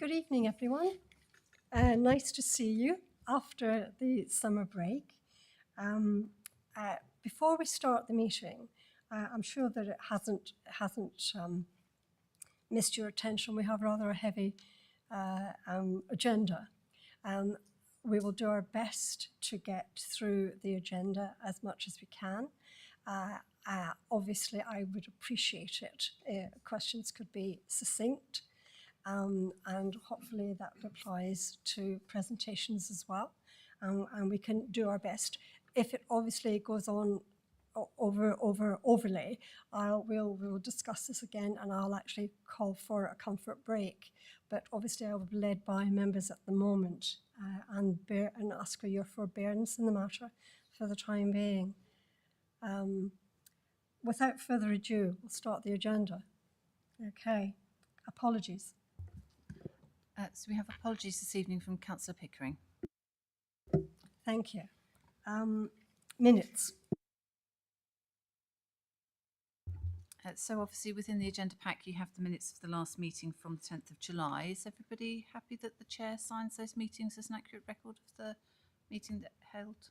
Good evening, everyone. Nice to see you after the summer break. Before we start the meeting, I'm sure that it hasn't missed your attention. We have rather a heavy agenda. We will do our best to get through the agenda as much as we can. Obviously, I would appreciate it. Questions could be succinct, and hopefully that applies to presentations as well. And we can do our best. If it obviously goes on overlay, we'll discuss this again, and I'll actually call for a comfort break. But obviously I will be led by members at the moment, and ask for your forbearance in the matter for the time being. Without further ado, we'll start the agenda. Okay, apologies. So we have apologies this evening from Councillor Pickering. Thank you. Minutes. So obviously within the agenda pack you have the minutes of the last meeting from the 10th of July. Is everybody happy that the chair signs those meetings as an accurate record of the meeting that held?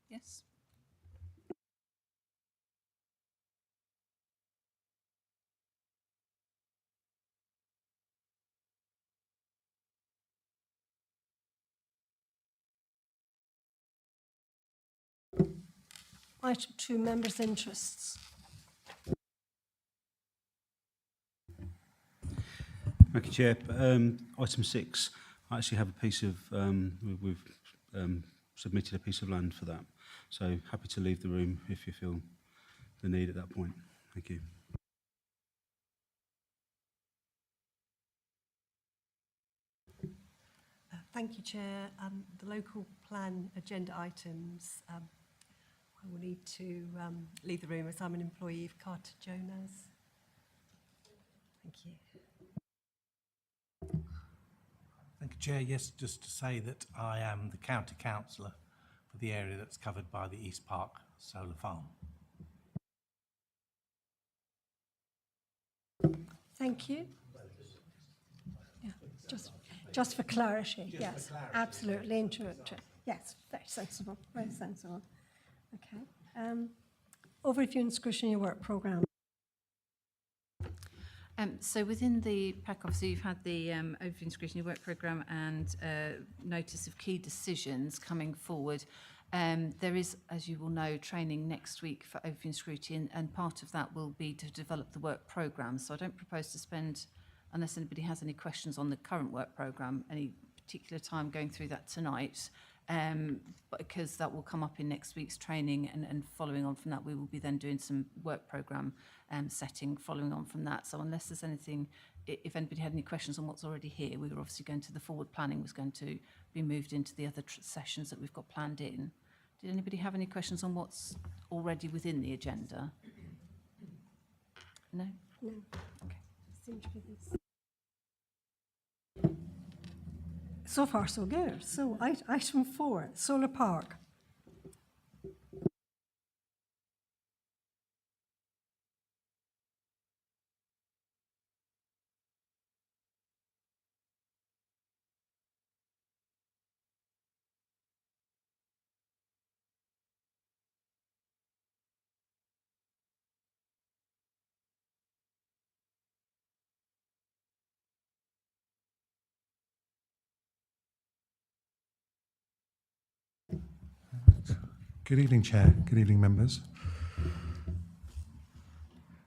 Yes? Item 2, members' interests. Thank you, Chair. Item 6, I actually have a piece of, we've submitted a piece of land for that. So happy to leave the room if you feel the need at that point. Thank you. Thank you, Chair. The local plan agenda items, I will need to leave the room as I'm an employee of Carter Jonas. Thank you. Thank you, Chair. Yes, just to say that I am the county councillor for the area that's covered by the East Park solar farm. Thank you. Yeah, just for clarity. Yes, absolutely. Yes, very sensible. Very sensible. Okay. Overview and scrutiny work programme. So within the pack, obviously you've had the overview and scrutiny work programme and notice of key decisions coming forward. There is, as you will know, training next week for overview and scrutiny, and part of that will be to develop the work programme. So I don't propose to spend, unless anybody has any questions on the current work programme, any particular time going through that tonight. But because that will come up in next week's training, and following on from that we will be then doing some work programme setting following on from that. So unless there's anything, if anybody had any questions on what's already here, we were obviously going to, the forward planning was going to be moved into the other sessions that we've got planned in. Did anybody have any questions on what's already within the agenda? No? No. Okay. Seems to be this. So far, so good. So item 4, solar park. Good evening, Chair. Good evening, members.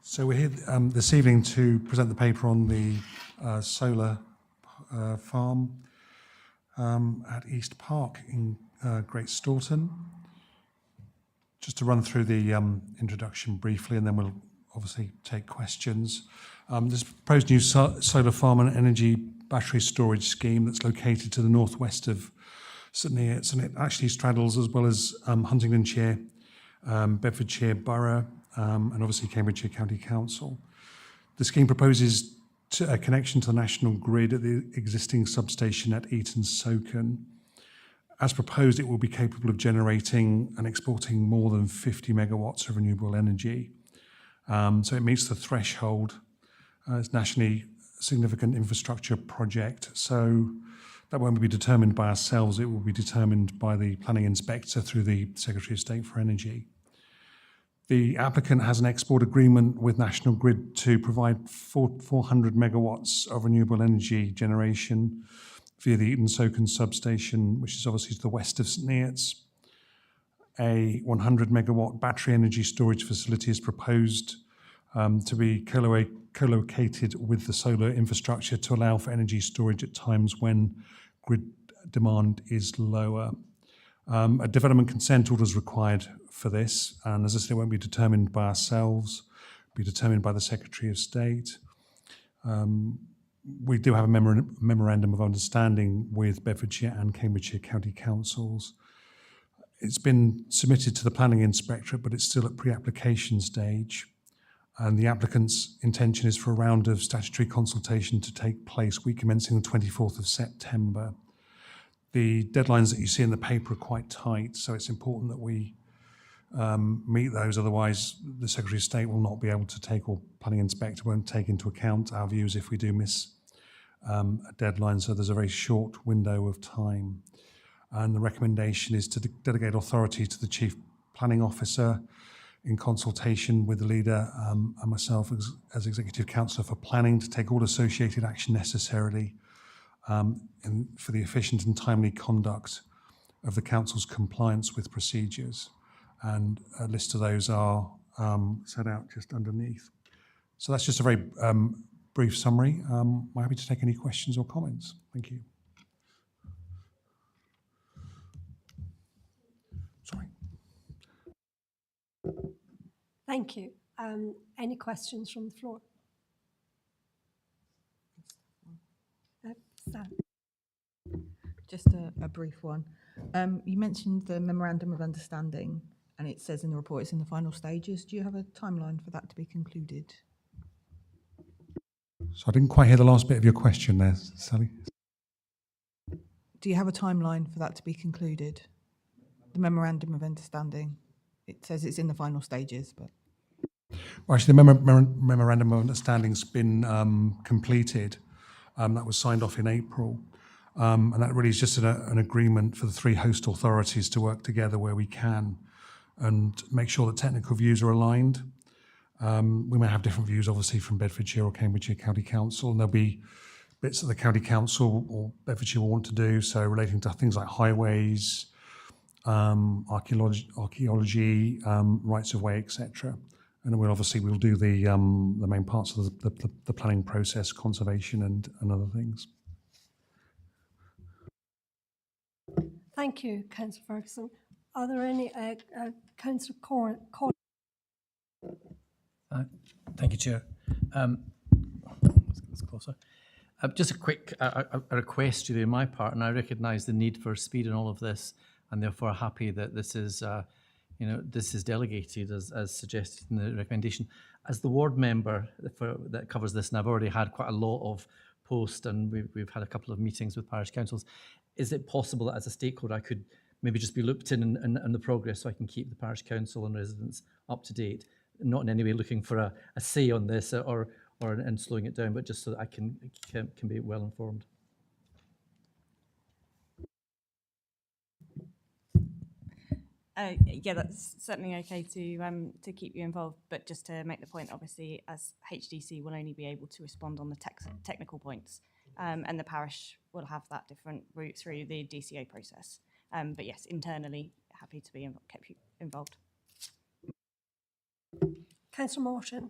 So we're here this evening to present the paper on the solar farm at East Park in Great Staunton. Just to run through the introduction briefly, and then we'll obviously take questions. There's a proposed new solar farm and energy battery storage scheme that's located to the northwest of St Neots, and it actually straddles as well as Huntingdonshire, Bedfordshire Borough, and obviously Cambridgeshire County Council. The scheme proposes a connection to the national grid at the existing substation at Eaton Soken. As proposed, it will be capable of generating and exporting more than 50 megawatts of renewable energy. So it meets the threshold. It's nationally significant infrastructure project. So that won't be determined by ourselves, it will be determined by the planning inspector through the Secretary of State for Energy. The applicant has an export agreement with National Grid to provide 400 megawatts of renewable energy generation via the Eton Soken substation, which is obviously to the west of St Neots. A 100 megawatt battery energy storage facility is proposed to be co-located with the solar infrastructure to allow for energy storage at times when grid demand is lower. A development consent order is required for this, and as I said, it won't be determined by ourselves, it'll be determined by the Secretary of State. We do have a memorandum of understanding with Bedfordshire and Cambridgeshire County Councils. It's been submitted to the Planning Inspectorate, but it's still at pre-application stage. And the applicant's intention is for a round of statutory consultation to take place week commencing the 24th of September. The deadlines that you see in the paper are quite tight, so it's important that we meet those. Otherwise, the Secretary of State will not be able to take, or Planning Inspector won't take into account our views if we do miss a deadline. So there's a very short window of time. And the recommendation is to delegate authority to the Chief Planning Officer in consultation with the leader and myself as Executive Councillor for Planning to take all associated action necessarily for the efficient and timely conduct of the Council's compliance with procedures. And a list of those are set out just underneath. So that's just a very brief summary. I'm happy to take any questions or comments. Thank you. Sorry. Thank you. Any questions from the floor? Sam. Just a brief one. You mentioned the memorandum of understanding, and it says in the report it's in the final stages. Do you have a timeline for that to be concluded? So I didn't quite hear the last bit of your question there, Sally. Do you have a timeline for that to be concluded? The memorandum of understanding. It says it's in the final stages, but... Well, actually, the memorandum of understanding's been completed. That was signed off in April. And that really is just an agreement for the three host authorities to work together where we can and make sure that technical views are aligned. We may have different views, obviously, from Bedfordshire or Cambridgeshire County Council, and there'll be bits that the County Council or Bedfordshire will want to do, so relating to things like highways, archaeology, rights of way, etc. And we'll do the main parts of the planning process, conservation and other things. Thank you, Councillor Ferguson. Are there any Councillor Corn? Thank you, Chair. It's closer. Just a quick a request to you on my part, and I recognise the need for speed in all of this, and therefore happy that this is, this is delegated as suggested in the recommendation. As the ward member that covers this, and I've already had quite a lot of posts, and we've had a couple of meetings with parish councils. Is it possible that as a stakeholder I could maybe just be looped in the progress so I can keep the parish council and residents up to date? Not in any way looking for a say on this or and slowing it down, but just so that I can be well informed. Yeah, that's certainly okay to keep you involved, but just to make the point, obviously, as HDC will only be able to respond on the technical points, and the parish will have that different route through the DCO process. But yes, internally, happy to be kept you involved. Councillor Morton.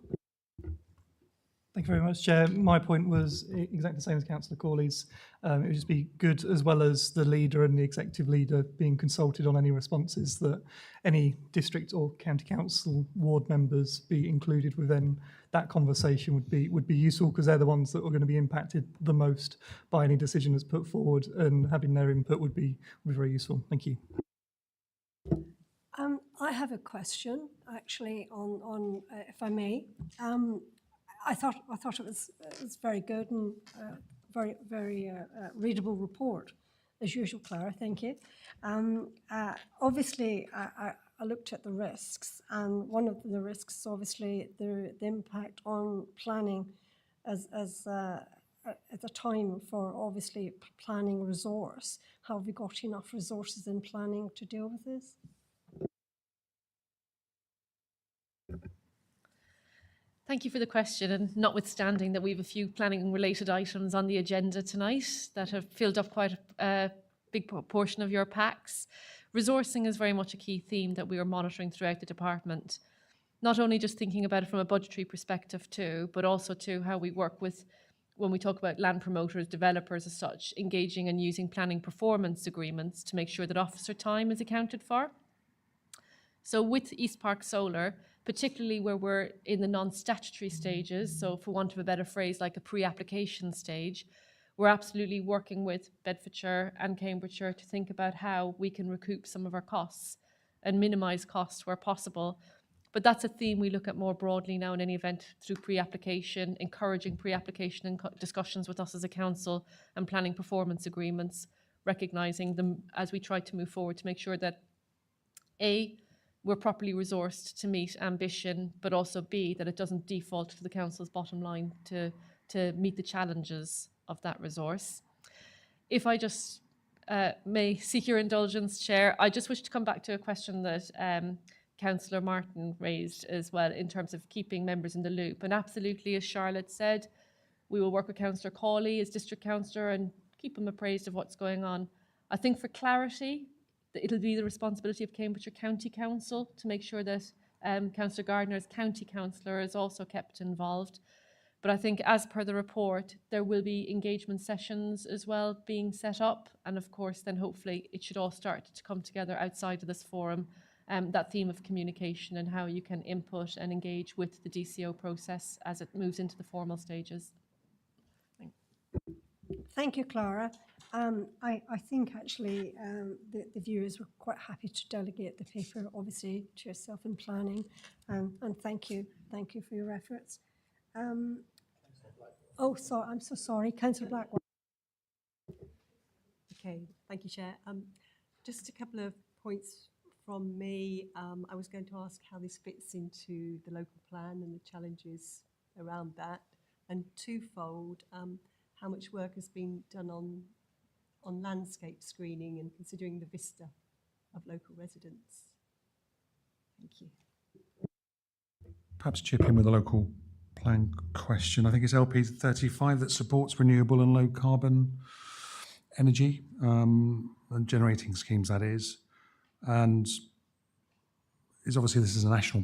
Thank you very much, Chair. My point was exactly the same as Councillor Corley's. It would just be good, as well as the leader and the executive leader being consulted on any responses, that any district or county council ward members be included within that conversation would be useful, because they're the ones that are going to be impacted the most by any decision that's put forward, and having their input would be very useful. Thank you. I have a question, actually, on if I may. I thought it was very good and very readable report, as usual, Clara. Thank you. Obviously, I looked at the risks, and one of the risks is obviously the impact on planning, as at the time for obviously planning resource. Have we got enough resources in planning to deal with this? Thank you for the question, and notwithstanding that we have a few planning related items on the agenda tonight that have filled up quite a big portion of your packs, resourcing is very much a key theme that we are monitoring throughout the department. Not only just thinking about it from a budgetary perspective too, but also to how we work with, when we talk about land promoters, developers as such, engaging and using planning performance agreements to make sure that officer time is accounted for. So with East Park Solar, particularly where we're in the non-statutory stages, so for want of a better phrase, like a pre-application stage, we're absolutely working with Bedfordshire and Cambridgeshire to think about how we can recoup some of our costs and minimise costs where possible. But that's a theme we look at more broadly now in any event through pre-application, encouraging pre-application and discussions with us as a council and planning performance agreements, recognising them as we try to move forward to make sure that A, we're properly resourced to meet ambition, but also B, that it doesn't default to the council's bottom line to meet the challenges of that resource. If I just may seek your indulgence, Chair, I just wish to come back to a question that Councillor Martin raised as well in terms of keeping members in the loop. And absolutely, as Charlotte said, we will work with Councillor Cawley as District Councillor and keep him appraised of what's going on. I think for clarity, it'll be the responsibility of Cambridgeshire County Council to make sure that Councillor Gardner as County Councillor is also kept involved. But I think as per the report, there will be engagement sessions as well being set up. And of course, then hopefully it should all start to come together outside of this forum, that theme of communication and how you can input and engage with the DCO process as it moves into the formal stages. Thank you, Clara. I think actually the viewers were quite happy to delegate the paper, obviously, to yourself in planning, and thank you for your efforts. Oh, sorry, I'm so sorry, Councillor Blackwell. Okay, thank you, Chair. Just a couple of points from me. I was going to ask how this fits into the local plan and the challenges around that, and twofold, how much work has been done on landscape screening and considering the vista of local residents. Thank you. Perhaps chip in with a local plan question. I think it's LP 35 that supports renewable and low carbon energy and generating schemes, that is. And is obviously this is a national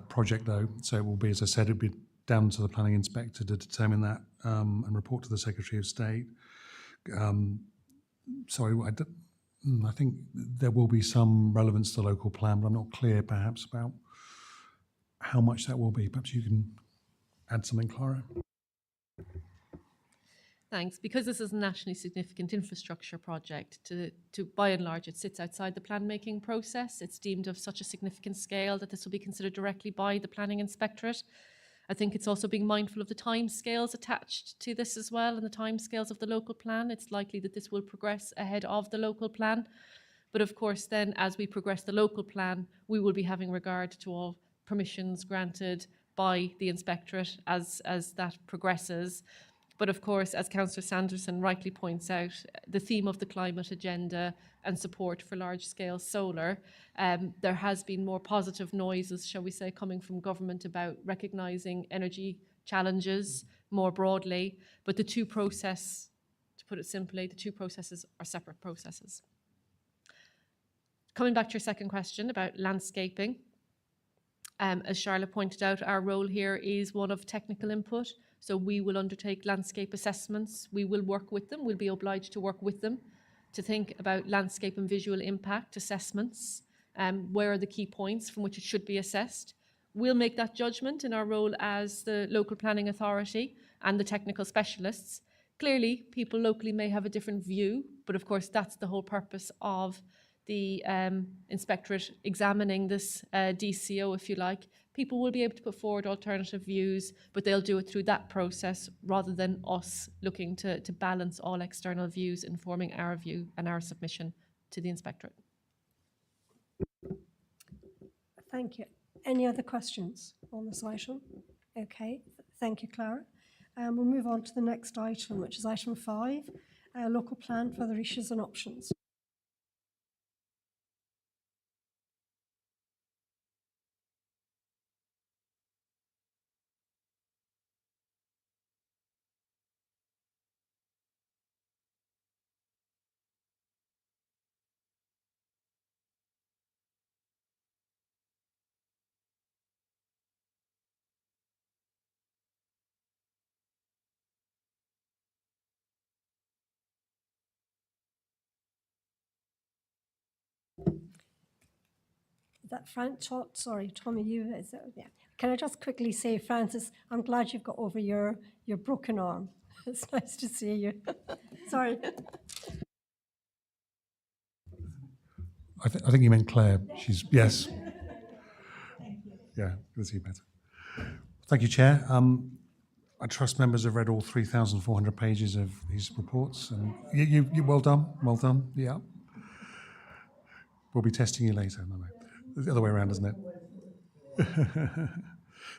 project though, so it will be, as I said, it'll be down to the planning inspector to determine that and report to the Secretary of State. So I think there will be some relevance to the local plan, but I'm not clear perhaps about how much that will be. Perhaps you can add something, Clara. Thanks. Because this is a nationally significant infrastructure project, to by and large, it sits outside the plan making process. It's deemed of such a significant scale that this will be considered directly by the planning inspectorate. I think it's also being mindful of the timescales attached to this as well, and the timescales of the local plan. It's likely that this will progress ahead of the local plan. But of course, then as we progress the local plan, we will be having regard to all permissions granted by the inspectorate as that progresses. But of course, as Councillor Sanderson rightly points out, the theme of the climate agenda and support for large-scale solar, there has been more positive noises, shall we say, coming from government about recognising energy challenges more broadly. But the two processes, to put it simply, the two processes are separate processes. Coming back to your second question about landscaping, as Charlotte pointed out, our role here is one of technical input. So we will undertake landscape assessments. We will work with them. We'll be obliged to work with them to think about landscape and visual impact assessments. Where are the key points from which it should be assessed? We'll make that judgment in our role as the local planning authority and the technical specialists. Clearly, people locally may have a different view, but of course that's the whole purpose of the inspectorate examining this DCO, if you like. People will be able to put forward alternative views, but they'll do it through that process rather than us looking to balance all external views, informing our view and our submission to the inspectorate. Thank you. Any other questions on this item? Okay, thank you, Clara. We'll move on to the next item, which is item 5, local plan, further issues and options. Is that sorry, Tommy, yeah. Can I just quickly say, Francis, I'm glad you've got over your broken arm. It's nice to see you. Sorry. I think you meant Claire. She's, yes. Yeah, good to see you better. Thank you, Chair. I trust members have read all 3,400 pages of these reports. And you well done, yeah. We'll be testing you later. No. It's the other way around, isn't it?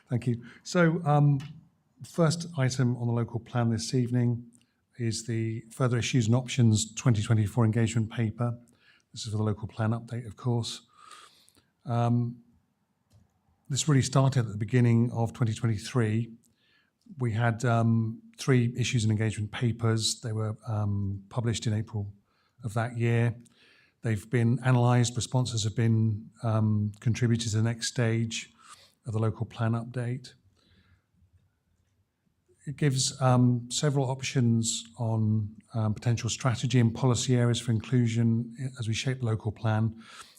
Thank you. So, first item on the local plan this evening is the Further Issues and Options 2024 engagement paper. This is for the local plan update, of course. This really started at the beginning of 2023. We had 3 issues and engagement papers. They were published in April of that year. They've been analysed, responses have been contributed to the next stage of the local plan update. It gives several options on potential strategy and policy areas for inclusion as we shape the local plan.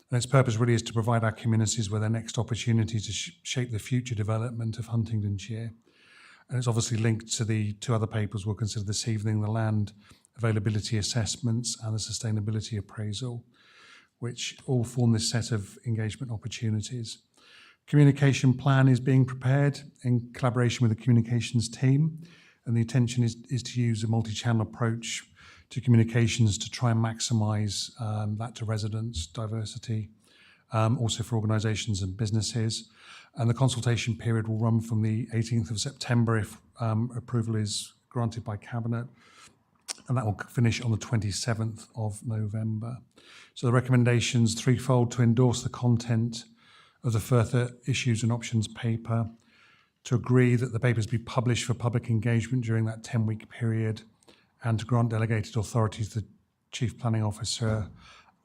And its purpose really is to provide our communities with their next opportunity to shape the future development of Huntingdonshire. And it's obviously linked to the 2 other papers we'll consider this evening, the land availability assessments and the sustainability appraisal, which all form this set of engagement opportunities. Communication plan is being prepared in collaboration with the communications team, and the intention is to use a multi-channel approach to communications to try and maximise that to residents, diversity, also for organisations and businesses. And the consultation period will run from the 18th of September if approval is granted by Cabinet, and that will finish on the 27th of November. So the recommendations threefold: to endorse the content of the Further Issues and Options paper, to agree that the papers be published for public engagement during that 10-week period, and to grant delegated authority to the Chief Planning Officer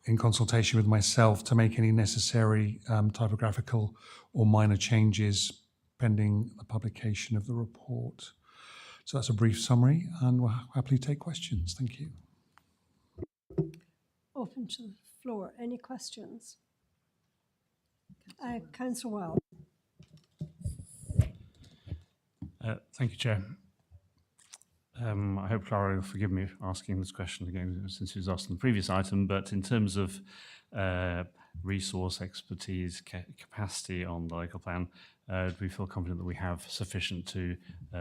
in consultation with myself to make any necessary typographical or minor changes pending the publication of the report. So that's a brief summary, and we'll happily take questions. Thank you. Open to the floor. Any questions? Councillor Wells. Thank you, Chair. I hope Clara will forgive me asking this question again since it was asked in the previous item, but in terms of resource, expertise, capacity on the local plan, do we feel confident that we have sufficient to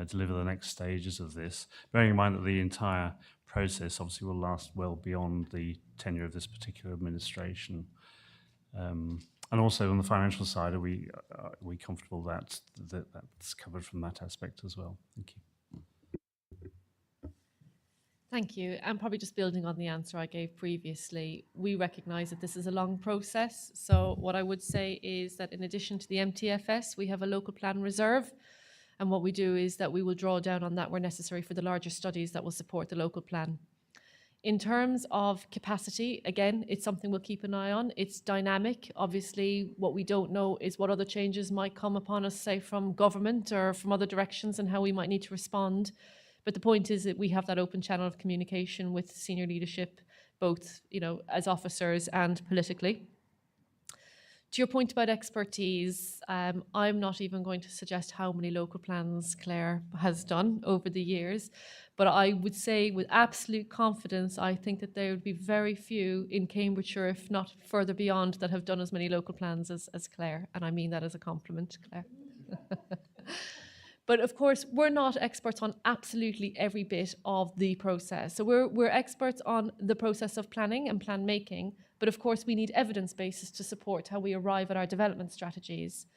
deliver the next stages of this? Bearing in mind that the entire process obviously will last well beyond the tenure of this particular administration. And also on the financial side, are we comfortable that that's covered from that aspect as well? Thank you. Thank you. And probably just building on the answer I gave previously, we recognise that this is a long process. So what I would say is that in addition to the MTFS, we have a local plan reserve. And what we do is that we will draw down on that where necessary for the larger studies that will support the local plan. In terms of capacity, again, it's something we'll keep an eye on. It's dynamic. Obviously, what we don't know is what other changes might come upon us, say, from government or from other directions, and how we might need to respond. But the point is that we have that open channel of communication with senior leadership, both, as officers and politically. To your point about expertise, I'm not even going to suggest how many local plans Claire has done over the years, but I would say with absolute confidence, I think that there would be very few in Cambridgeshire, if not further beyond, that have done as many local plans as Claire, and I mean that as a compliment, Claire. But of course, we're not experts on absolutely every bit of the process. So we're experts on the process of planning and plan making, but of course we need evidence bases to support how we arrive at our development strategies.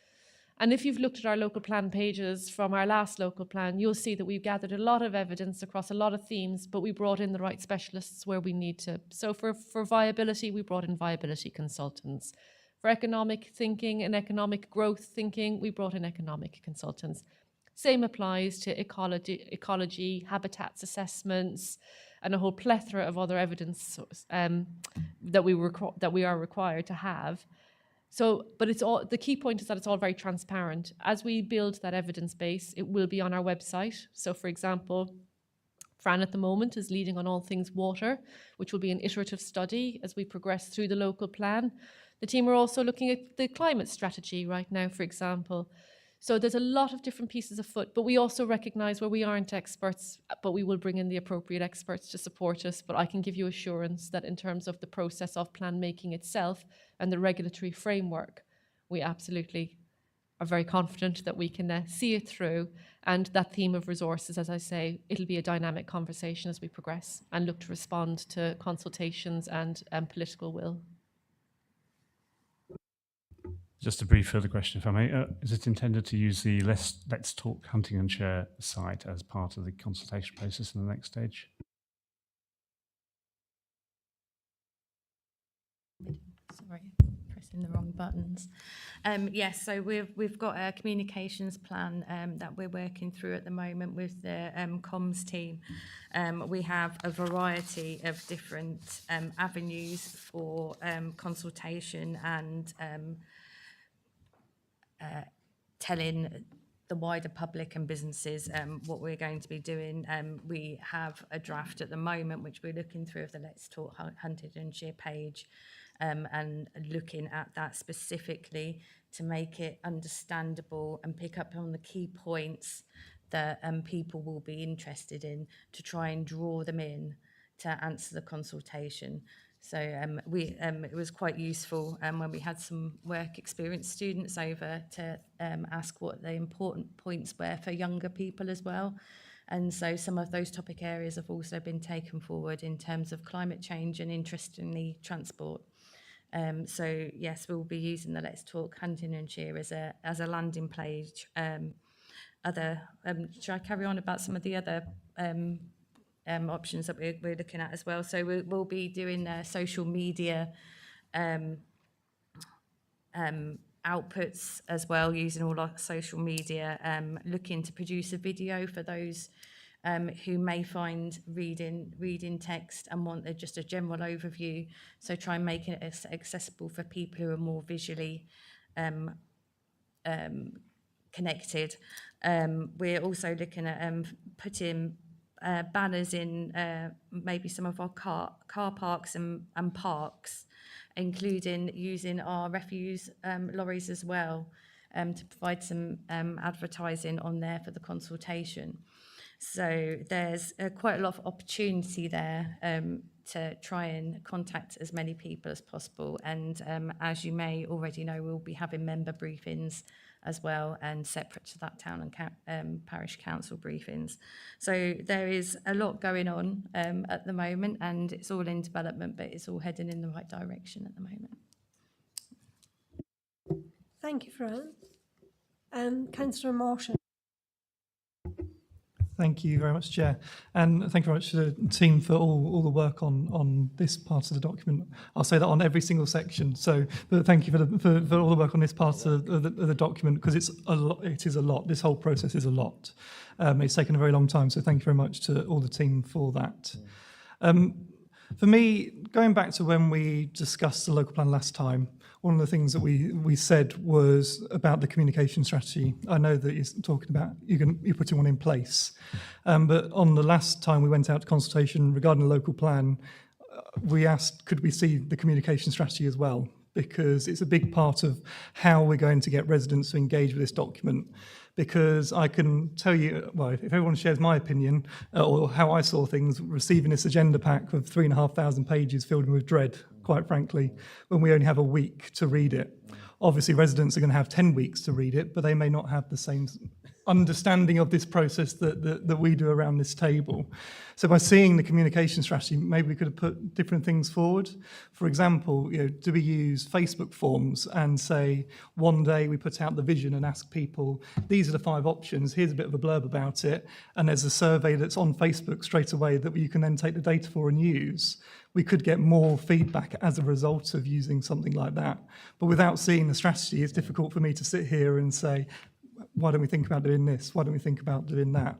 And if you've looked at our local plan pages from our last local plan, you'll see that we've gathered a lot of evidence across a lot of themes, but we brought in the right specialists where we need to. So for viability, we brought in viability consultants. For economic thinking and economic growth thinking, we brought in economic consultants. Same applies to ecology, habitats assessments, and a whole plethora of other evidence that we are required to have. So, but it's all, the key point is that it's all very transparent. As we build that evidence base, it will be on our website. So for example, Fran at the moment is leading on all things water, which will be an iterative study as we progress through the local plan. The team are also looking at the climate strategy right now, for example. So there's a lot of different pieces afoot, but we also recognise where we aren't experts, but we will bring in the appropriate experts to support us. But I can give you assurance that in terms of the process of plan making itself and the regulatory framework, we absolutely are very confident that we can see it through. And that theme of resources, as I say, it'll be a dynamic conversation as we progress and look to respond to consultations and political will. Just a brief further question, if I may. Is it intended to use the Let's Talk Huntingdonshire site as part of the consultation process in the next stage? Sorry, pressing the wrong buttons. Yes, so we've got a communications plan that we're working through at the moment with the comms team. We have a variety of different avenues for consultation and telling the wider public and businesses what we're going to be doing. We have a draft at the moment which we're looking through of the Let's Talk Huntingdonshire page and looking at that specifically to make it understandable and pick up on the key points that people will be interested in to try and draw them in to answer the consultation. So it was quite useful when we had some work experience students over to ask what the important points were for younger people as well. And so some of those topic areas have also been taken forward in terms of climate change and, interestingly, transport. So yes, we'll be using the Let's Talk Huntingdonshire as a landing page. Should I carry on about some of the other options that we're looking at as well? So we'll be doing social media outputs as well, using all our social media, looking to produce a video for those who may find reading text and want just a general overview. So try and make it accessible for people who are more visually connected. We're also looking at putting banners in maybe some of our car parks and parks, including using our refuse lorries as well, to provide some advertising on there for the consultation. So there's quite a lot of opportunity there to try and contact as many people as possible. And as you may already know, we'll be having member briefings as well, and separate to that town and parish council briefings. So there is a lot going on at the moment, and it's all in development, but it's all heading in the right direction at the moment. Thank you, Fran. Councillor Martin. Thank you very much, Chair. And thank you very much to the team for all the work on this part of the document. I'll say that on every single section. So, but thank you for all the work on this part of the document, because it's a lot. It is a lot. This whole process is a lot. It's taken a very long time. So thank you very much to all the team for that. For me, going back to when we discussed the local plan last time, one of the things that we said was about the communication strategy. I know that you're talking about you're putting one in place, but on the last time we went out to consultation regarding the local plan, we asked, could we see the communication strategy as well? Because it's a big part of how we're going to get residents to engage with this document. Because I can tell you, well, if everyone shares my opinion or how I saw things, receiving this agenda pack of 3,500 pages filled with dread, quite frankly, when we only have a week to read it. Obviously, residents are going to have 10 weeks to read it, but they may not have the same understanding of this process that we do around this table. So by seeing the communication strategy, maybe we could have put different things forward. For example, do we use Facebook forms and say, one day we put out the vision and ask people, these are the 5 options, here's a bit of a blurb about it, and there's a survey that's on Facebook straight away that you can then take the data for and use. We could get more feedback as a result of using something like that. But without seeing the strategy, it's difficult for me to sit here and say, why don't we think about doing this? Why don't we think about doing that?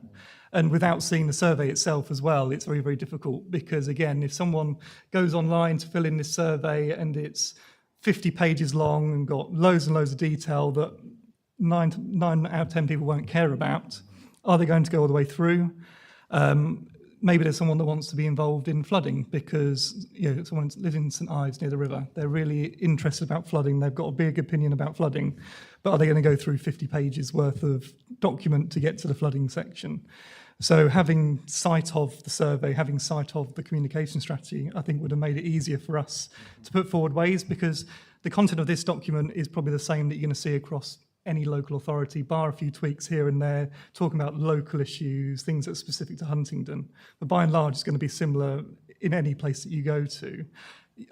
And without seeing the survey itself as well, it's very, very difficult because, again, if someone goes online to fill in this survey and it's 50 pages long and got loads and loads of detail that 9 out of 10 people won't care about, are they going to go all the way through? Maybe there's someone that wants to be involved in flooding because someone lives in St Ives near the river. They're really interested about flooding. They've got a big opinion about flooding. But are they going to go through 50 pages worth of document to get to the flooding section? So having sight of the survey, having sight of the communication strategy, I think would have made it easier for us to put forward ways, because the content of this document is probably the same that you're going to see across any local authority, bar a few tweaks here and there, talking about local issues, things that are specific to Huntingdon. But by and large, it's going to be similar in any place that you go to.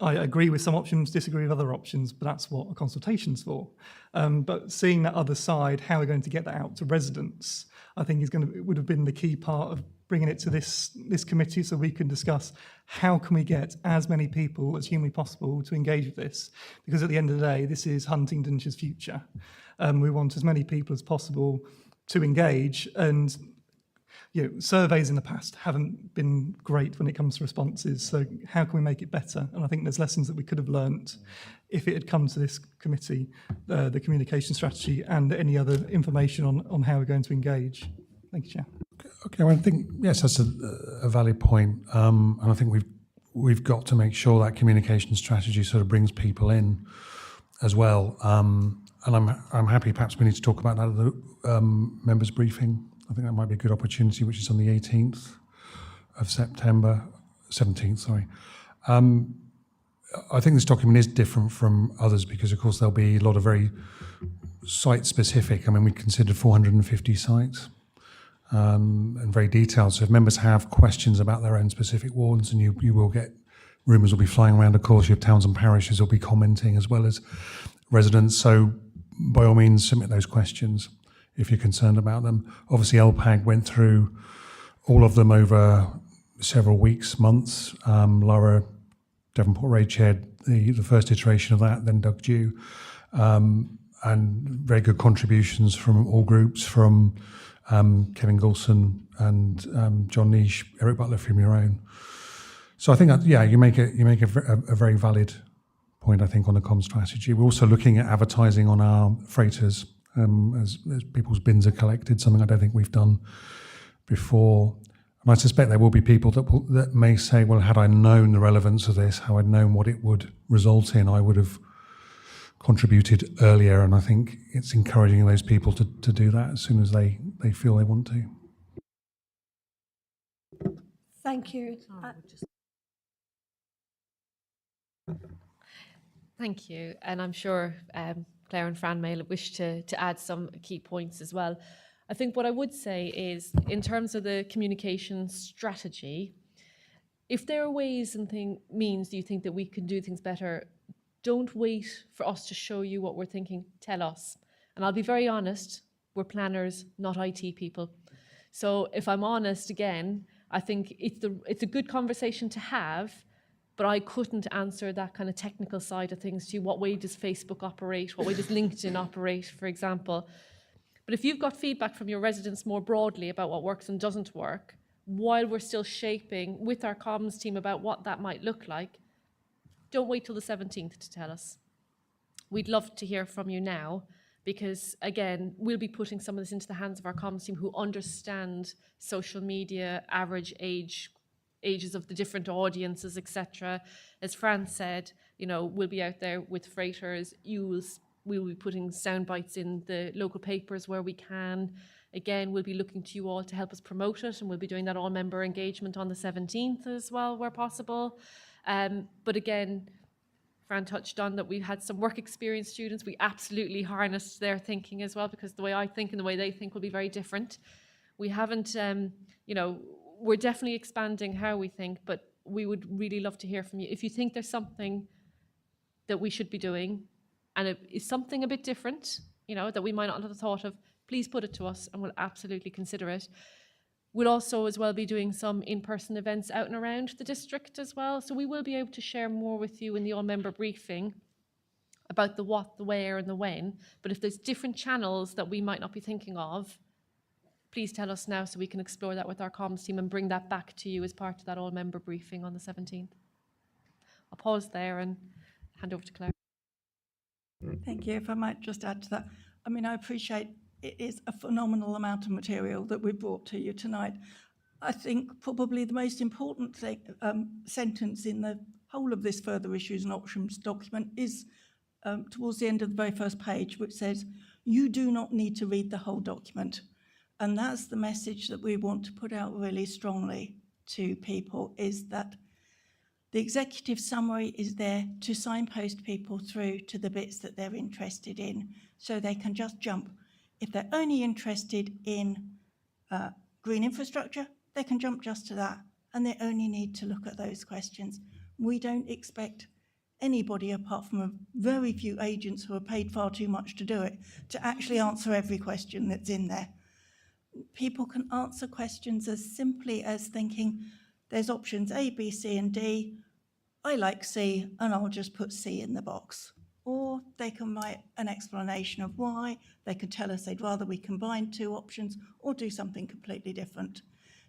I agree with some options, disagree with other options, but that's what a consultation's for. But seeing that other side, how we're going to get that out to residents, I think it would have been the key part of bringing it to this committee so we can discuss how can we get as many people as humanly possible to engage with this. Because at the end of the day, this is Huntingdonshire's future. We want as many people as possible to engage, and surveys in the past haven't been great when it comes to responses. So how can we make it better? And I think there's lessons that we could have learnt if it had come to this committee, the communication strategy and any other information on how we're going to engage. Thank you, Chair. Okay, well, I think, yes, that's a valid point. And I think we've got to make sure that communication strategy sort of brings people in as well. And I'm happy, perhaps we need to talk about that at the members' briefing. I think that might be a good opportunity, which is on the 18th of September, 17th, sorry. I think this document is different from others because, of course, there'll be a lot of very site-specific. I mean, we considered 450 sites and very detailed. So if members have questions about their own specific wards, and you will get, rumours will be flying around, of course, you have towns and parishes will be commenting as well as residents. So by all means, submit those questions if you're concerned about them. Obviously, LPAG went through all of them over several weeks, months. Laura Devonport-Ray chaired the first iteration of that, then Doug Dew, and very good contributions from all groups, from Kevin Goulson and John Nish, Eric Butler from your own. So I think that, you make a very valid point, I think, on the comm strategy. We're also looking at advertising on our freighters as people's bins are collected, something I don't think we've done before. And I suspect there will be people that may say, well, had I known the relevance of this, how I'd known what it would result in, I would have contributed earlier. And I think it's encouraging those people to do that as soon as they feel they want to. Thank you. Thank you. And I'm sure Claire and Fran may wish to add some key points as well. I think what I would say is, in terms of the communication strategy, if there are ways and means that you think that we can do things better, don't wait for us to show you what we're thinking. Tell us. And I'll be very honest, we're planners, not IT people. So if I'm honest, again, I think it's a good conversation to have, but I couldn't answer that kind of technical side of things to you. What way does Facebook operate? What way does LinkedIn operate, for example? But if you've got feedback from your residents more broadly about what works and doesn't work, while we're still shaping with our comms team about what that might look like, don't wait till the 17th to tell us. We'd love to hear from you now, because again, we'll be putting some of this into the hands of our comms team who understand social media, average ages of the different audiences, etc. As Fran said, we'll be out there with freighters. We'll be putting sound bites in the local papers where we can. Again, we'll be looking to you all to help us promote it, and we'll be doing that all-member engagement on the 17th as well, where possible. But again, Fran touched on, that we've had some work experience students. We absolutely harnessed their thinking as well, because the way I think and the way they think will be very different. We haven't, we're definitely expanding how we think, but we would really love to hear from you. If you think there's something that we should be doing and it is something a bit different, that we might not have thought of, please put it to us and we'll absolutely consider it. We'll also as well be doing some in-person events out and around the district as well. So we will be able to share more with you in the all-member briefing about the what, the where and the when. But if there's different channels that we might not be thinking of, please tell us now so we can explore that with our comms team and bring that back to you as part of that all-member briefing on the 17th. I'll pause there and hand over to Claire. Thank you. If I might just add to that, I mean, I appreciate it is a phenomenal amount of material that we brought to you tonight. I think probably the most important thing, sentence in the whole of this further issues and options document is towards the end of the very first page, which says, you do not need to read the whole document. And that's the message that we want to put out really strongly to people, is that the executive summary is there to signpost people through to the bits that they're interested in, so they can just jump. If they're only interested in green infrastructure, they can jump just to that, and they only need to look at those questions. We don't expect anybody, apart from a very few agents who are paid far too much to do it, to actually answer every question that's in there. People can answer questions as simply as thinking, there's options A, B, C, and D. I like C, and I'll just put C in the box. Or they can write an explanation of why. They can tell us they'd rather we combine two options or do something completely different.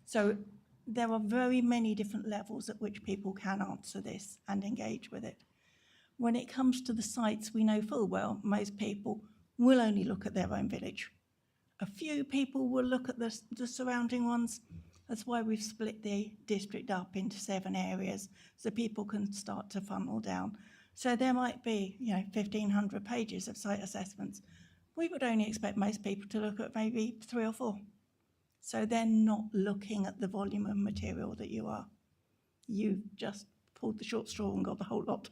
So there are very many different levels at which people can answer this and engage with it. When it comes to the sites, we know full well most people will only look at their own village. A few people will look at the surrounding ones. That's why we've split the district up into 7 areas, so people can start to funnel down. So there might be, 1,500 pages of site assessments. We would only expect most people to look at maybe 3 or 4. So they're not looking at the volume of material that you are. You just pulled the short straw and got the whole lot.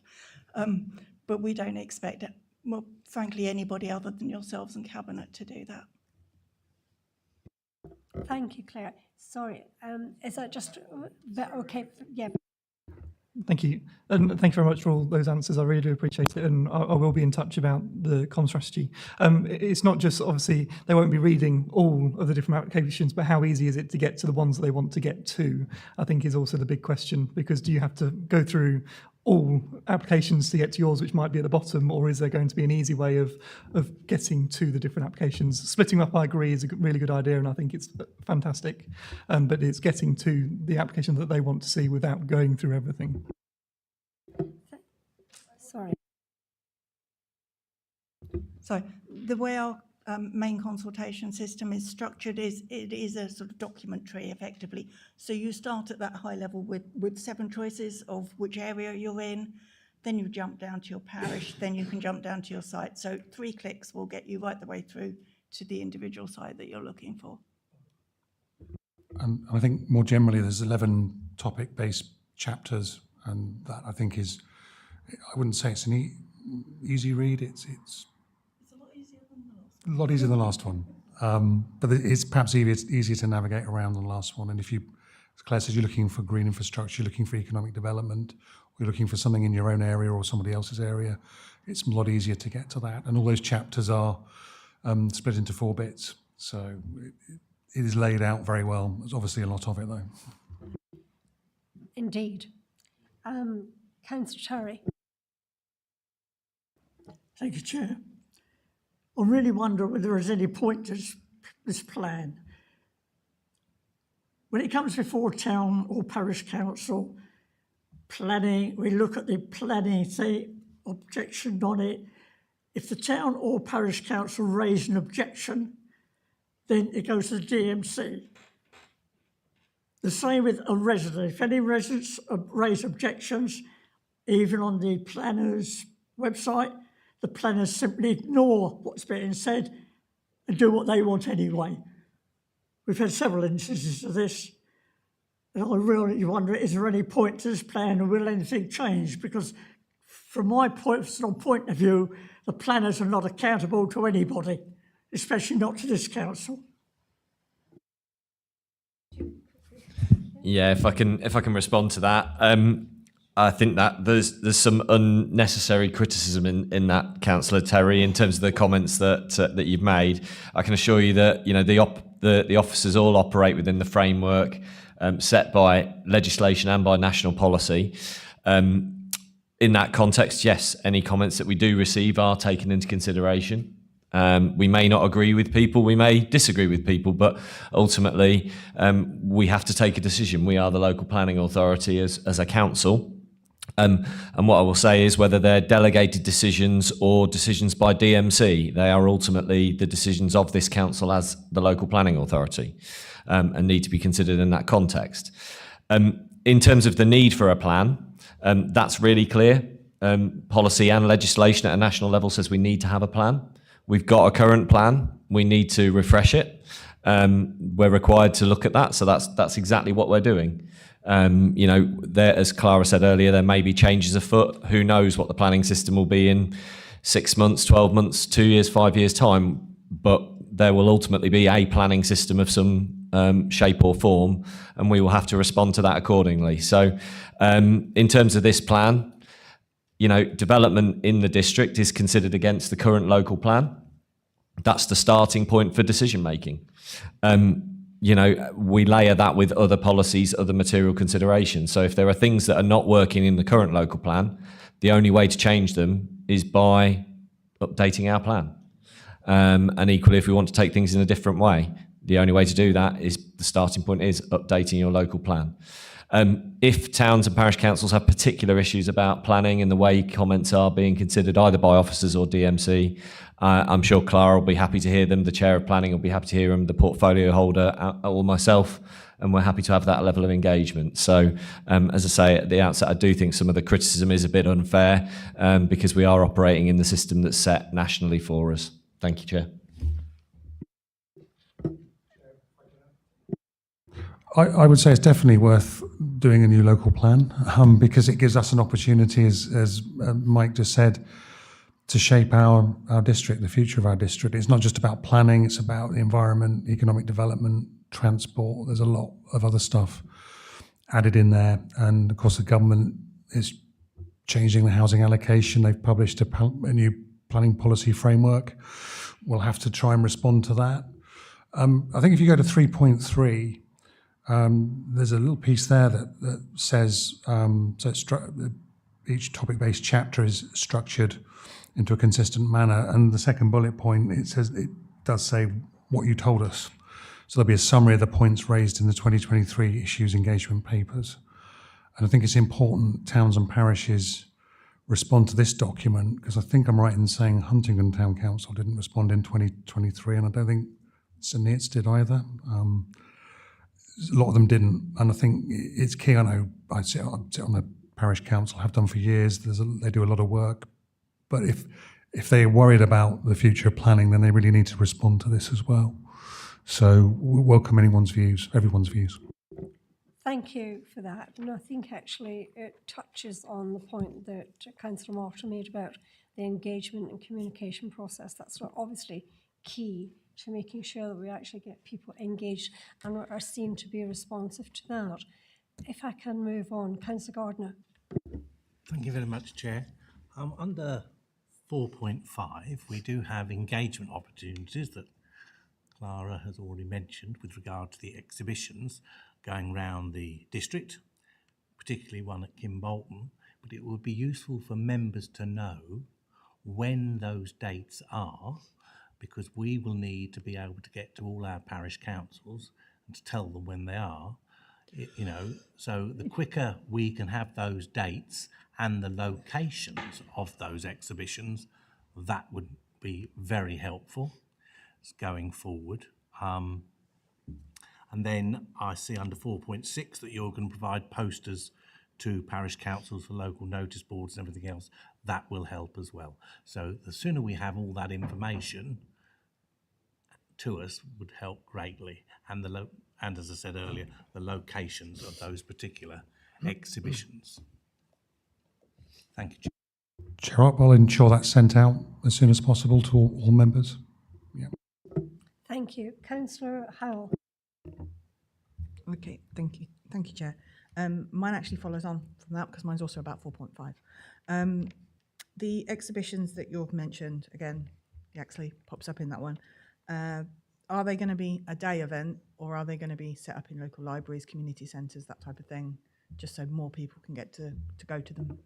But we don't expect, well, frankly, anybody other than yourselves and Cabinet to do that. Thank you, Claire. Sorry, is that just okay? Yeah. Thank you. And thank you very much for all those answers. I really do appreciate it. And I will be in touch about the comm strategy. It's not just, obviously, they won't be reading all of the different applications, but how easy is it to get to the ones that they want to get to, I think is also the big question, because do you have to go through all applications to get to yours, which might be at the bottom, or is there going to be an easy way of getting to the different applications? Splitting up, I agree, is a really good idea, and I think it's fantastic. But it's getting to the application that they want to see without going through everything. Sorry. So the way our main consultation system is structured is it is a sort of document tree effectively. So you start at that high level with 7 choices of which area you're in, then you jump down to your parish, then you can jump down to your site. So 3 clicks will get you right the way through to the individual site that you're looking for. I think more generally there's 11 topic-based chapters, and that I think is, I wouldn't say it's an easy read, it's a lot easier than the last one, but it's perhaps easier to navigate around than the last one. And if you, as Claire says, you're looking for green infrastructure, you're looking for economic development, or you're looking for something in your own area or somebody else's area, it's a lot easier to get to that. And all those chapters are split into 4 bits, so it is laid out very well. There's obviously a lot of it though. Indeed. Councillor Terry. Thank you, Chair. I really wonder whether there is any point to this plan. When it comes before town or parish council planning, we look at the planning, say, objection on it. If the town or parish council raise an objection, then it goes to the DMC. The same with a resident. If any residents raise objections, even on the planner's website, the planners simply ignore what's being said and do what they want anyway. We've had several instances of this, and I really wonder, is there any point to this plan, and will anything change? Because from my point of view, the planners are not accountable to anybody, especially not to this council. Yeah, if I can respond to that, I think that there's some unnecessary criticism in that, Councillor Terry, in terms of the comments that you've made. I can assure you that the officers all operate within the framework set by legislation and by national policy. In that context, yes, any comments that we do receive are taken into consideration. We may not agree with people, we may disagree with people, but ultimately we have to take a decision. We are the local planning authority as a council. And what I will say is, whether they're delegated decisions or decisions by DMC, they are ultimately the decisions of this council as the local planning authority, and need to be considered in that context. In terms of the need for a plan, that's really clear. Policy and legislation at a national level says we need to have a plan. We've got a current plan. We need to refresh it. We're required to look at that. So that's exactly what we're doing. There, as Clara said earlier, there may be changes afoot. Who knows what the planning system will be in 6 months, 12 months, 2 years, 5 years' time. But there will ultimately be a planning system of some shape or form, and we will have to respond to that accordingly. So in terms of this plan, development in the district is considered against the current local plan. That's the starting point for decision making. We layer that with other policies, other material considerations. So if there are things that are not working in the current local plan, the only way to change them is by updating our plan. And equally, if we want to take things in a different way, the only way to do that is the starting point is updating your local plan. If towns and parish councils have particular issues about planning and the way comments are being considered either by officers or DMC, I'm sure Clara will be happy to hear them, the chair of planning will be happy to hear them, the portfolio holder or myself, and we're happy to have that level of engagement. So as I say at the outset, I do think some of the criticism is a bit unfair because we are operating in the system that's set nationally for us. Thank you, Chair. I would say it's definitely worth doing a new local plan because it gives us an opportunity, as Mike just said, to shape our district, the future of our district. It's not just about planning, it's about the environment, economic development, transport. There's a lot of other stuff added in there. And of course, the government is changing the housing allocation. They've published a new planning policy framework. We'll have to try and respond to that. I think if you go to 3.3, there's a little piece there that says, each topic-based chapter is structured into a consistent manner. And the second bullet point, it does say what you told us. So there'll be a summary of the points raised in the 2023 issues engagement papers. And I think it's important towns and parishes respond to this document, because I think I'm right in saying Huntingdon Town Council didn't respond in 2023, and I don't think St Neots did either. A lot of them didn't, and I think it's key. I know I sit on the parish council, have done for years. They do a lot of work, but if they're worried about the future planning, then they really need to respond to this as well. So we welcome everyone's views. Thank you for that. And I think actually it touches on the point that Councillor Martin made about the engagement and communication process. That's obviously key to making sure that we actually get people engaged and are seen to be responsive to that. If I can move on, Councillor Gardner. Thank you very much, Chair. Under 4.5, we do have engagement opportunities that Clara has already mentioned with regard to the exhibitions going around the district, particularly one at Kimbolton, but it would be useful for members to know when those dates are, because we will need to be able to get to all our parish councils and to tell them when they are, so the quicker we can have those dates and the locations of those exhibitions, that would be very helpful going forward. And then I see under 4.6 that you're going to provide posters to parish councils for local notice boards and everything else. That will help as well. So the sooner we have all that information to us would help greatly. And and as I said earlier, the locations of those particular exhibitions. Thank you. Chair, I'll ensure that's sent out as soon as possible to all members. Yeah. Thank you. Councillor Howell. Okay, thank you, Chair. Mine actually follows on from that because mine's also about 4.5. The exhibitions that you've mentioned, again, it actually pops up in that one. Are they going to be a day event, or are they going to be set up in local libraries, community centres, that type of thing, just so more people can get to go to them?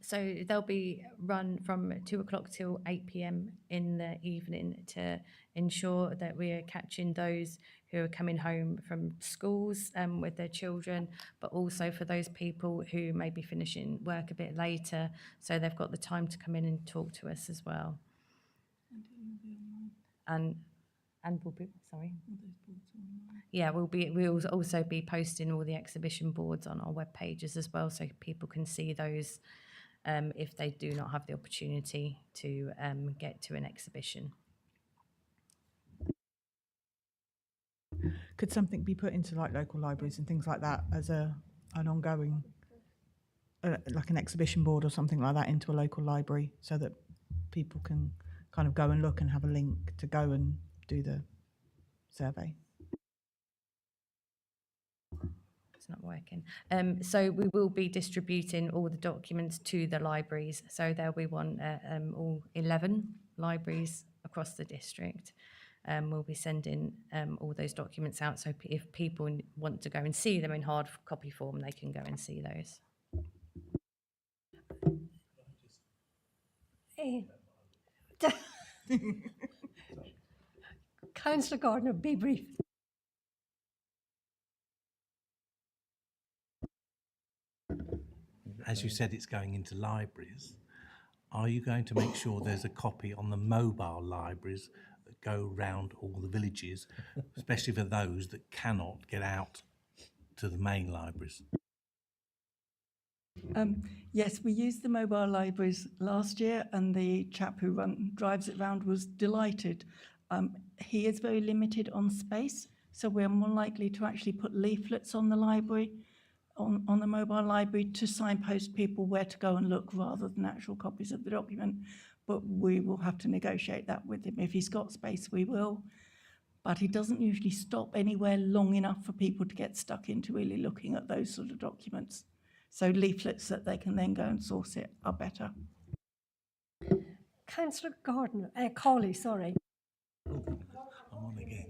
So they'll be run from 2 o'clock till 8 p.m. in the evening to ensure that we are catching those who are coming home from schools with their children, but also for those people who may be finishing work a bit later, so they've got the time to come in and talk to us as well. And we'll be, sorry. Yeah, we'll also be posting all the exhibition boards on our web pages as well, so people can see those if they do not have the opportunity to get to an exhibition. Could something be put into like local libraries and things like that as an ongoing, like an exhibition board or something like that into a local library, so that people can kind of go and look and have a link to go and do the survey? It's not working. So we will be distributing all the documents to the libraries. So there'll be one at all 11 libraries across the district. We'll be sending all those documents out. So if people want to go and see them in hard copy form, they can go and see those. Councillor Gardner, be brief. As you said, it's going into libraries. Are you going to make sure there's a copy on the mobile libraries that go round all the villages, especially for those that cannot get out to the main libraries? Yes, we used the mobile libraries last year, and the chap who drives it round was delighted. He is very limited on space, so we're more likely to actually put leaflets on the library, on the mobile library, to signpost people where to go and look rather than actual copies of the document. But we will have to negotiate that with him. If he's got space, we will. But he doesn't usually stop anywhere long enough for people to get stuck into really looking at those sort of documents. So leaflets that they can then go and source it are better. Councillor Gardner, Cawley, sorry. I'm on again.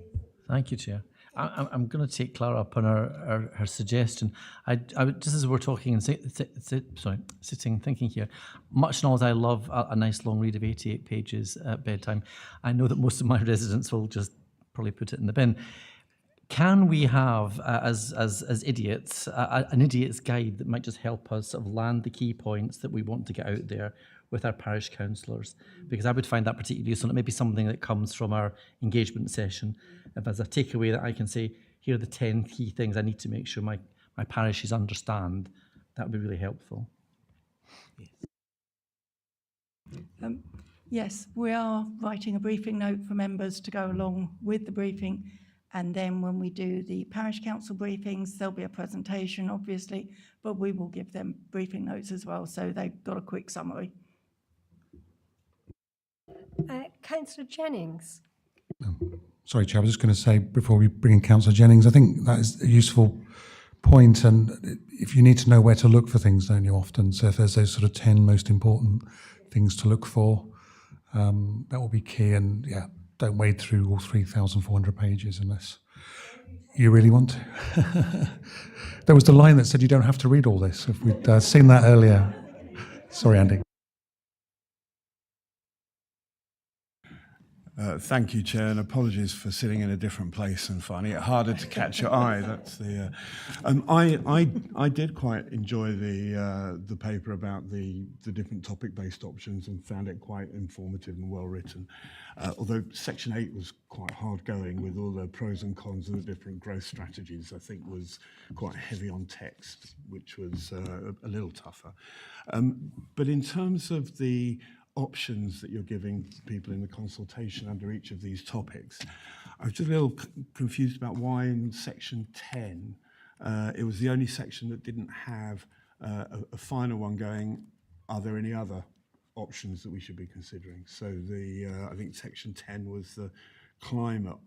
Thank you, Chair. I'm going to take Clara up on her suggestion. I just as we're talking and sitting thinking here, much as I love a nice long read of 88 pages at bedtime, I know that most of my residents will just probably put it in the bin. Can we have, as idiots, an idiot's guide that might just help us sort of land the key points that we want to get out there with our parish councillors? Because I would find that particularly useful. It may be something that comes from our engagement session. If there's a takeaway that I can say, here are the 10 key things I need to make sure my parishes understand, that would be really helpful. Yes, we are writing a briefing note for members to go along with the briefing. And then when we do the parish council briefings, there'll be a presentation, obviously, but we will give them briefing notes as well, so they've got a quick summary. Councillor Jennings. Sorry, Chair, I was just going to say, before we bring in Councillor Jennings, I think that is a useful point, and if you need to know where to look for things, don't you, often? So if there's those sort of 10 most important things to look for, that will be key, and yeah, don't wade through all 3,400 pages unless you really want to. There was the line that said you don't have to read all this, if we'd seen that earlier. Sorry, Andy. Thank you, Chair, and apologies for sitting in a different place and finding it harder to catch your eye. That's the. I did quite enjoy the paper about the different topic-based options and found it quite informative and well written. Although Section 8 was quite hard going with all the pros and cons of the different growth strategies, I think was quite heavy on text, which was a little tougher. But in terms of the options that you're giving people in the consultation under each of these topics, I was just a little confused about why in section 10 it was the only section that didn't have a final one going, are there any other options that we should be considering? So I think section 10 was the climate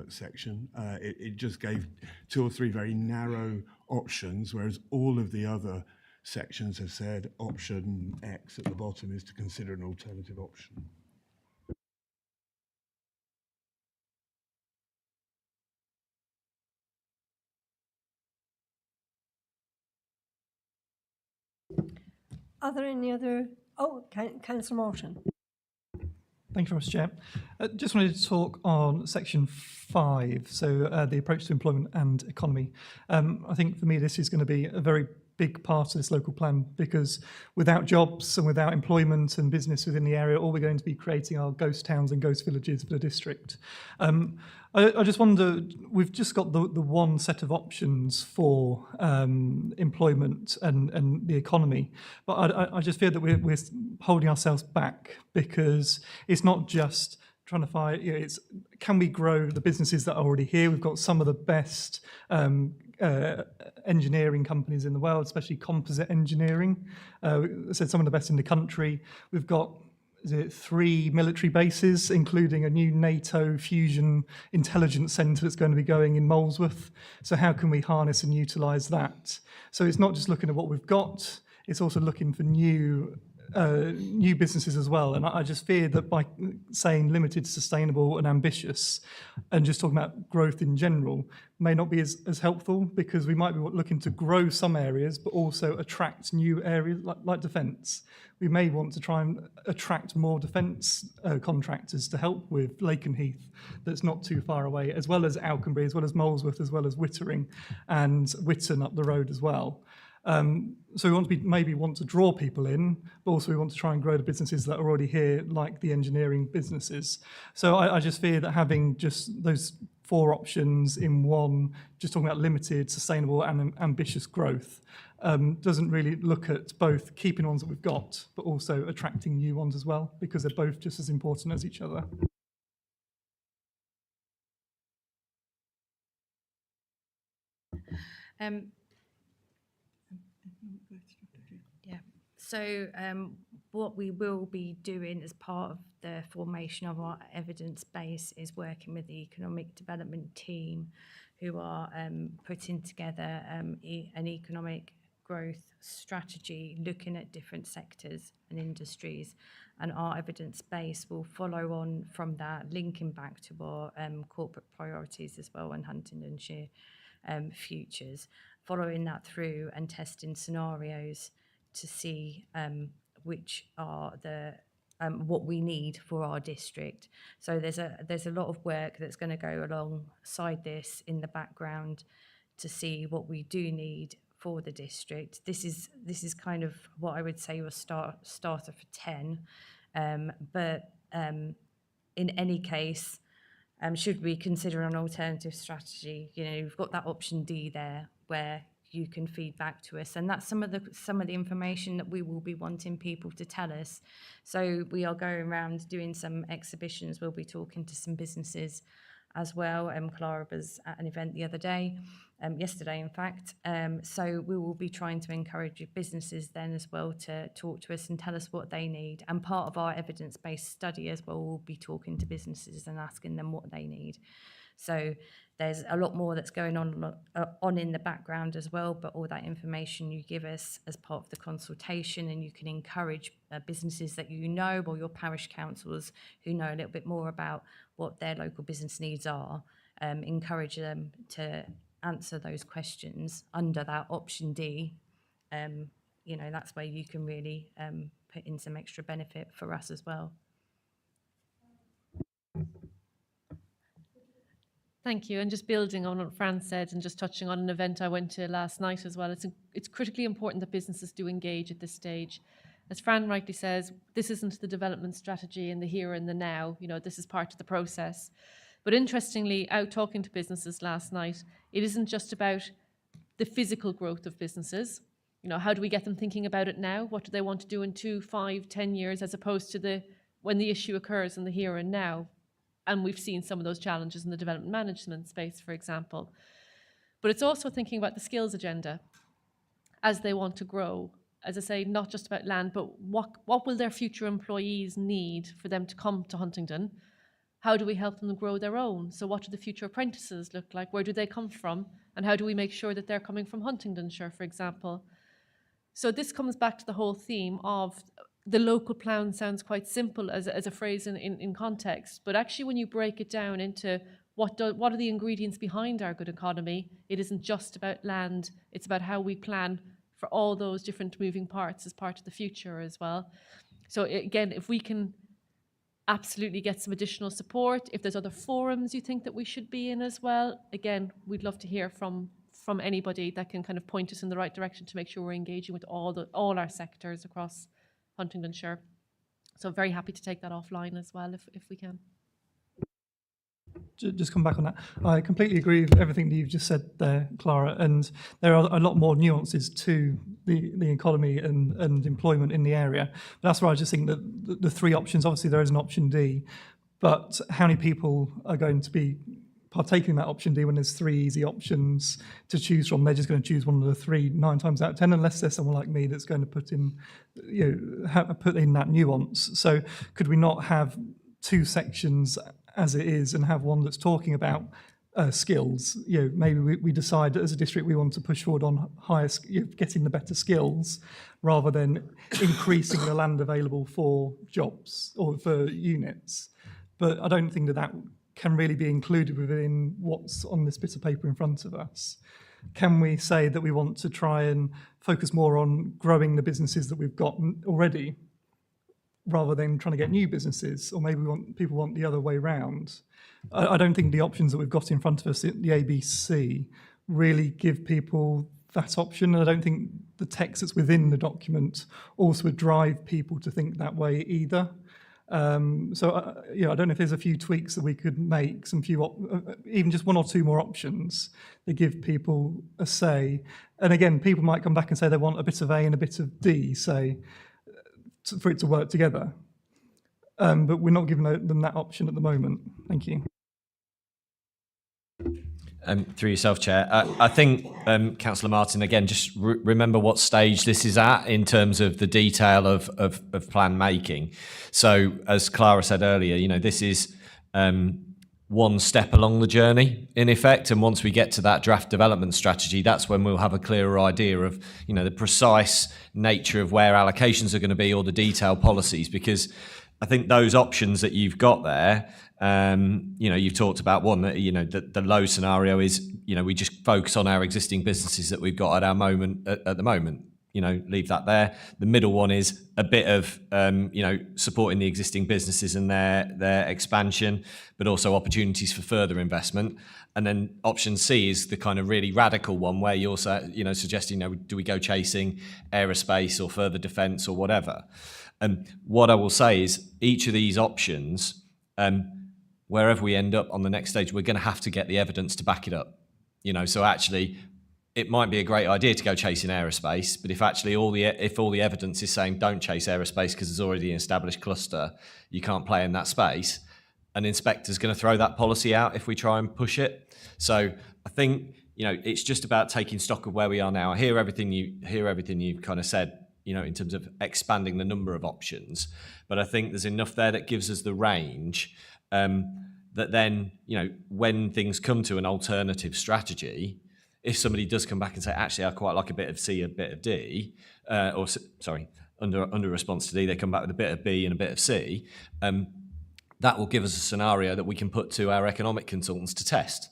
section. It just gave 2 or 3 very narrow options, whereas all of the other sections have said option X at the bottom is to consider an alternative option. Are there any other? Oh, Councillor Morton. Thank you very much, Chair. Just wanted to talk on section 5, so the approach to employment and economy. I think for me this is going to be a very big part of this local plan, because without jobs and without employment and business within the area, all we're going to be creating are ghost towns and ghost villages for the district. I just wonder, we've just got the one set of options for employment and the economy, but I just fear that we're holding ourselves back, because it's not just trying to find, it's can we grow the businesses that are already here? We've got some of the best engineering companies in the world, especially composite engineering. So some of the best in the country. We've got 3 military bases, including a new NATO fusion intelligence centre that's going to be going in Molesworth. So how can we harness and utilise that? So it's not just looking at what we've got, it's also looking for new businesses as well. And I just fear that by saying limited, sustainable and ambitious, and just talking about growth in general, may not be as helpful, because we might be looking to grow some areas, but also attract new areas like defence. We may want to try and attract more defence contractors to help with Lakenheath, that's not too far away, as well as Alconbury, as well as Molesworth, as well as Wittering and Witton up the road as well. So we maybe want to draw people in, but also we want to try and grow the businesses that are already here, like the engineering businesses. So I just fear that having just those 4 options in one, just talking about limited, sustainable and ambitious growth, doesn't really look at both keeping ones that we've got, but also attracting new ones as well, because they're both just as important as each other. Yeah. So what we will be doing as part of the formation of our evidence base is working with the economic development team, who are putting together an economic growth strategy, looking at different sectors and industries, and our evidence base will follow on from that, linking back to our corporate priorities as well, and Huntingdonshire futures, following that through and testing scenarios to see which are the what we need for our district. So there's a lot of work that's going to go alongside this in the background to see what we do need for the district. This is kind of what I would say was starter for 10, but in any case, should we consider an alternative strategy? You know, we've got that option D there, where you can feed back to us, and that's some of the information that we will be wanting people to tell us. So we are going around doing some exhibitions. We'll be talking to some businesses as well. Clara was at an event the other day, yesterday in fact. So we will be trying to encourage businesses then as well to talk to us and tell us what they need. And part of our evidence-based study as well, we'll be talking to businesses and asking them what they need. So there's a lot more that's going on in the background as well, but all that information you give us as part of the consultation, and you can encourage businesses that you know, or your parish councils who know a little bit more about what their local business needs are, encourage them to answer those questions under that option D. You know, that's where you can really put in some extra benefit for us as well. Thank you. And just building on what Fran said, and just touching on an event I went to last night as well, it's critically important that businesses do engage at this stage. As Fran rightly says, this isn't the development strategy in the here and the now. You know, this is part of the process. But interestingly, out talking to businesses last night, it isn't just about the physical growth of businesses. You know, how do we get them thinking about it now? What do they want to do in 2, 5, 10 years, as opposed to when the issue occurs in the here and now? And we've seen some of those challenges in the development management space, for example. But it's also thinking about the skills agenda. as they want to grow. As I say, not just about land, but what will their future employees need for them to come to Huntingdon? How do we help them grow their own? So what do the future apprentices look like? Where do they come from? And how do we make sure that they're coming from Huntingdonshire, for example? So this comes back to the whole theme of the local plan. Sounds quite simple as a phrase in context, but actually when you break it down into what are the ingredients behind our good economy, it isn't just about land, it's about how we plan for all those different moving parts as part of the future as well. So again, if we can absolutely get some additional support, if there's other forums you think that we should be in as well, again, we'd love to hear from anybody that can kind of point us in the right direction to make sure we're engaging with all our sectors across Huntingdonshire. So very happy to take that offline as well if we can. Just come back on that. I completely agree with everything that you've just said there, Clara, and there are a lot more nuances to the economy and employment in the area. But that's why I just think that the three options, obviously there is an option D, but how many people are going to be partaking in that option D when there's three easy options to choose from? They're just going to choose one of the three 9 times out of 10, unless there's someone like me that's going to put in that nuance. So could we not have 2 sections as it is and have one that's talking about skills? Maybe we decide that as a district we want to push forward on higher, getting the better skills, rather than increasing the land available for jobs or for units. But I don't think that can really be included within what's on this bit of paper in front of us. Can we say that we want to try and focus more on growing the businesses that we've got already, rather than trying to get new businesses? Or maybe people want the other way round. I don't think the options that we've got in front of us, the ABC, really give people that option. I don't think the text that's within the document also would drive people to think that way either. I don't know if there's a few tweaks that we could make, even just 1 or 2 more options that give people a say. And again, people might come back and say they want a bit of A and a bit of D, say, for it to work together. But we're not giving them that option at the moment. Thank you. Through yourself, Chair. I think, Councillor Martin, again, just remember what stage this is at in terms of the detail of plan making. So, as Clara said earlier, this is one step along the journey, in effect. And once we get to that draft development strategy, that's when we'll have a clearer idea of, the precise nature of where allocations are going to be, or the detailed policies. Because I think those options that you've got there, you've talked about one that, the low scenario is, we just focus on our existing businesses that we've got at the moment. Leave that there. The middle one is a bit of, supporting the existing businesses and their expansion, but also opportunities for further investment. And then option C is the kind of really radical one where you're, suggesting, do we go chasing aerospace or further defence or whatever? And what I will say is each of these options, wherever we end up on the next stage, we're going to have to get the evidence to back it up. So actually, it might be a great idea to go chasing aerospace, but if actually all the evidence is saying don't chase aerospace because there's already an established cluster, you can't play in that space, an inspector's going to throw that policy out if we try and push it. So I think it's just about taking stock of where we are now. I hear everything you've kind of said, in terms of expanding the number of options, but I think there's enough there that gives us the range. That then, when things come to an alternative strategy, if somebody does come back and say, actually, I quite like a bit of C, a bit of D, under response to D, they come back with a bit of B and a bit of C, that will give us a scenario that we can put to our economic consultants to test,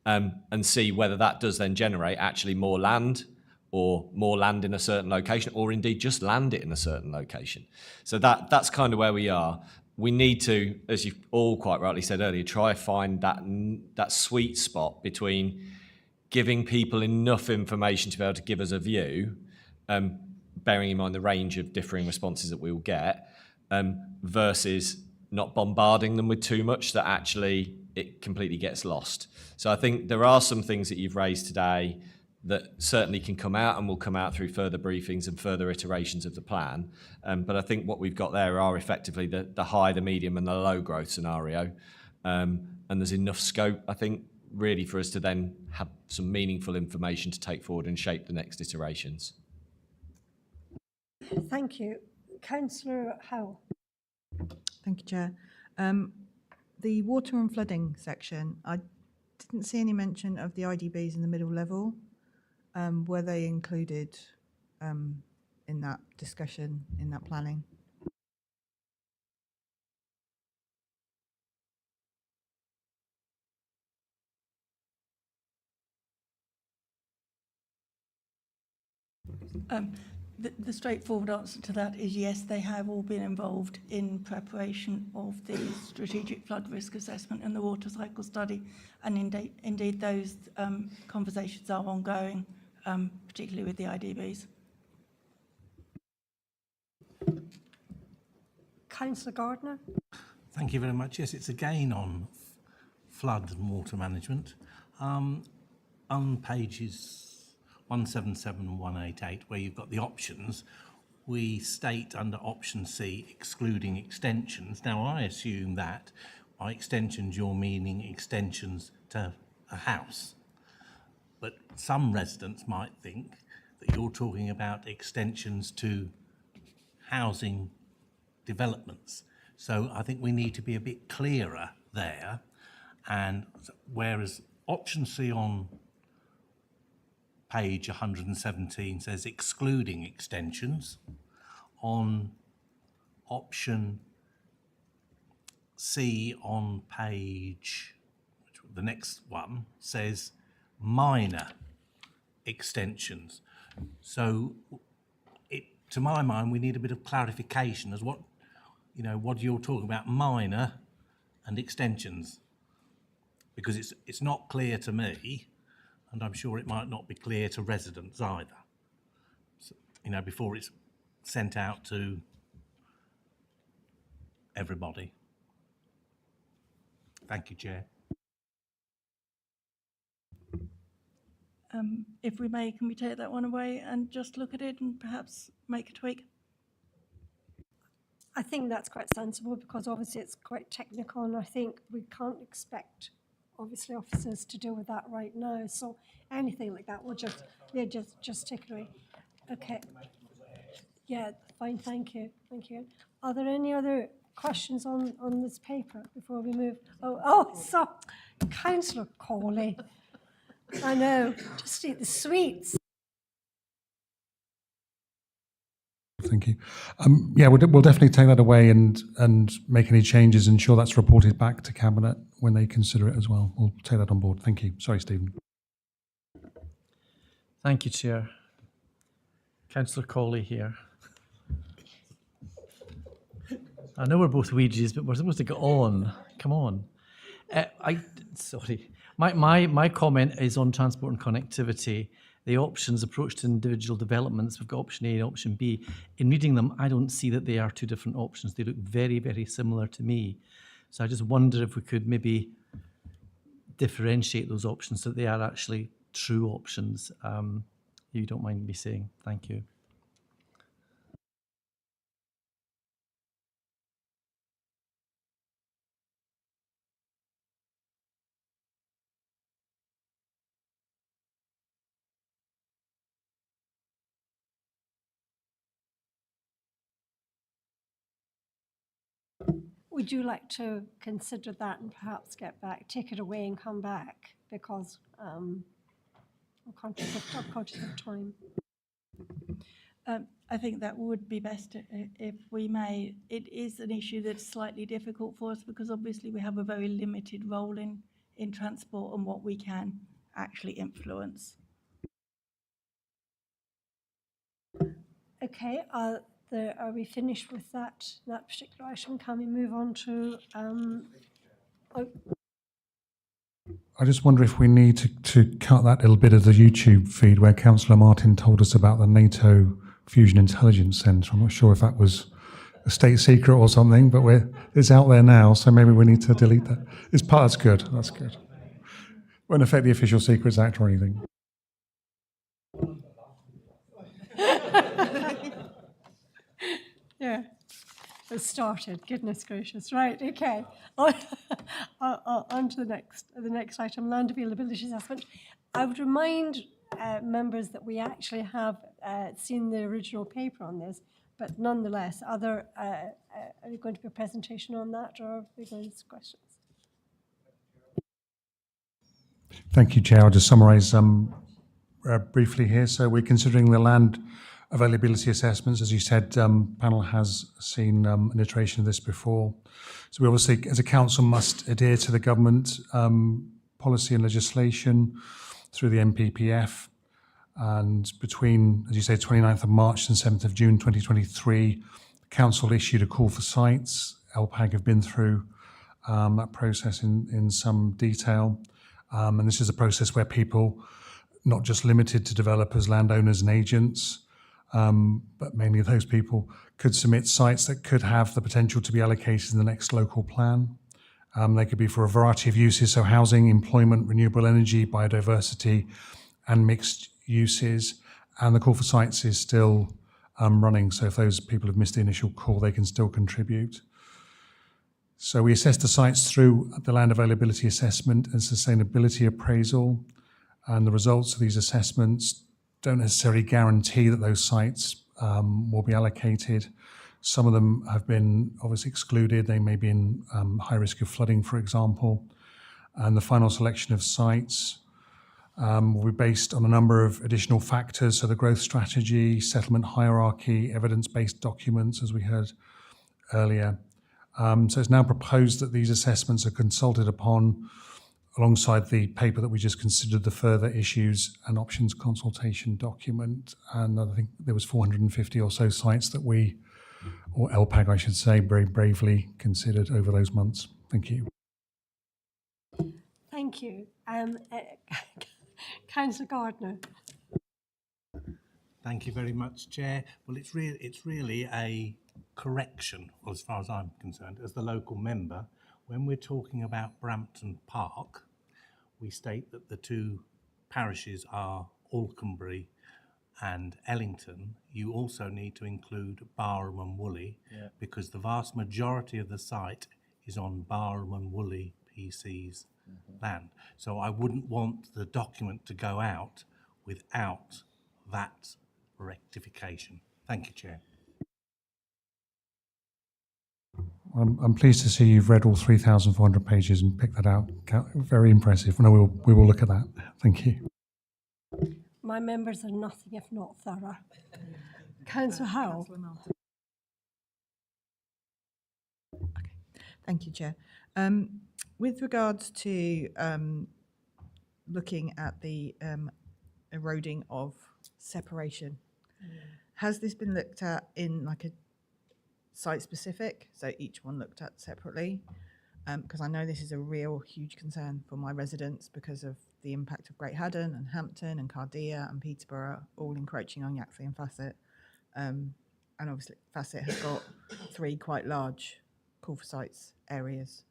and see whether that does then generate actually more land, or more land in a certain location, or indeed just land it in a certain location. So that's kind of where we are. We need to, as you've all quite rightly said earlier, try to find that sweet spot between giving people enough information to be able to give us a view, bearing in mind the range of differing responses that we will get, versus not bombarding them with too much that actually it completely gets lost. So I think there are some things that you've raised today that certainly can come out and will come out through further briefings and further iterations of the plan. But I think what we've got there are effectively the high, the medium and the low growth scenario. And there's enough scope, I think, really for us to then have some meaningful information to take forward and shape the next iterations. Thank you. Councillor Howell. Thank you, Chair. The water and flooding section, I didn't see any mention of the IDBs in the middle level. Were they included in that discussion, in that planning? The straightforward answer to that is yes, they have all been involved in preparation of the strategic flood risk assessment and the water cycle study, and indeed those conversations are ongoing, particularly with the IDBs. Councillor Gardner. Thank you very much. Yes, it's again on flood and water management. On pages 177 and 188, where you've got the options, we state under option C, excluding extensions. Now, I assume that by extensions, you're meaning extensions to a house. But some residents might think that you're talking about extensions to housing developments. So I think we need to be a bit clearer there. And whereas option C on page 117 says excluding extensions, on option C on page, the next one says minor extensions. So to my mind, we need a bit of clarification as what you're talking about, minor and extensions, because it's not clear to me, and I'm sure it might not be clear to residents either, so, before it's sent out to everybody. Thank you, Chair. If we may, can we take that one away and just look at it and perhaps make a tweak? I think that's quite sensible because obviously it's quite technical, and I think we can't expect obviously officers to deal with that right now. So anything like that, we'll just take it away. Okay. Yeah, fine. Thank you. Thank you. Are there any other questions on this paper before we move? So Councillor Cawley. I know. Just eat the sweets. Thank you. Yeah, we'll definitely take that away and make any changes, ensure that's reported back to Cabinet when they consider it as well. We'll take that on board. Thank you. Sorry, Stephen. Thank you, Chair. Councillor Cawley here. I know we're both Ouija's, but we're supposed to get on. Come on. Sorry. My comment is on transport and connectivity. The options, approach to individual developments, we've got option A and option B. In reading them, I don't see that they are two different options. They look very, very similar to me. So I just wonder if we could maybe differentiate those options so that they are actually true options. You don't mind me saying. Thank you. Would you like to consider that and perhaps get back, take it away and come back? Because I'm conscious of time. I think that would be best if we may. It is an issue that's slightly difficult for us because obviously we have a very limited role in transport and what we can actually influence. Okay, are we finished with that particular item? Can we move on to? I just wonder if we need to cut that little bit of the YouTube feed where Councillor Martin told us about the NATO Fusion Intelligence Centre. I'm not sure if that was a state secret or something, but it's out there now, so maybe we need to delete that. That's good. That's good. Won't affect the Official Secrets Act or anything. Yeah, it started. Goodness gracious! Right. Okay. On to the next item: land availability assessment. I would remind members that we actually have seen the original paper on this, but nonetheless, are you going to be a presentation on that, or are we going to questions? Thank you, Chair. I'll just summarise briefly here. So we're considering the land availability assessments. As you said, panel has seen an iteration of this before. So we obviously, as a council, must adhere to the government policy and legislation through the MPPF. And between, as you say, 29th of March and 7th of June 2023, the council issued a call for sites. LPAG have been through that process in some detail. And this is a process where people, not just limited to developers, landowners and agents, but mainly those people, could submit sites that could have the potential to be allocated in the next local plan. They could be for a variety of uses, so housing, employment, renewable energy, biodiversity, and mixed uses. And the call for sites is still running, so if those people have missed the initial call, they can still contribute. So we assess the sites through the land availability assessment and sustainability appraisal, and the results of these assessments don't necessarily guarantee that those sites will be allocated. Some of them have been obviously excluded. They may be in high risk of flooding, for example. And the final selection of sites will be based on a number of additional factors. So the growth strategy, settlement hierarchy, evidence-based documents, as we heard earlier. So it's now proposed that these assessments are consulted upon alongside the paper that we just considered, the further issues and options consultation document. And I think there was 450 or so sites that we, or LPAG I should say, very bravely considered over those months. Thank you. Thank you. Councillor Gardner. Thank you very much, Chair. Well, it's really a correction, as far as I'm concerned, as the local member. When we're talking about Brampton Park, we state that the two parishes are Alconbury and Ellington. You also need to include Barham and Woolley, because the vast majority of the site is on Barham and Woolley PC's land. So I wouldn't want the document to go out without that rectification. Thank you, Chair. I'm pleased to see you've read all 3,400 pages and picked that out. Very impressive. No, we will look at that. Thank you. My members are nothing if not thorough. Councillor Howell. Okay. Thank you, Chair. With regards to looking at the eroding of separation, has this been looked at in like a site specific, so each one looked at separately? Because I know this is a real huge concern for my residents because of the impact of Great Haddon and Hampton and Cardia and Peterborough all encroaching on Yaxley and Facet. And obviously Facet has got 3 quite large call for sites areas,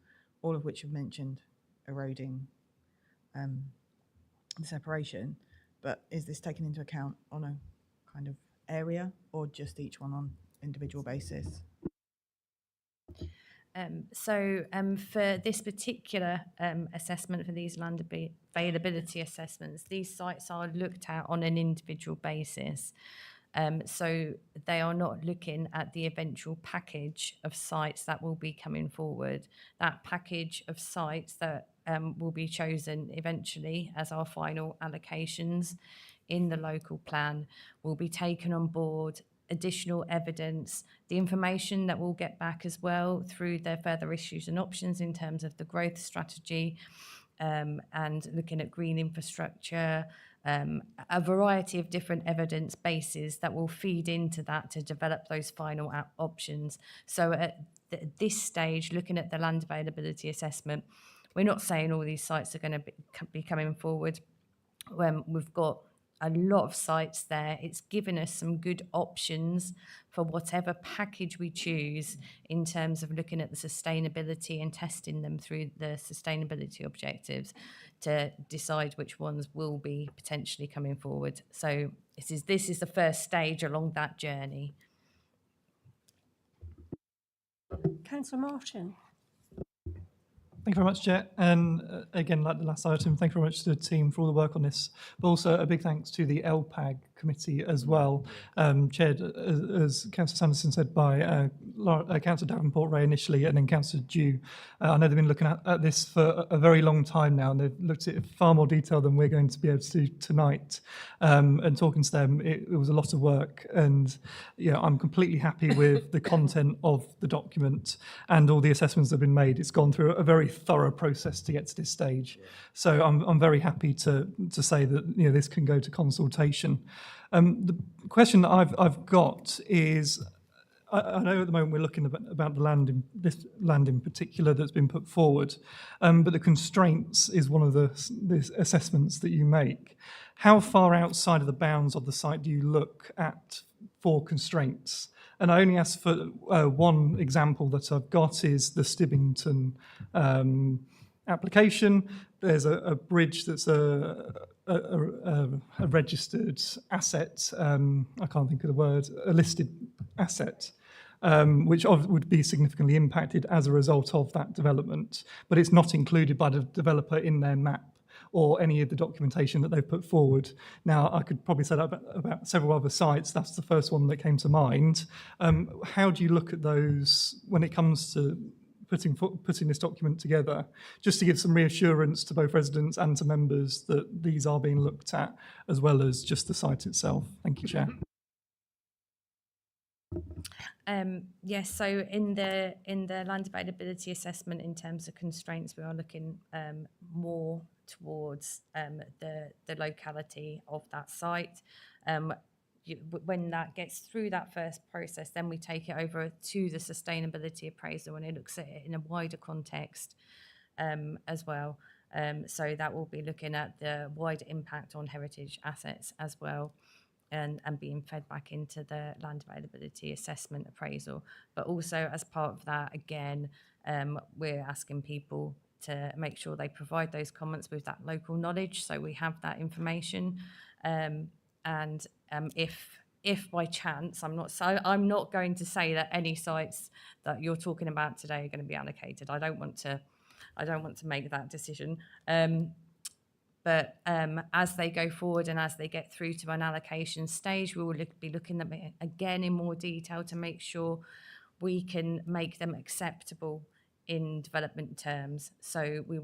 all of which have mentioned eroding the separation. But is this taken into account on a kind of area or just each one on individual basis? For this particular assessment, for these land availability assessments, these sites are looked at on an individual basis. So they are not looking at the eventual package of sites that will be coming forward. That package of sites that will be chosen eventually as our final allocations in the local plan will be taken on board. Additional evidence, the information that we'll get back as well through the further issues and options in terms of the growth strategy and looking at green infrastructure, a variety of different evidence bases that will feed into that to develop those final options. So at this stage, looking at the land availability assessment, we're not saying all these sites are going to be coming forward. We've got a lot of sites there. It's given us some good options for whatever package we choose in terms of looking at the sustainability and testing them through the sustainability objectives to decide which ones will be potentially coming forward. So this is the first stage along that journey. Councillor Martin. Thank you very much, Chair. And again, like the last item, thank you very much to the team for all the work on this, but also a big thanks to the LPAG committee as well, chaired, as Councillor Sanderson said, by Councillor Davenport Ray initially, and then Councillor Dew. I know they've been looking at this for a very long time now, and they've looked at it in far more detail than we're going to be able to do tonight. And talking to them, it was a lot of work, and yeah, I'm completely happy with the content of the document and all the assessments that have been made. It's gone through a very thorough process to get to this stage. So I'm very happy to say that this can go to consultation. The question that I've got is, I know at the moment we're looking about the land this land in particular that's been put forward, but the constraints is one of the assessments that you make. How far outside of the bounds of the site do you look at for constraints? And I only ask for one example that I've got is the Stibbington application. There's a bridge that's a registered asset. I can't think of the word. A listed asset, which would be significantly impacted as a result of that development. But it's not included by the developer in their map or any of the documentation that they've put forward. Now, I could probably say that about several other sites. That's the first one that came to mind. How do you look at those when it comes to putting this document together, just to give some reassurance to both residents and to members that these are being looked at, as well as just the site itself? Thank you, Chair. Yes, so in the land availability assessment, in terms of constraints, we are looking more towards the locality of that site. When that gets through that first process, then we take it over to the sustainability appraisal, and it looks at it in a wider context as well. So that will be looking at the wider impact on heritage assets as well, and being fed back into the land availability assessment appraisal. But also as part of that, again, we're asking people to make sure they provide those comments with that local knowledge, so we have that information. If by chance, I'm not going to say that any sites that you're talking about today are going to be allocated. I don't want to make that decision. But as they go forward and as they get through to an allocation stage, we will be looking at it again in more detail to make sure we can make them acceptable in development terms. So we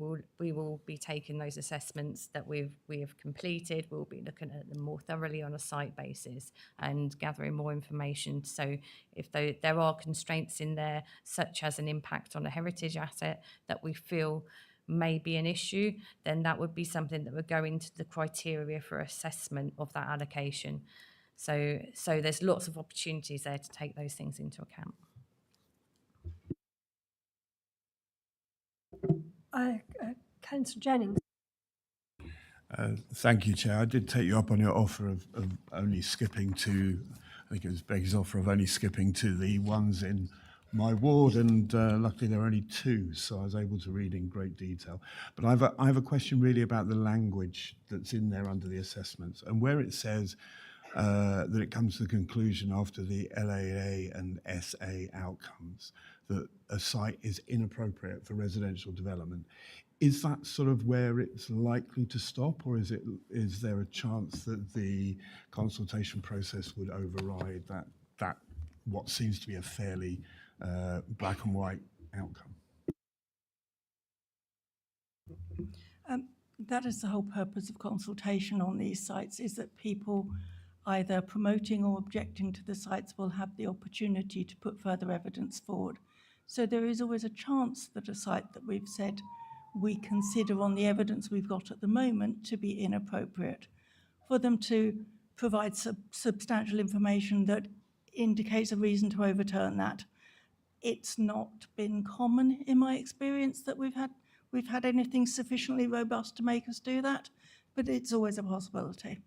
will be taking those assessments that we have completed. We'll be looking at them more thoroughly on a site basis and gathering more information. So if there are constraints in there, such as an impact on a heritage asset that we feel may be an issue, then that would be something that would go into the criteria for assessment of that allocation. So there's lots of opportunities there to take those things into account. Councillor Jennings. Thank you, Chair. I did take you up on your offer of only skipping to, I think it was Begg's offer of only skipping to the ones in my ward, and luckily there are only two, so I was able to read in great detail. But I have a question really about the language that's in there under the assessments, and where it says that it comes to the conclusion after the LAA and SA outcomes that a site is inappropriate for residential development. Is that sort of where it's likely to stop, or is there a chance that the consultation process would override that what seems to be a fairly black and white outcome? That is the whole purpose of consultation on these sites, is that people either promoting or objecting to the sites will have the opportunity to put further evidence forward. So there is always a chance that a site that we've said we consider on the evidence we've got at the moment to be inappropriate, for them to provide substantial information that indicates a reason to overturn that. It's not been common in my experience that we've had anything sufficiently robust to make us do that, but it's always a possibility.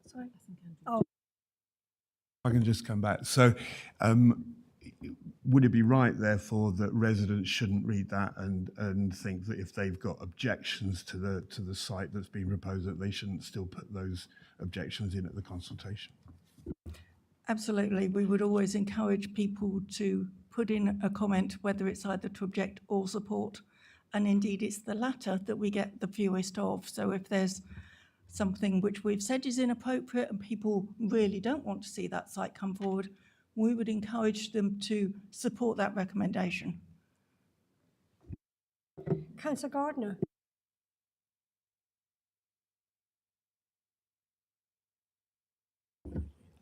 Sorry. Oh. I can just come back. So would it be right, therefore, that residents shouldn't read that and think that if they've got objections to the site that's been proposed, that they shouldn't still put those objections in at the consultation? Absolutely. We would always encourage people to put in a comment, whether it's either to object or support. And indeed, it's the latter that we get the fewest of. So if there's something which we've said is inappropriate and people really don't want to see that site come forward, we would encourage them to support that recommendation. Councillor Gardner.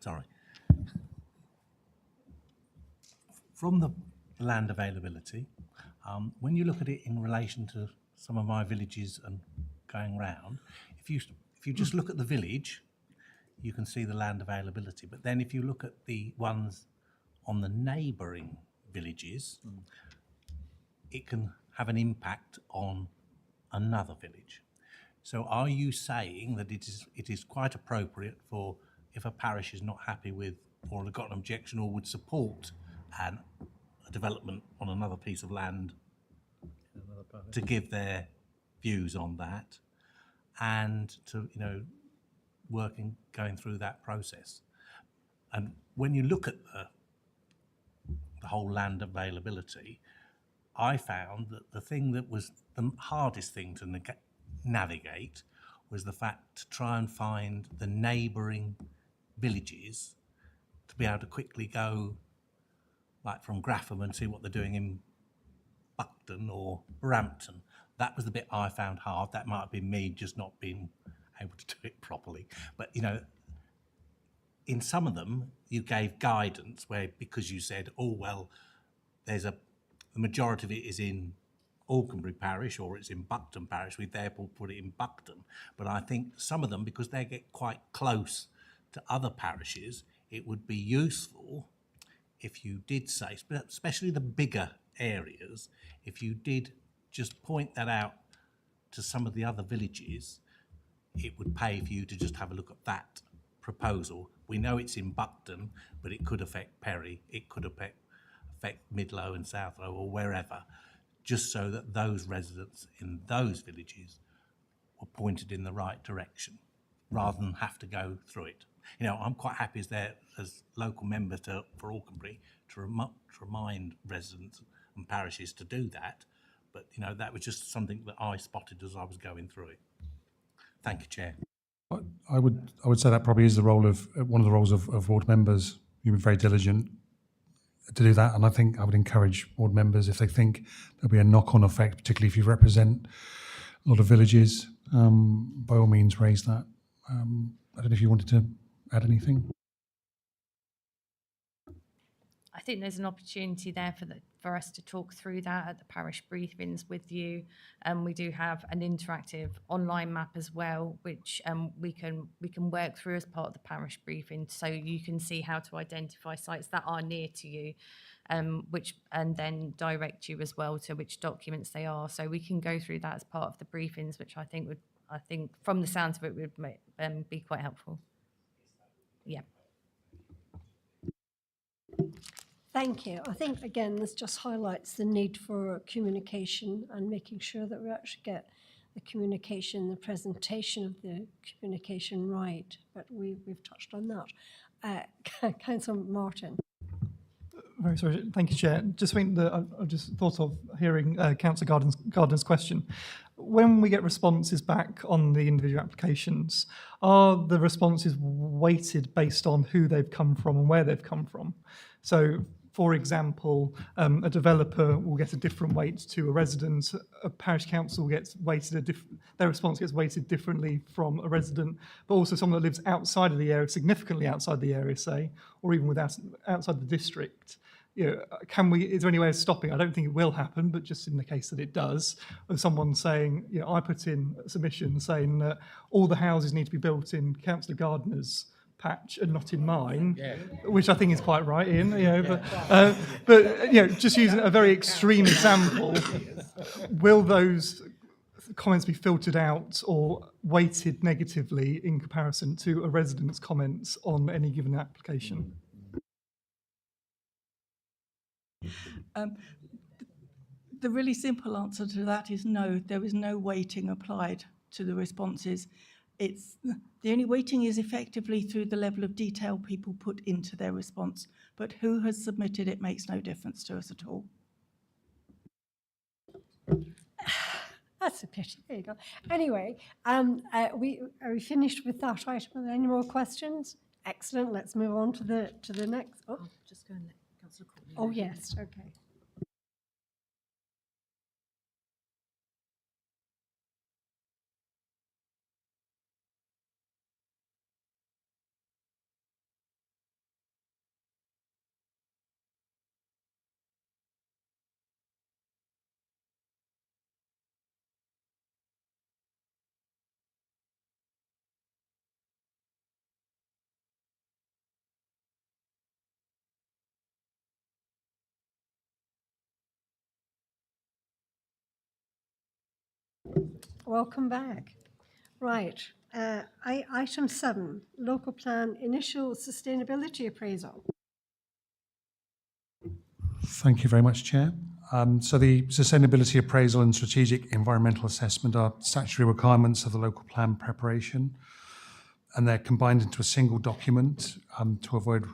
Sorry. From the land availability, when you look at it in relation to some of my villages and going round, if you just look at the village, you can see the land availability. But then if you look at the ones on the neighbouring villages, it can have an impact on another village. So are you saying that it is quite appropriate for, if a parish is not happy with or got an objection or would support a development on another piece of land, to give their views on that and to, going through that process? And when you look at the whole land availability, I found that the thing that was the hardest thing to navigate was the fact to try and find the neighbouring villages to be able to quickly go, like from Grapham, and see what they're doing in Buckton or Brampton. That was the bit I found hard. That might have been me just not being able to do it properly. But, in some of them, you gave guidance where, because you said, oh, well, the majority of it is in Aukenbury parish or it's in Buckton parish, we therefore put it in Buckton. But I think some of them, because they get quite close to other parishes, it would be useful if you did say, especially the bigger areas, if you did just point that out to some of the other villages, it would pay for you to just have a look at that proposal. We know it's in Buckton, but it could affect Perry, it could affect Midlow and Southlow or wherever, just so that those residents in those villages were pointed in the right direction rather than have to go through it. I'm quite happy as local member for Aukenbury to remind residents and parishes to do that, but that was just something that I spotted as I was going through it. Thank you, Chair. I would say that probably is the role of one of the roles of ward members. You've been very diligent to do that, and I think I would encourage ward members, if they think there'll be a knock-on effect, particularly if you represent a lot of villages, by all means raise that. I don't know if you wanted to add anything. I think there's an opportunity there for us to talk through that at the parish briefings with you. We do have an interactive online map as well, which we can work through as part of the parish briefing, so you can see how to identify sites that are near to you, and then direct you as well to which documents they are. So we can go through that as part of the briefings, which I think from the sounds of it would be quite helpful. Yeah. Thank you. I think, again, this just highlights the need for communication and making sure that we actually get the communication, the presentation of the communication right. But we've touched on that. Councillor Martin. Very sorry. Thank you, Chair. Just think that I just thought of hearing Councillor Gardner's question. When we get responses back on the individual applications, are the responses weighted based on who they've come from and where they've come from? So, for example, a developer will get a different weight to a resident. A parish council gets weighted their response gets weighted differently from a resident, but also someone that lives outside of the area, significantly outside the area, say, or even outside the district. Is there any way of stopping? I don't think it will happen, but just in the case that it does, of someone saying, I put in a submission saying that all the houses need to be built in Councillor Gardner's patch and not in mine, which I think is quite right, Ian. But just using a very extreme example, will those comments be filtered out or weighted negatively in comparison to a resident's comments on any given application? The really simple answer to that is no. There is no weighting applied to the responses. It's the only weighting is effectively through the level of detail people put into their response, but who has submitted it makes no difference to us at all. That's a pity. There you go. Anyway, are we finished with that item? Are there any more questions? Excellent. Let's move on to the next. Oh, Just go and let Councillor Courtney. oh yes. Okay. Welcome back. Right. Item 7, local plan initial sustainability appraisal. Thank you very much, Chair. So the sustainability appraisal and strategic environmental assessment are statutory requirements of the local plan preparation, and they're combined into a single document to avoid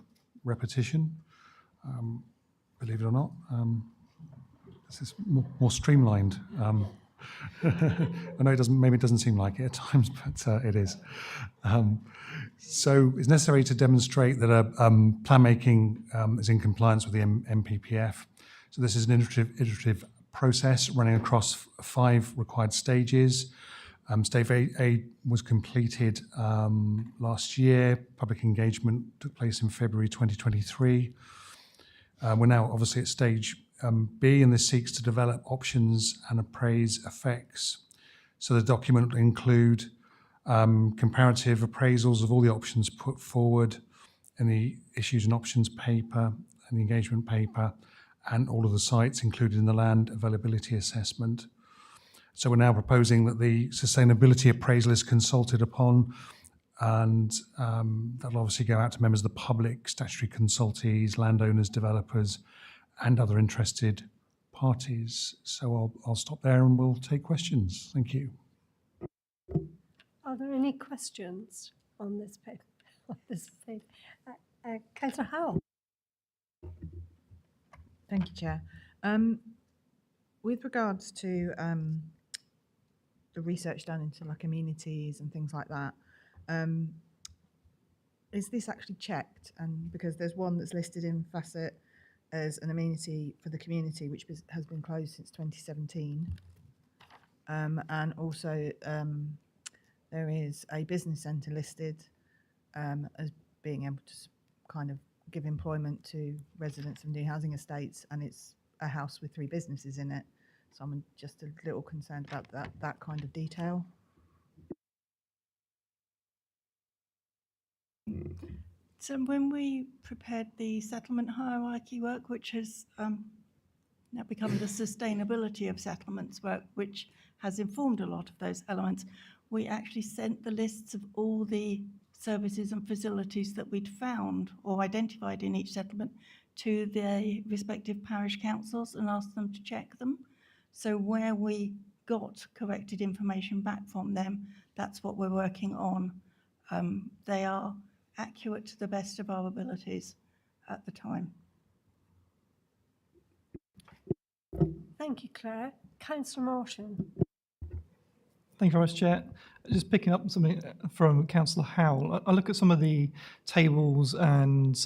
repetition. Believe it or not, this is more streamlined. I know maybe it doesn't seem like it at times, but it is. So it's necessary to demonstrate that plan making is in compliance with the MPPF. So this is an iterative process running across 5 required stages. Stage A was completed last year. Public engagement took place in February 2023. We're now obviously at stage B, and this seeks to develop options and appraise effects. So the document will include comparative appraisals of all the options put forward in the issues and options paper and the engagement paper, and all of the sites included in the land availability assessment. So we're now proposing that the sustainability appraisal is consulted upon, and that'll obviously go out to members of the public, statutory consultees, landowners, developers, and other interested parties. So I'll stop there and we'll take questions. Thank you. Are there any questions on this paper? Councillor Howell. Thank you, Chair. With regards to the research done into like amenities and things like that, is this actually checked? And because there's one that's listed in Facet as an amenity for the community, which has been closed since 2017, and also there is a business centre listed as being able to kind of give employment to residents of new housing estates, and it's a house with 3 businesses in it. So I'm just a little concerned about that kind of detail. So when we prepared the settlement hierarchy work, which has now become the sustainability of settlements work, which has informed a lot of those elements, we actually sent the lists of all the services and facilities that we'd found or identified in each settlement to the respective parish councils and asked them to check them. So where we got corrected information back from them, that's what we're working on. They are accurate to the best of our abilities at the time. Thank you, Claire. Councillor Martin. Thank you very much, Chair. Just picking up something from Councillor Howell, I look at some of the tables and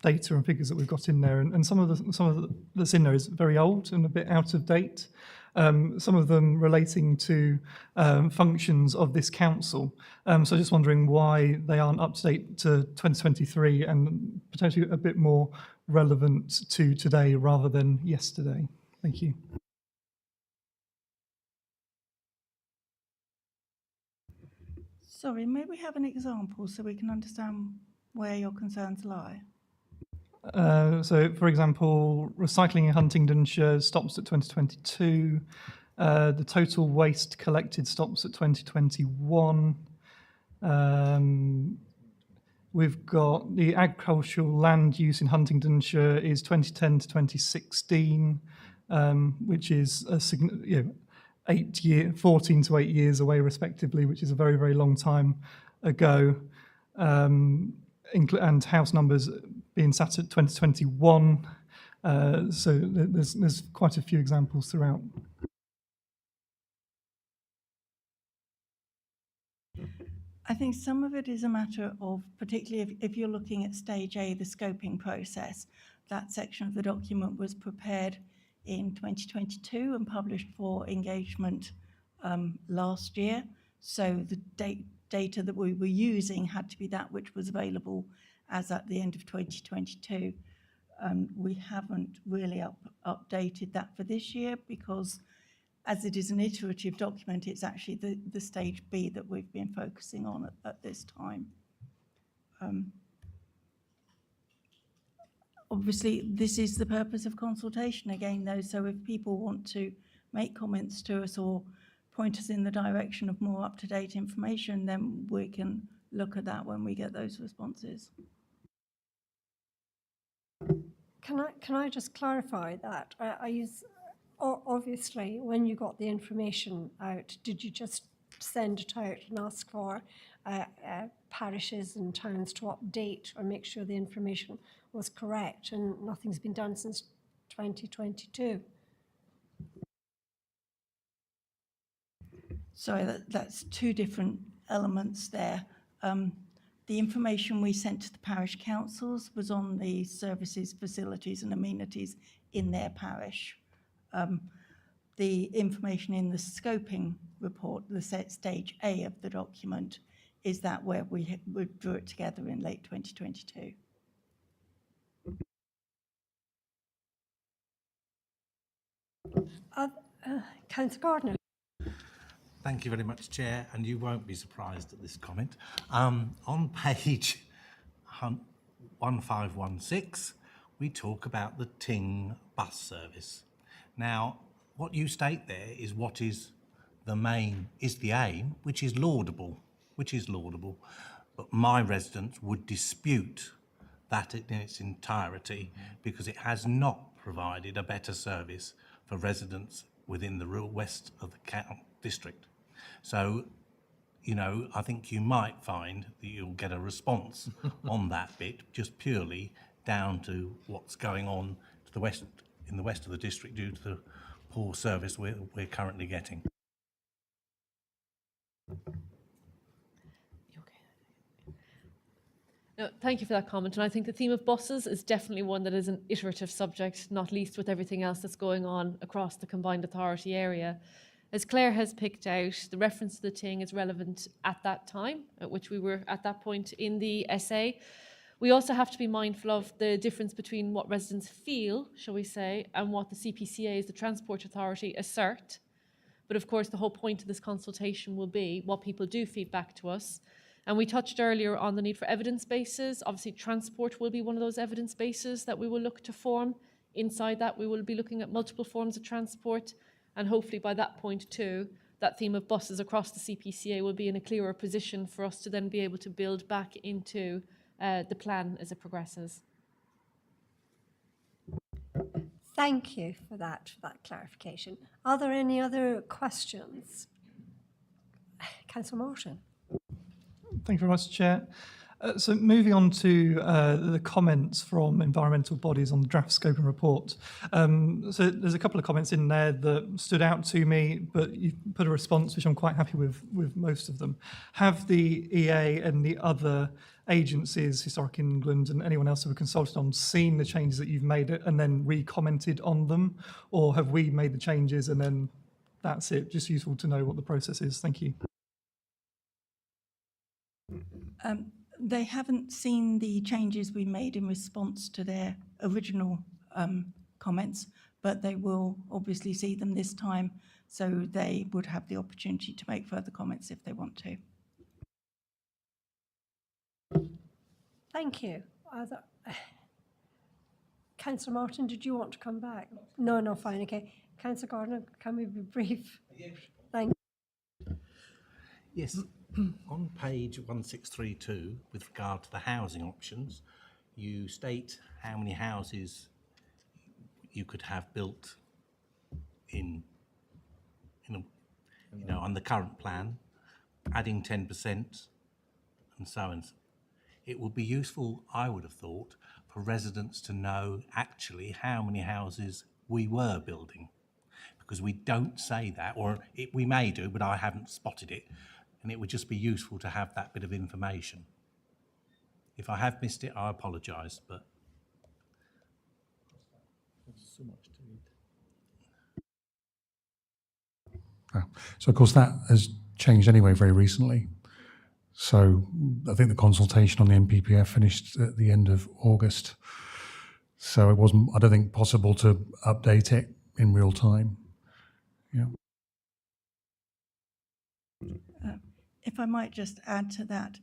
data and figures that we've got in there, and some of the that's in there is very old and a bit out of date. Some of them relating to functions of this council. So just wondering why they aren't up to date to 2023 and potentially a bit more relevant to today rather than yesterday. Thank you. Sorry, may we have an example so we can understand where your concerns lie? So, for example, recycling in Huntingdonshire stops at 2022. The total waste collected stops at 2021. We've got the agricultural land use in Huntingdonshire is 2010 to 2016, which is 14 to 8 years away, respectively, which is a very, very long time ago. And house numbers being sat at 2021. So there's quite a few examples throughout. I think some of it is a matter of, particularly if you're looking at stage A, the scoping process, that section of the document was prepared in 2022 and published for engagement last year. So the data that we were using had to be that which was available as at the end of 2022. We haven't really updated that for this year because as it is an iterative document, it's actually the stage B that we've been focusing on at this time. Obviously, this is the purpose of consultation again, though, so if people want to make comments to us or point us in the direction of more up-to-date information, then we can look at that when we get those responses. Can I just clarify that? Obviously, when you got the information out, did you just send it out and ask for parishes and towns to update or make sure the information was correct, and nothing's been done since 2022? Sorry, that's two different elements there. The information we sent to the parish councils was on the services, facilities and amenities in their parish. The information in the scoping report, the stage A of the document, is that where we drew it together in late 2022. Councillor Gardner. Thank you very much, Chair, and you won't be surprised at this comment. On page 1516, we talk about the Ting bus service. Now, what you state there is what is the aim, which is laudable, but my residents would dispute that in its entirety because it has not provided a better service for residents within the rural west of the district. So, you know, I think you might find that you'll get a response on that bit, just purely down to what's going on to the west, in the west of the district due to the poor service we're currently getting. No, thank you for that comment. And I think the theme of buses is definitely one that is an iterative subject, not least with everything else that's going on across the combined authority area. As Claire has picked out, the reference to the Ting is relevant at that time, at which we were at that point in the essay. We also have to be mindful of the difference between what residents feel, shall we say, and what the CPCA, the Transport Authority, assert. But of course, the whole point of this consultation will be what people do feed back to us. And we touched earlier on the need for evidence bases. Obviously, transport will be one of those evidence bases that we will look to form. Inside that, we will be looking at multiple forms of transport. And hopefully by that point too, that theme of buses across the CPCA will be in a clearer position for us to then be able to build back into the plan as it progresses. Thank you for that clarification. Are there any other questions? Councillor Martin. Thank you very much, Chair. So moving on to the comments from environmental bodies on the draft scoping report. So there's a couple of comments in there that stood out to me, but you've put a response which I'm quite happy with most of them. Have the EA and the other agencies, Historic England and anyone else who were consulted on, seen the changes that you've made and then re-commented on them? Or have we made the changes and then that's it? Just useful to know what the process is. Thank you. They haven't seen the changes we made in response to their original comments, but they will obviously see them this time, so they would have the opportunity to make further comments if they want to. Thank you. Councillor Martin, did you want to come back? No, fine, okay. Councillor Gardner, can we be brief? Thank you. Yes. On page 1632, with regard to the housing options, you state how many houses you could have built in on the current plan, adding 10% and so on. It would be useful, I would have thought, for residents to know actually how many houses we were building, because we don't say that, or we may do, but I haven't spotted it, and it would just be useful to have that bit of information. If I have missed it, I apologise, but There's so much to read. So, of course, that has changed anyway very recently. So I think the consultation on the MPPF finished at the end of August. So it wasn't, I don't think, possible to update it in real time. Yeah. If I might just add to that,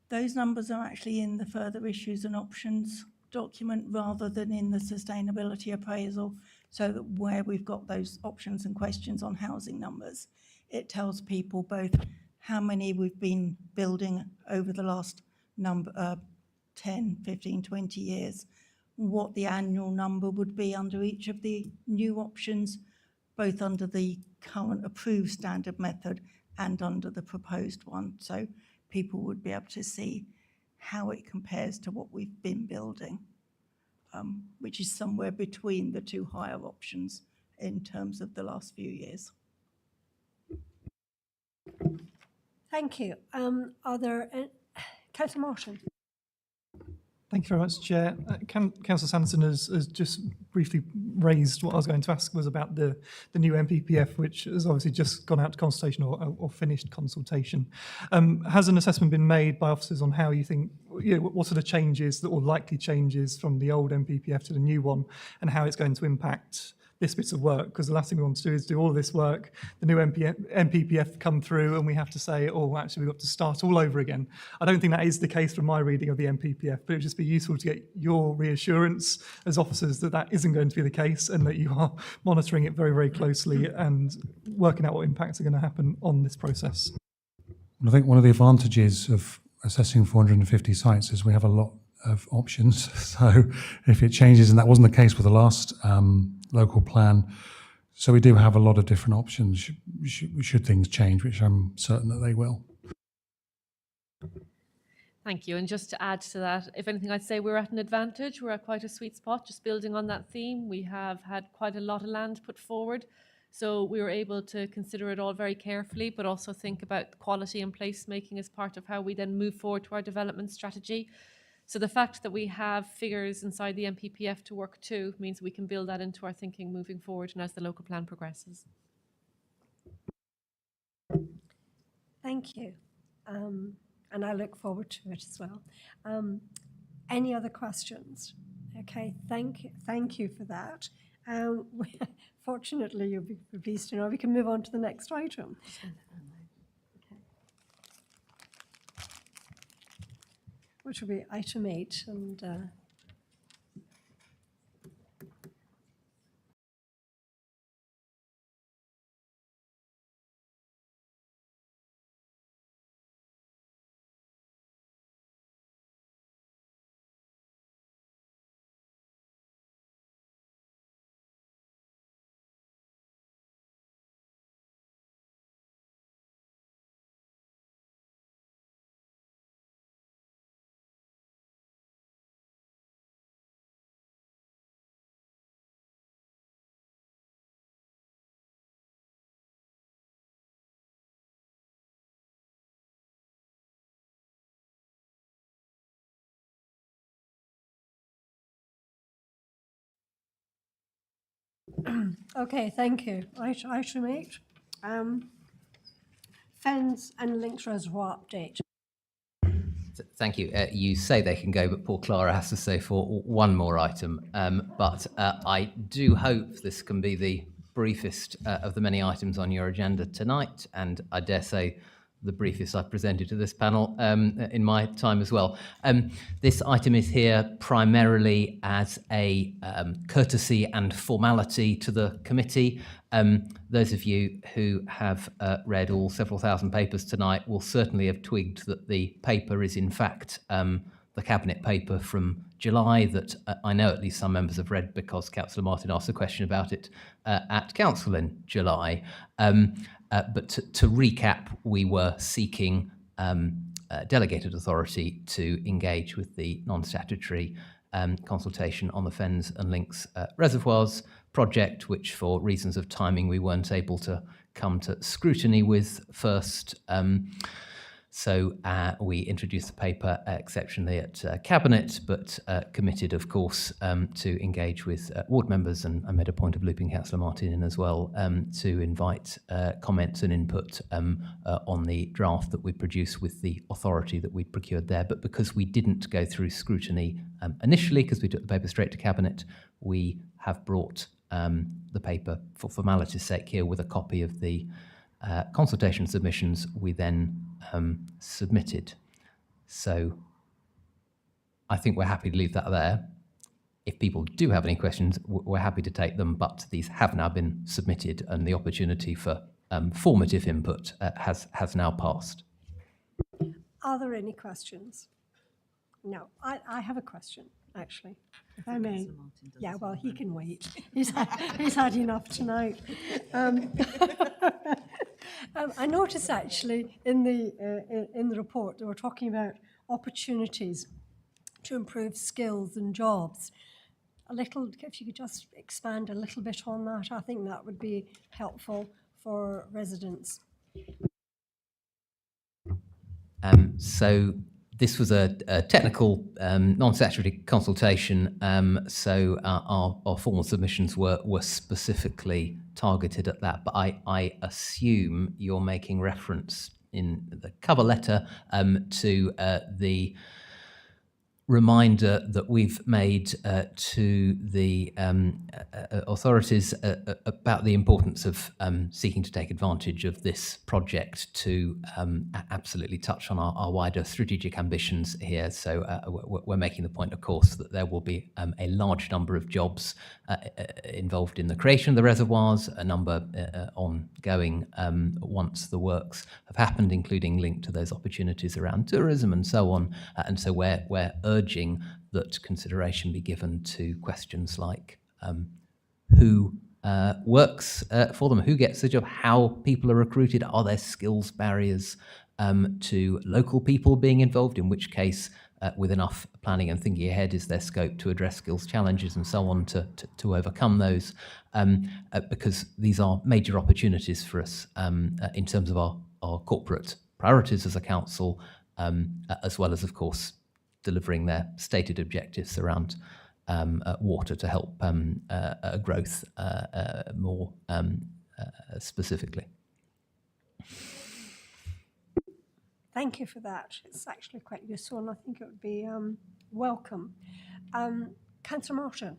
those numbers are actually in the further issues and options document rather than in the sustainability appraisal, so that where we've got those options and questions on housing numbers, it tells people both how many we've been building over the last 10, 15, 20 years, what the annual number would be under each of the new options, both under the current approved standard method and under the proposed one. So people would be able to see how it compares to what we've been building, which is somewhere between the two higher options in terms of the last few years. Thank you. Are there, Councillor Martin? Thank you very much, Chair. Councillor Sanderson has just briefly raised what I was going to ask was about the new MPPF, which has obviously just gone out to consultation or finished consultation. Has an assessment been made by officers on how you think, what sort of changes or likely changes from the old MPPF to the new one, and how it's going to impact this bit of work? Because the last thing we want to do is do all of this work, the new MPPF come through, and we have to say, oh, actually, we've got to start all over again. I don't think that is the case from my reading of the MPPF, but it would just be useful to get your reassurance as officers that that isn't going to be the case, and that you are monitoring it very, very closely and working out what impacts are going to happen on this process. I think one of the advantages of assessing 450 sites is we have a lot of options. So if it changes, and that wasn't the case with the last local plan, so we do have a lot of different options should things change, which I'm certain that they will. Thank you. And just to add to that, if anything, I'd say we're at an advantage. We're at quite a sweet spot, just building on that theme. We have had quite a lot of land put forward, so we were able to consider it all very carefully, but also think about quality and placemaking as part of how we then move forward to our development strategy. So the fact that we have figures inside the MPPF to work to means we can build that into our thinking moving forward and as the local plan progresses. Thank you. And I look forward to it as well. Any other questions? Okay, thank you for that. Fortunately, you'll be pleased to know we can move on to the next item. Which will be item 8, and okay, thank you. Item 8, Fens and Links Reservoir update. Thank you. You say they can go, but poor Clara has to stay for one more item. But I do hope this can be the briefest of the many items on your agenda tonight, and I dare say the briefest I've presented to this panel in my time as well. This item is here primarily as a courtesy and formality to the committee. Those of you who have read all several thousand papers tonight will certainly have twigged that the paper is in fact the cabinet paper from July that I know at least some members have read because Councillor Martin asked a question about it at Council in July. But to recap, we were seeking delegated authority to engage with the non-statutory consultation on the Fens and Links reservoirs project, which for reasons of timing we weren't able to come to scrutiny with first. So we introduced the paper exceptionally at Cabinet, but committed, of course, to engage with ward members, and I made a point of looping Councillor Martin in as well, to invite comments and input on the draft that we produced with the authority that we procured there. But because we didn't go through scrutiny initially, because we took the paper straight to Cabinet, we have brought the paper for formality's sake here with a copy of the consultation submissions we then submitted. So I think we're happy to leave that there. If people do have any questions, we're happy to take them, but these have now been submitted and the opportunity for formative input has now passed. Are there any questions? No, I have a question, actually, if I may. Yeah, well, he can wait. He's had enough tonight. I noticed actually in the report they were talking about opportunities to improve skills and jobs. If you could just expand a little bit on that, I think that would be helpful for residents. So this was a technical non-statutory consultation, so our formal submissions were specifically targeted at that, but I assume you're making reference in the cover letter to the reminder that we've made to the authorities about the importance of seeking to take advantage of this project to absolutely touch on our wider strategic ambitions here. So we're making the point, of course, that there will be a large number of jobs involved in the creation of the reservoirs, a number ongoing once the works have happened, including linked to those opportunities around tourism and so on. And so we're urging that consideration be given to questions like who works for them, who gets the job, how people are recruited, are there skills barriers to local people being involved, in which case with enough planning and thinking ahead is there scope to address skills challenges and so on to overcome those, because these are major opportunities for us in terms of our corporate priorities as a council, as well as, of course, delivering their stated objectives around water to help growth more specifically. Thank you for that. It's actually quite useful, and I think it would be welcome. Councillor Martin.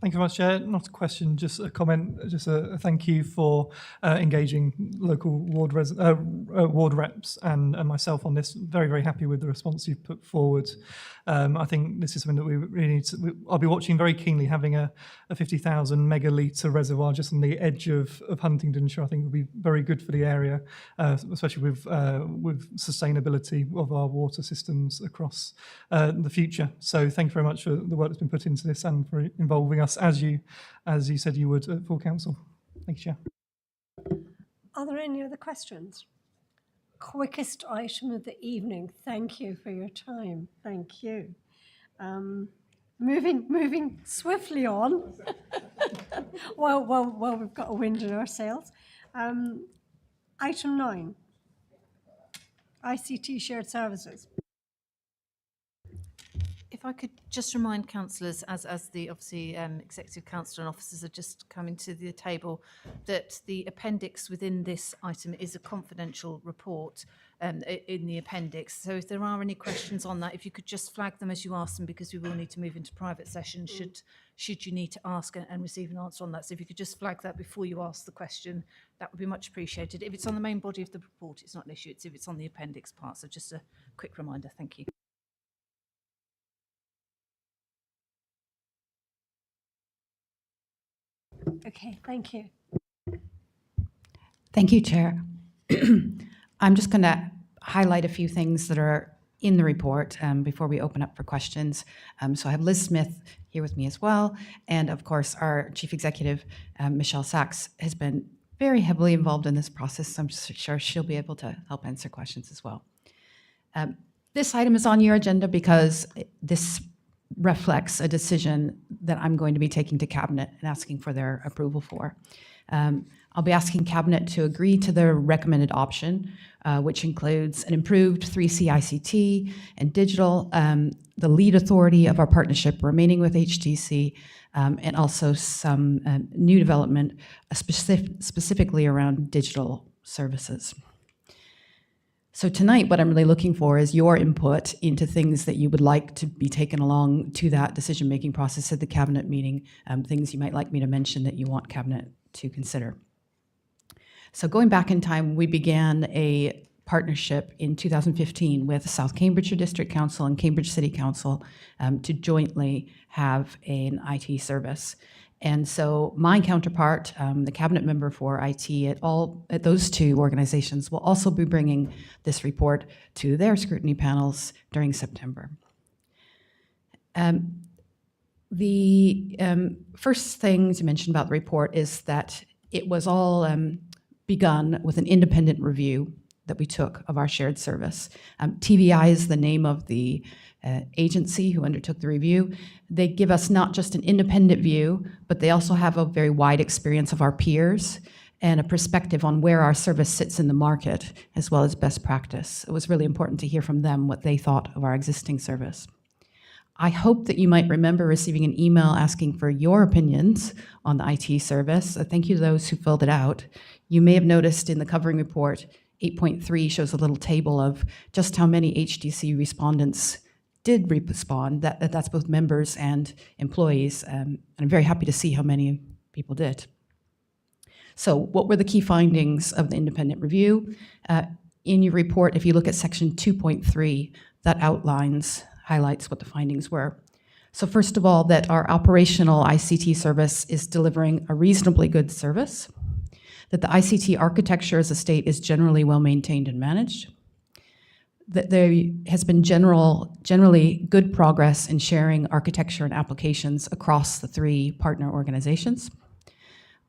Thank you very much, Chair. Not a question, just a comment, just a thank you for engaging local ward reps and myself on this. Very, very happy with the response you've put forward. I think this is something that we really need to, I'll be watching very keenly. Having a 50,000 megalitre reservoir just on the edge of Huntingdonshire, I think would be very good for the area, especially with sustainability of our water systems across the future. So thank you very much for the work that's been put into this and for involving us as you said you would at full council. Thank you, Chair. Are there any other questions? Quickest item of the evening. Thank you for your time. Thank you. Moving swiftly on. Well, we've got a wind in our sails. Item 9. ICT shared services. If I could just remind councillors, as the obviously executive councillor and officers are just coming to the table, that the appendix within this item is a confidential report in the appendix. So if there are any questions on that, if you could just flag them as you ask them, because we will need to move into private session should you need to ask and receive an answer on that. So if you could just flag that before you ask the question, that would be much appreciated. If it's on the main body of the report, it's not an issue. It's if it's on the appendix part. So just a quick reminder. Thank you. Okay, thank you. Thank you, Chair. I'm just going to highlight a few things that are in the report before we open up for questions. So I have Liz Smith here with me as well. And of course, our Chief Executive, Michelle Sachs, has been very heavily involved in this process. So I'm sure she'll be able to help answer questions as well. This item is on your agenda because this reflects a decision that I'm going to be taking to Cabinet and asking for their approval for. I'll be asking Cabinet to agree to the recommended option, which includes an improved 3C ICT and digital, the lead authority of our partnership remaining with HTC, and also some new development specifically around digital services. So tonight, what I'm really looking for is your input into things that you would like to be taken along to that decision-making process at the Cabinet meeting, things you might like me to mention that you want Cabinet to consider. So going back in time, we began a partnership in 2015 with South Cambridgeshire District Council and Cambridge City Council to jointly have an IT service. And so my counterpart, the Cabinet member for IT at those two organizations, will also be bringing this report to their scrutiny panels during September. The first thing to mention about the report is that it was all begun with an independent review that we took of our shared service. TVI is the name of the agency who undertook the review. They give us not just an independent view, but they also have a very wide experience of our peers and a perspective on where our service sits in the market, as well as best practice. It was really important to hear from them what they thought of our existing service. I hope that you might remember receiving an email asking for your opinions on the IT service. Thank you to those who filled it out. You may have noticed in the covering report, 8.3 shows a little table of just how many HDC respondents did respond. That's both members and employees. And I'm very happy to see how many people did. So what were the key findings of the independent review? In your report, if you look at section 2.3, that highlights what the findings were. So first of all, that our operational ICT service is delivering a reasonably good service, that the ICT architecture as a state is generally well maintained and managed, that there has been generally good progress in sharing architecture and applications across the three partner organizations,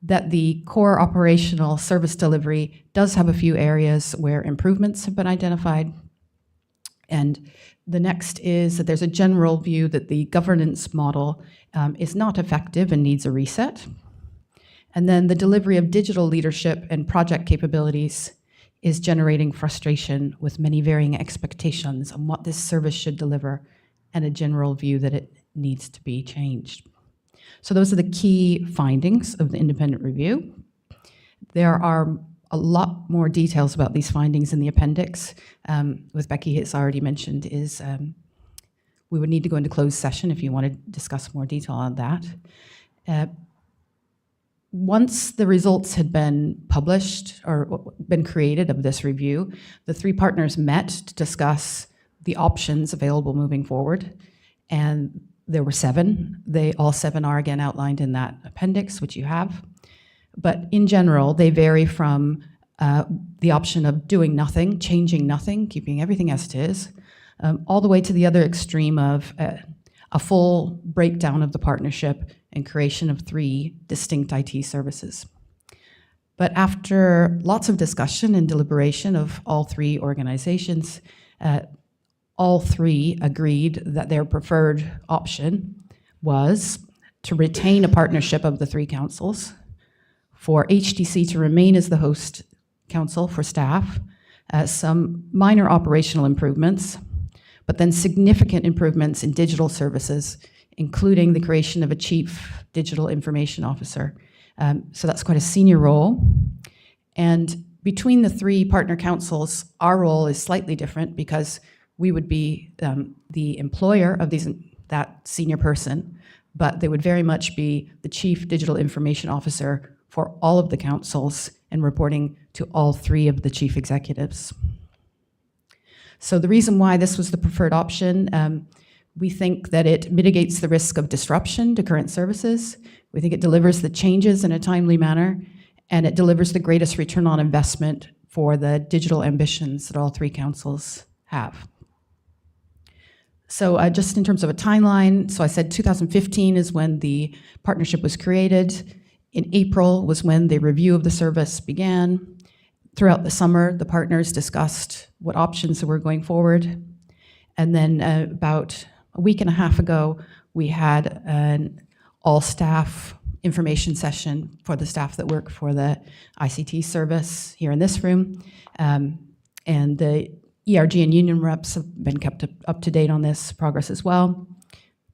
that the core operational service delivery does have a few areas where improvements have been identified, and the next is that there's a general view that the governance model is not effective and needs a reset. And then the delivery of digital leadership and project capabilities is generating frustration with many varying expectations on what this service should deliver and a general view that it needs to be changed. So those are the key findings of the independent review. There are a lot more details about these findings in the appendix. With Becky, has already mentioned, is we would need to go into closed session if you want to discuss more detail on that. Once the results had been published or been created of this review, the three partners met to discuss the options available moving forward. And there were 7. All 7 are again outlined in that appendix, which you have. But in general, they vary from the option of doing nothing, changing nothing, keeping everything as it is, all the way to the other extreme of a full breakdown of the partnership and creation of 3 distinct IT services. But after lots of discussion and deliberation of all 3 organizations, all 3 agreed that their preferred option was to retain a partnership of the 3 councils, for HDC to remain as the host council for staff, some minor operational improvements, but then significant improvements in digital services, including the creation of a chief digital information officer. So that's quite a senior role. And between the 3 partner councils, our role is slightly different because we would be the employer of that senior person, but they would very much be the chief digital information officer for all of the councils and reporting to all 3 of the chief executives. So the reason why this was the preferred option, we think that it mitigates the risk of disruption to current services. We think it delivers the changes in a timely manner, and it delivers the greatest return on investment for the digital ambitions that all 3 councils have. So just in terms of a timeline, so I said 2015 is when the partnership was created. In April was when the review of the service began. Throughout the summer, the partners discussed what options were going forward. And then about a week and a half ago, we had an all-staff information session for the staff that work for the ICT service here in this room. And the ERG and union reps have been kept up to date on this progress as well.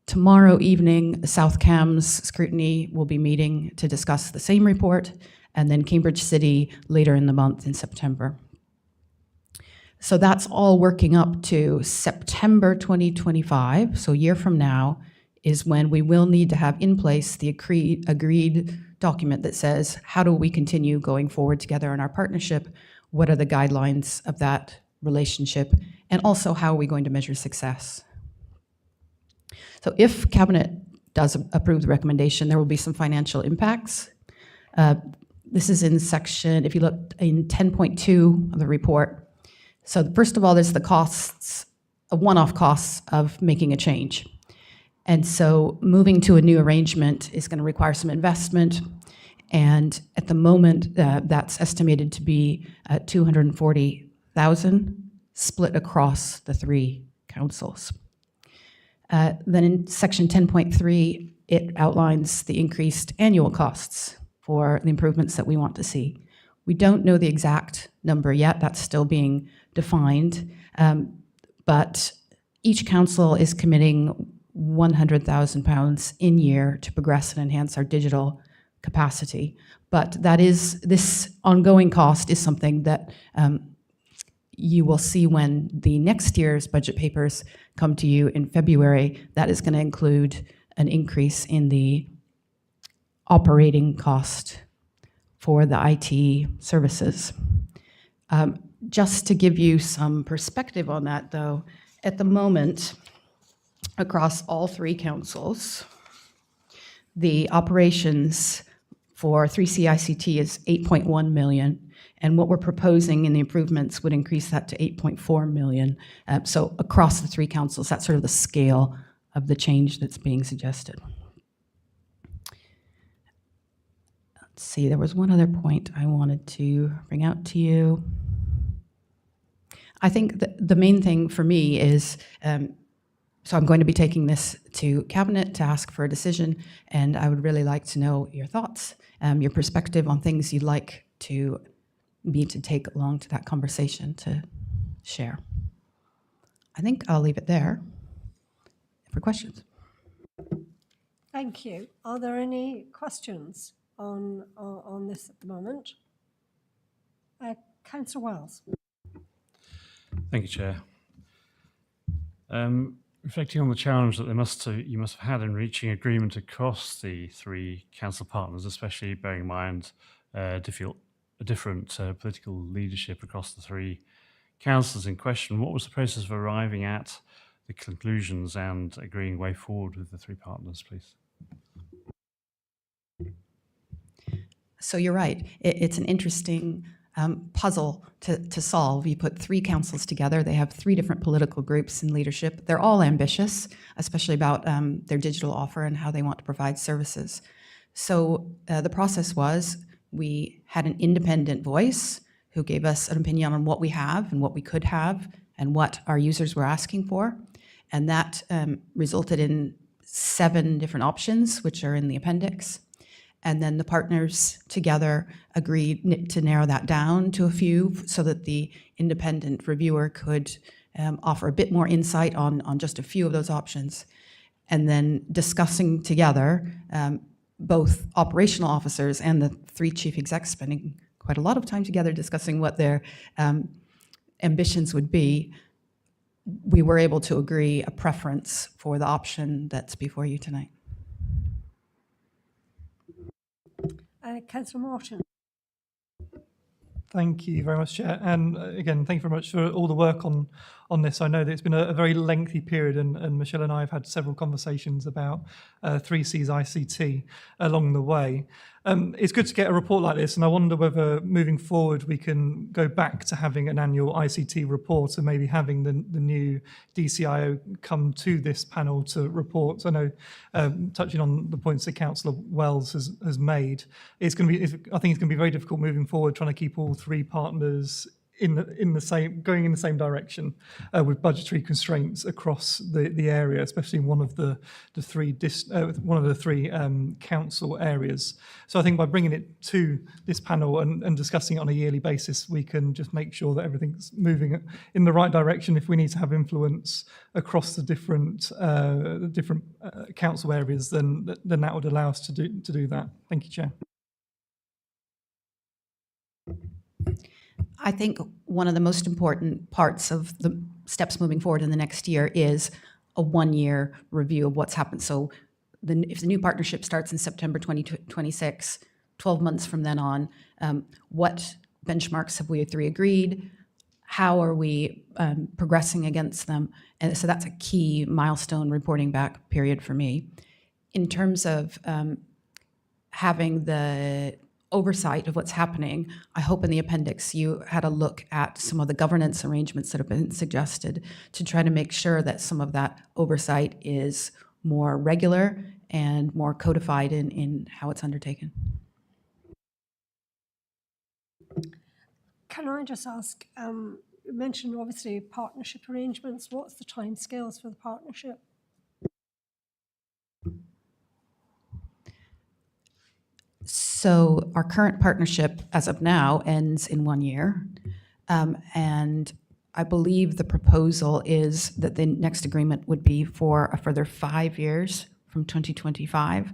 Tomorrow evening, South Cam's Scrutiny will be meeting to discuss the same report, and then Cambridge City later in the month in September. So that's all working up to September 2025, so a year from now, is when we will need to have in place the agreed document that says, how do we continue going forward together in our partnership? What are the guidelines of that relationship? And also, how are we going to measure success? So if Cabinet does approve the recommendation, there will be some financial impacts. This is in section, if you look in 10.2 of the report. So first of all, there's the costs, one-off costs of making a change. And so moving to a new arrangement is going to require some investment. And at the moment, that's estimated to be $240,000 split across the 3 councils. Then in section 10.3, it outlines the increased annual costs for the improvements that we want to see. We don't know the exact number yet, that's still being defined, but each council is committing £100,000 in year to progress and enhance our digital capacity. But this ongoing cost is something that you will see when the next year's budget papers come to you in February. That is going to include an increase in the operating cost for the IT services. Just to give you some perspective on that, though, at the moment, across all 3 councils, the operations for 3C ICT is 8.1 million. And what we're proposing in the improvements would increase that to 8.4 million. So across the 3 councils, that's sort of the scale of the change that's being suggested. Let's see, there was one other point I wanted to bring out to you. I think the main thing for me is, so I'm going to be taking this to Cabinet to ask for a decision, and I would really like to know your thoughts, your perspective on things you'd like me to take along to that conversation to share. I think I'll leave it there for questions. Thank you. Are there any questions on this at the moment? Councillor Wells. Thank you, Chair. Reflecting on the challenge that you must have had in reaching agreement across the 3 council partners, especially bearing in mind different political leadership across the 3 councils in question, what was the process of arriving at the conclusions and agreeing way forward with the 3 partners, please? So you're right. It's an interesting puzzle to solve. You put 3 councils together. They have 3 different political groups in leadership. They're all ambitious, especially about their digital offer and how they want to provide services. So the process was we had an independent voice who gave us an opinion on what we have and what we could have and what our users were asking for. And that resulted in 7 different options, which are in the appendix. And then the partners together agreed to narrow that down to a few so that the independent reviewer could offer a bit more insight on just a few of those options. And then discussing together, both operational officers and the 3 chief execs spending quite a lot of time together discussing what their ambitions would be, we were able to agree a preference for the option that's before you tonight. Councillor Morton. Thank you very much, Chair. And again, thank you very much for all the work on this. I know that it's been a very lengthy period, and Michelle and I have had several conversations about 3C's ICT along the way. It's good to get a report like this, and I wonder whether moving forward we can go back to having an annual ICT report and maybe having the new DCIO come to this panel to report. I know, touching on the points that Councillor Wells has made, I think it's going to be very difficult moving forward trying to keep all three partners in the same, going in the same direction, with budgetary constraints across the area, especially in one of the three council areas. So I think by bringing it to this panel and discussing it on a yearly basis, we can just make sure that everything's moving in the right direction. If we need to have influence across the different council areas, then that would allow us to do that. Thank you, Chair. I think one of the most important parts of the steps moving forward in the next year is a one-year review of what's happened. So if the new partnership starts in September 2026, 12 months from then on, what benchmarks have we three agreed? How are we progressing against them? And so that's a key milestone reporting back period for me. In terms of having the oversight of what's happening, I hope in the appendix you had a look at some of the governance arrangements that have been suggested to try to make sure that some of that oversight is more regular and more codified in how it's undertaken. Can I just ask, you mentioned obviously partnership arrangements. What's the timescales for the partnership? So our current partnership as of now ends in 1 year. And I believe the proposal is that the next agreement would be for a further 5 years from 2025.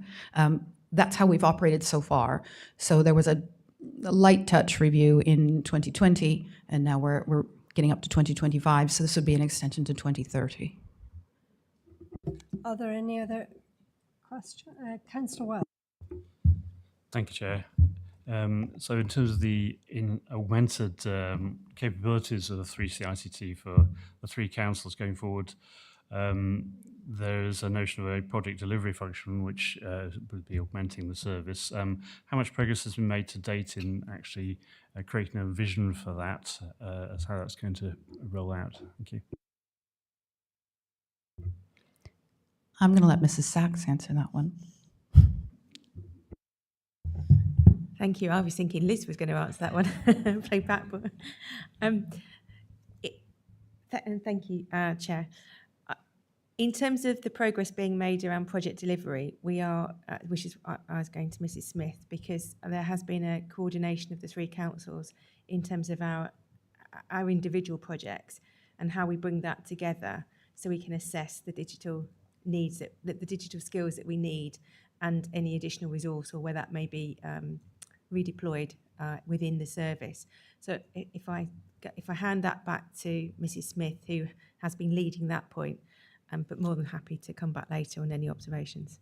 That's how we've operated so far. So there was a light touch review in 2020, and now we're getting up to 2025. So this would be an extension to 2030. Are there any other questions? Councillor Wells. Thank you, Chair. So in terms of the augmented capabilities of the 3CICT for the three councils going forward, there is a notion of a project delivery function which would be augmenting the service. How much progress has been made to date in actually creating a vision for that, as how that's going to roll out? Thank you. I'm going to let Mrs. Sachs answer that one. Thank you. I was thinking Liz was going to answer that one. Play back. And thank you, Chair. In terms of the progress being made around project delivery, we are, which is I was going to Mrs. Smith, because there has been a coordination of the three councils in terms of our individual projects and how we bring that together so we can assess the digital needs, the digital skills that we need, and any additional resource or where that may be redeployed within the service. So if I hand that back to Mrs. Smith, who has been leading that point, but more than happy to come back later on any observations.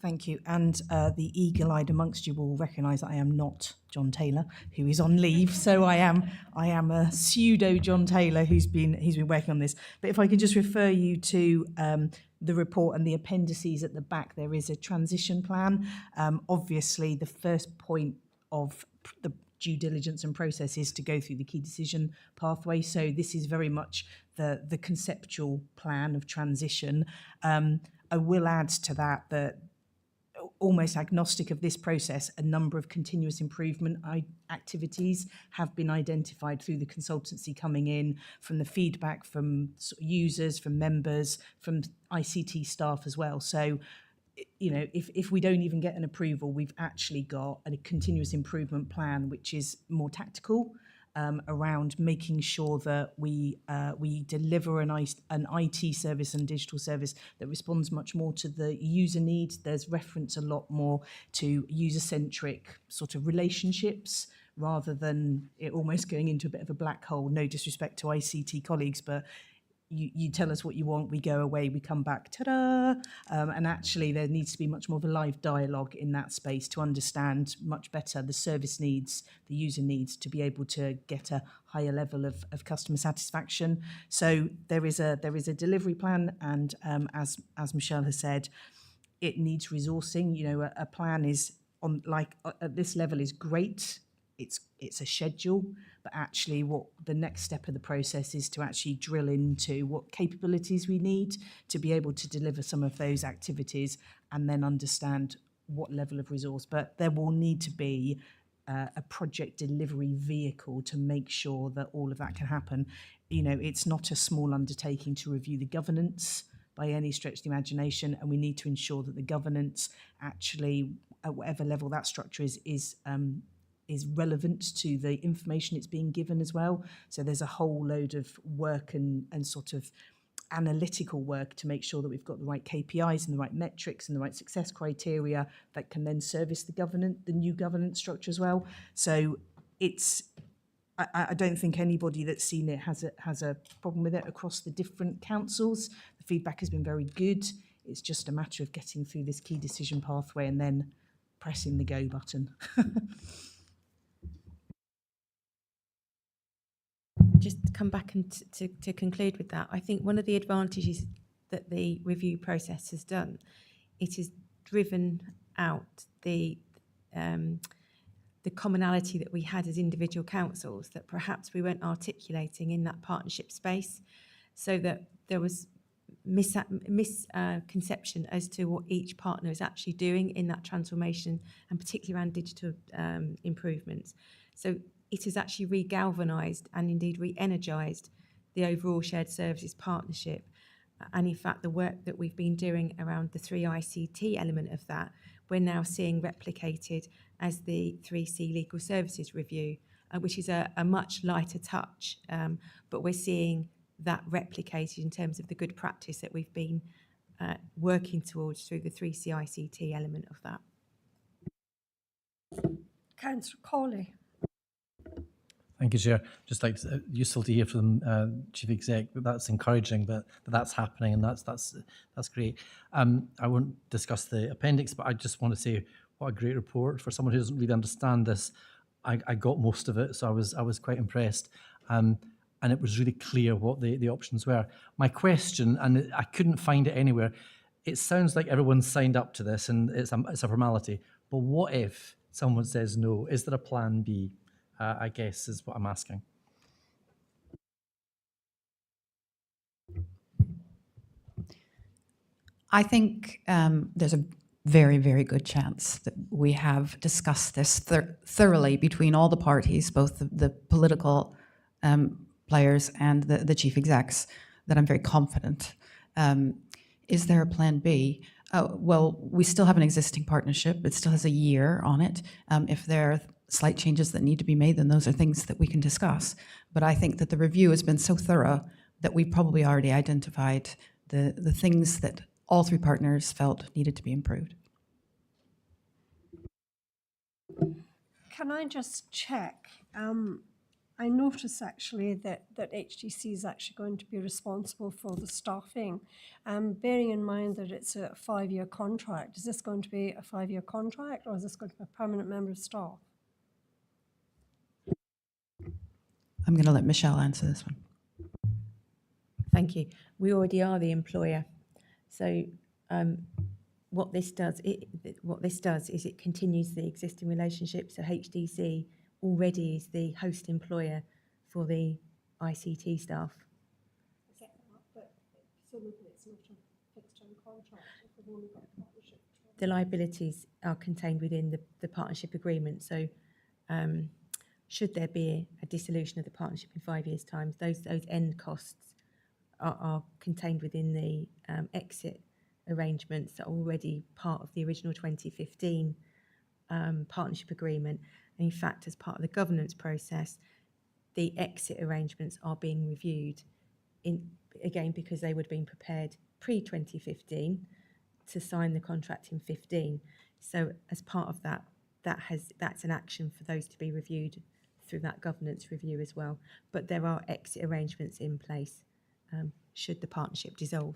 Thank you. And the eagle-eyed amongst you will recognise I am not John Taylor, who is on leave. So I am a pseudo John Taylor who's been working on this. But if I could just refer you to the report and the appendices at the back, there is a transition plan. Obviously, the first point of the due diligence and process is to go through the key decision pathway. So this is very much the conceptual plan of transition. I will add to that almost agnostic of this process, a number of continuous improvement activities have been identified through the consultancy coming in, from the feedback from users, from members, from ICT staff as well. So, you know, if we don't even get an approval, we've actually got a continuous improvement plan, which is more tactical, around making sure that we deliver an IT service and digital service that responds much more to the user needs. There's reference a lot more to user-centric sort of relationships rather than it almost going into a bit of a black hole. No disrespect to ICT colleagues, but you tell us what you want, we go away, we come back, ta-da! And actually there needs to be much more of a live dialogue in that space to understand much better the service needs, the user needs, to be able to get a higher level of customer satisfaction. So there is a delivery plan, and as Michelle has said, it needs resourcing. You know, a plan is on like at this level is great. It's a schedule, but actually what the next step of the process is to actually drill into what capabilities we need to be able to deliver some of those activities and then understand what level of resource. But there will need to be a project delivery vehicle to make sure that all of that can happen. You know, it's not a small undertaking to review the governance by any stretch of the imagination, and we need to ensure that the governance actually, at whatever level that structure is relevant to the information it's being given as well. So there's a whole load of work and sort of analytical work to make sure that we've got the right KPIs and the right metrics and the right success criteria that can then service the new governance structure as well. So it's, I don't think anybody that's seen it has a problem with it across the different councils. The feedback has been very good. It's just a matter of getting through this key decision pathway and then pressing the go button. Just to come back and to conclude with that, I think one of the advantages that the review process has done, it has driven out the commonality that we had as individual councils that perhaps we weren't articulating in that partnership space, so that there was misconception as to what each partner is actually doing in that transformation, and particularly around digital improvements. So it has actually re-galvanised and indeed re-energised the overall shared services partnership. And in fact, the work that we've been doing around the 3 ICT element of that, we're now seeing replicated as the 3C legal services review, which is a much lighter touch, but we're seeing that replicated in terms of the good practice that we've been working towards through the 3C ICT element of that. Councillor Cawley. Thank you, Chair. Just like useful to hear from Chief Exec, but that's encouraging that that's happening, and that's great. I won't discuss the appendix, but I just want to say what a great report for someone who doesn't really understand this. I got most of it, so I was quite impressed, and it was really clear what the options were. My question, and I couldn't find it anywhere. It sounds like everyone's signed up to this, and it's a formality. But what if someone says no? Is there a plan B? I guess is what I'm asking. I think there's a very, very good chance that we have discussed this thoroughly between all the parties, both the political players and the chief execs, that I'm very confident. Is there a plan B? Well, we still have an existing partnership. It still has a year on it. If there are slight changes that need to be made, then those are things that we can discuss. But I think that the review has been so thorough that we probably already identified the things that all 3 partners felt needed to be improved. Can I just check? I notice actually that HDC is actually going to be responsible for the staffing. Bearing in mind that it's a 5-year contract, is this going to be a 5-year contract, or is this going to be a permanent member of staff? I'm going to let Michelle answer this one. Thank you. We already are the employer. So what this does is it continues the existing relationship. So HDC already is the host employer for the ICT staff. But presumably it's not a fixed-term contract if we've only got a partnership. The liabilities are contained within the partnership agreement. So should there be a dissolution of the partnership in 5 years' time, those end costs are contained within the exit arrangements that are already part of the original 2015 partnership agreement. And in fact, as part of the governance process, the exit arrangements are being reviewed again because they would have been prepared pre-2015 to sign the contract in 15. So as part of that, that's an action for those to be reviewed through that governance review as well. But there are exit arrangements in place should the partnership dissolve.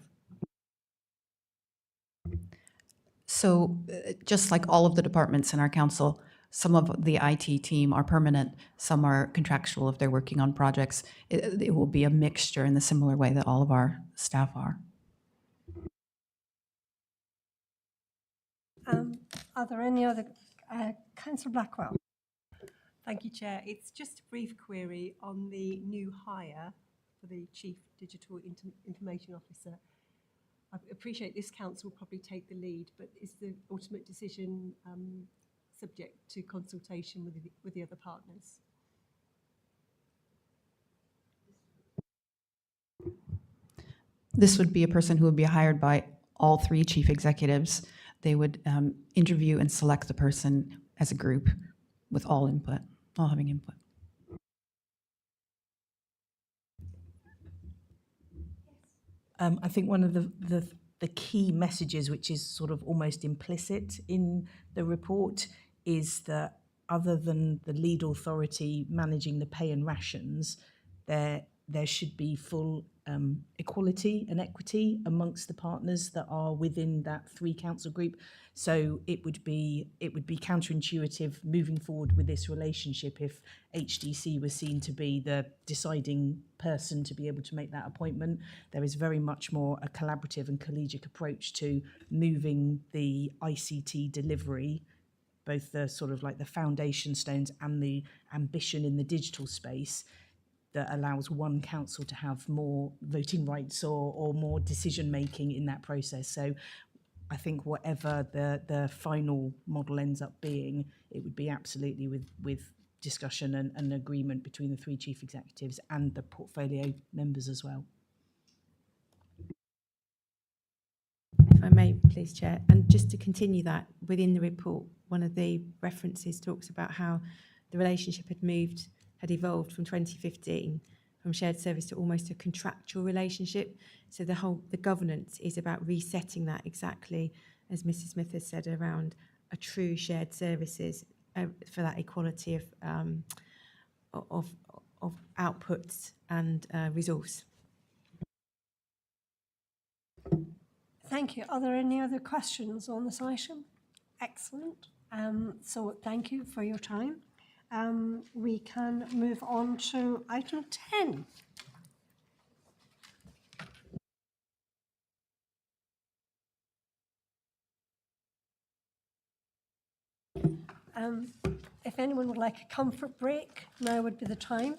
So just like all of the departments in our council, some of the IT team are permanent, some are contractual if they're working on projects. It will be a mixture in the similar way that all of our staff are. Are there any other, Councillor Blackwell? Thank you, Chair. It's just a brief query on the new hire for the Chief Digital Information Officer. I appreciate this council will probably take the lead, but is the ultimate decision subject to consultation with the other partners? This would be a person who would be hired by all three chief executives. They would interview and select the person as a group with all input, all having input. I think one of the key messages, which is sort of almost implicit in the report, is that other than the lead authority managing the pay and rations, there should be full equality and equity amongst the partners that are within that three council group. So it would be counterintuitive moving forward with this relationship if HDC was seen to be the deciding person to be able to make that appointment. There is very much more a collaborative and collegiate approach to moving the ICT delivery, both the sort of like the foundation stones and the ambition in the digital space, that allows one council to have more voting rights or more decision making in that process. So I think whatever the final model ends up being, it would be absolutely with discussion and agreement between the three chief executives and the portfolio members as well. If I may, please, Chair, and just to continue that, within the report, one of the references talks about how the relationship had evolved from 2015 from shared service to almost a contractual relationship. So the governance is about resetting that, exactly as Mrs. Smith has said, around a true shared services for that equality of outputs and resource. Thank you. Are there any other questions on this item? Excellent. So thank you for your time. We can move on to item 10. If anyone would like a comfort break, now would be the time.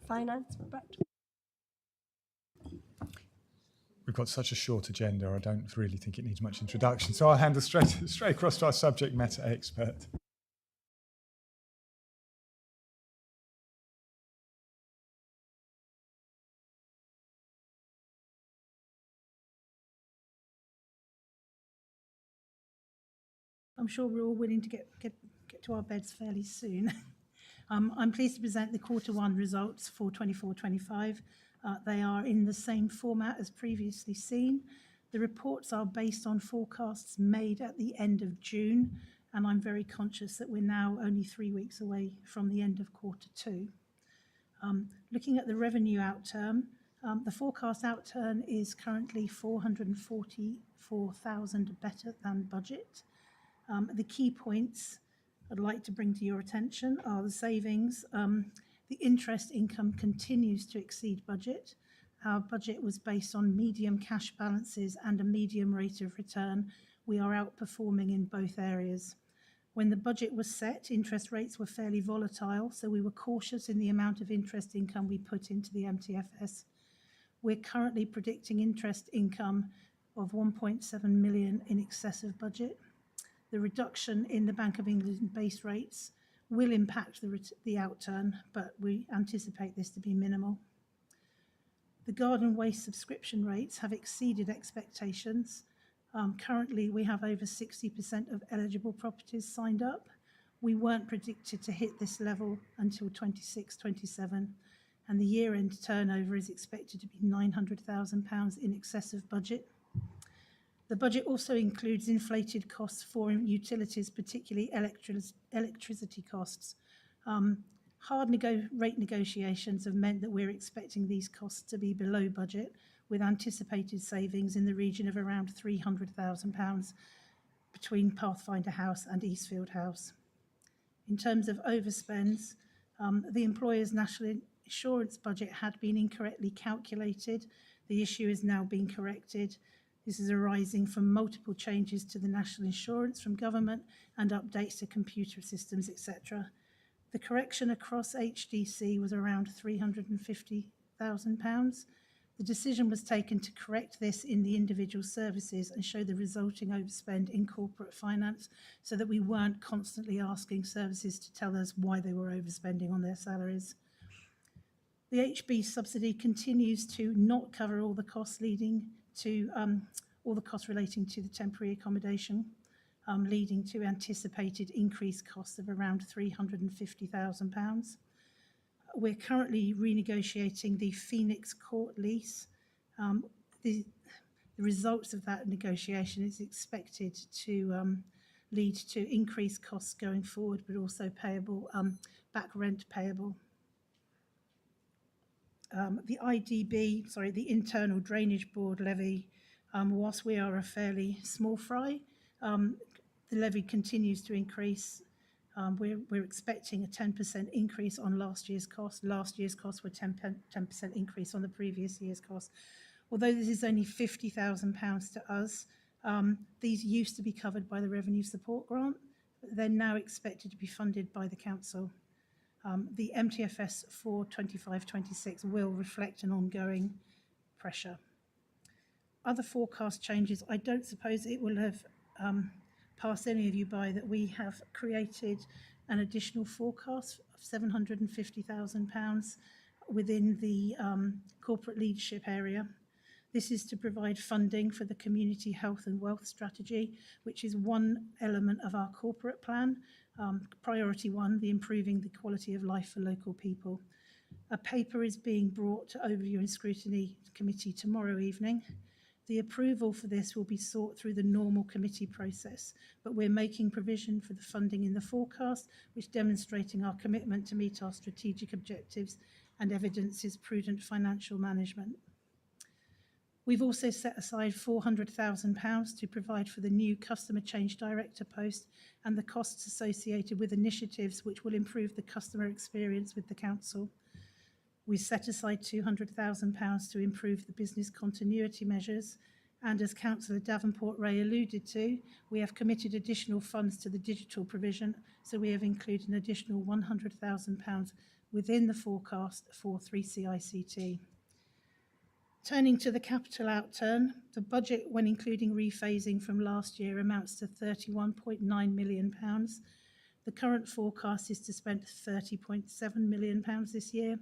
Finance, Brett. We've got such a short agenda, I don't really think it needs much introduction. So I'll hand it straight across to our subject matter expert. I'm sure we're all willing to get to our beds fairly soon. I'm pleased to present the Q1 results for 24-25. They are in the same format as previously seen. The reports are based on forecasts made at the end of June, and I'm very conscious that we're now only 3 weeks away from the end of Q2. Looking at the revenue outturn, the forecast outturn is currently 444,000 better than budget. The key points I'd like to bring to your attention are the savings. The interest income continues to exceed budget. Our budget was based on medium cash balances and a medium rate of return. We are outperforming in both areas. When the budget was set, interest rates were fairly volatile, so we were cautious in the amount of interest income we put into the MTFS. We're currently predicting interest income of 1.7 million in excess of budget. The reduction in the Bank of England base rates will impact the outturn, but we anticipate this to be minimal. The garden waste subscription rates have exceeded expectations. Currently, we have over 60% of eligible properties signed up. We weren't predicted to hit this level until 26-27, and the year-end turnover is expected to be £900,000 in excess of budget. The budget also includes inflated costs for utilities, particularly electricity costs. Hard rate negotiations have meant that we're expecting these costs to be below budget, with anticipated savings in the region of around £300,000 between Pathfinder House and Eastfield House. In terms of overspends, the employer's national insurance budget had been incorrectly calculated. The issue is now being corrected. This is arising from multiple changes to the national insurance from government and updates to computer systems, etc. The correction across HDC was around £350,000. The decision was taken to correct this in the individual services and show the resulting overspend in corporate finance, so that we weren't constantly asking services to tell us why they were overspending on their salaries. The HB subsidy continues to not cover all the costs leading to all the costs relating to the temporary accommodation, leading to anticipated increased costs of around £350,000. We're currently renegotiating the Phoenix Court lease. The results of that negotiation is expected to lead to increased costs going forward, but also payable, back rent payable. The IDB, the Internal Drainage Board levy, whilst we are a fairly small fry, the levy continues to increase. We're expecting a 10% increase on last year's cost. Last year's costs were 10% increase on the previous year's cost. Although this is only £50,000 to us, these used to be covered by the Revenue Support Grant. They're now expected to be funded by the council. The MTFS for 25-26 will reflect an ongoing pressure. Other forecast changes, I don't suppose it will have passed any of you by that we have created an additional forecast of £750,000 within the corporate leadership area. This is to provide funding for the community health and wealth strategy, which is one element of our corporate plan. Priority one, the improving the quality of life for local people. A paper is being brought to Overview and Scrutiny Committee tomorrow evening. The approval for this will be sought through the normal committee process, but we're making provision for the funding in the forecast, which demonstrating our commitment to meet our strategic objectives and evidences prudent financial management. We've also set aside £400,000 to provide for the new Customer Change Director post and the costs associated with initiatives which will improve the customer experience with the council. We set aside £200,000 to improve the business continuity measures, and as Councillor Davenport-Ray alluded to, we have committed additional funds to the digital provision, so we have included an additional £100,000 within the forecast for 3CICT. Turning to the capital outturn, the budget, when including rephasing from last year, amounts to £31.9 million. The current forecast is to spend £30.7 million this year.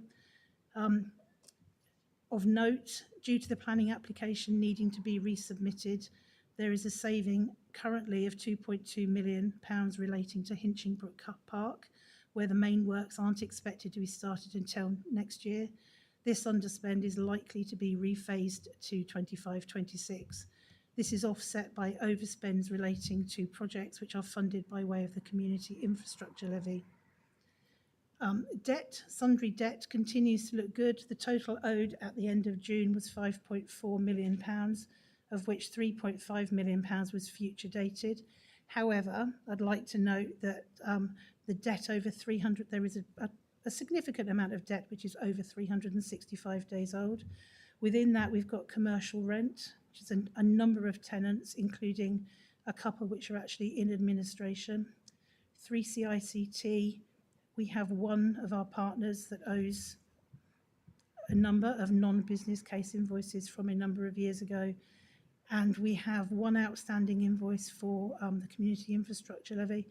Of note, due to the planning application needing to be resubmitted, There is a saving currently of £2.2 million relating to Hinchingbrook Park, where the main works aren't expected to be started until next year. This underspend is likely to be rephased to 25-26. This is offset by overspends relating to projects which are funded by way of the Community Infrastructure Levy. Sundry debt continues to look good. The total owed at the end of June was £5.4 million, of which £3.5 million was future dated. However, I'd like to note that the debt over 300, there is a significant amount of debt which is over 365 days old. Within that, we've got commercial rent, which is a number of tenants, including a couple which are actually in administration. 3CICT, we have one of our partners that owes a number of non-business case invoices from a number of years ago. And we have one outstanding invoice for the Community Infrastructure Levy.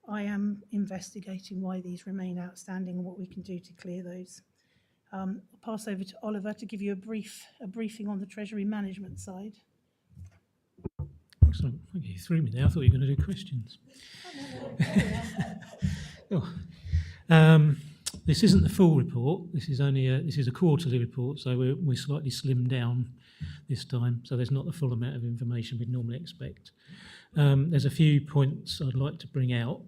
I am investigating why these remain outstanding and what we can do to clear those. I'll pass over to Oliver to give you a briefing on the Treasury Management side. Excellent. Thank you. You threw me there. I thought you were going to do questions. This isn't the full report. This is a quarterly report, so we're slightly slimmed down this time. So there's not the full amount of information we'd normally expect. There's a few points I'd like to bring out.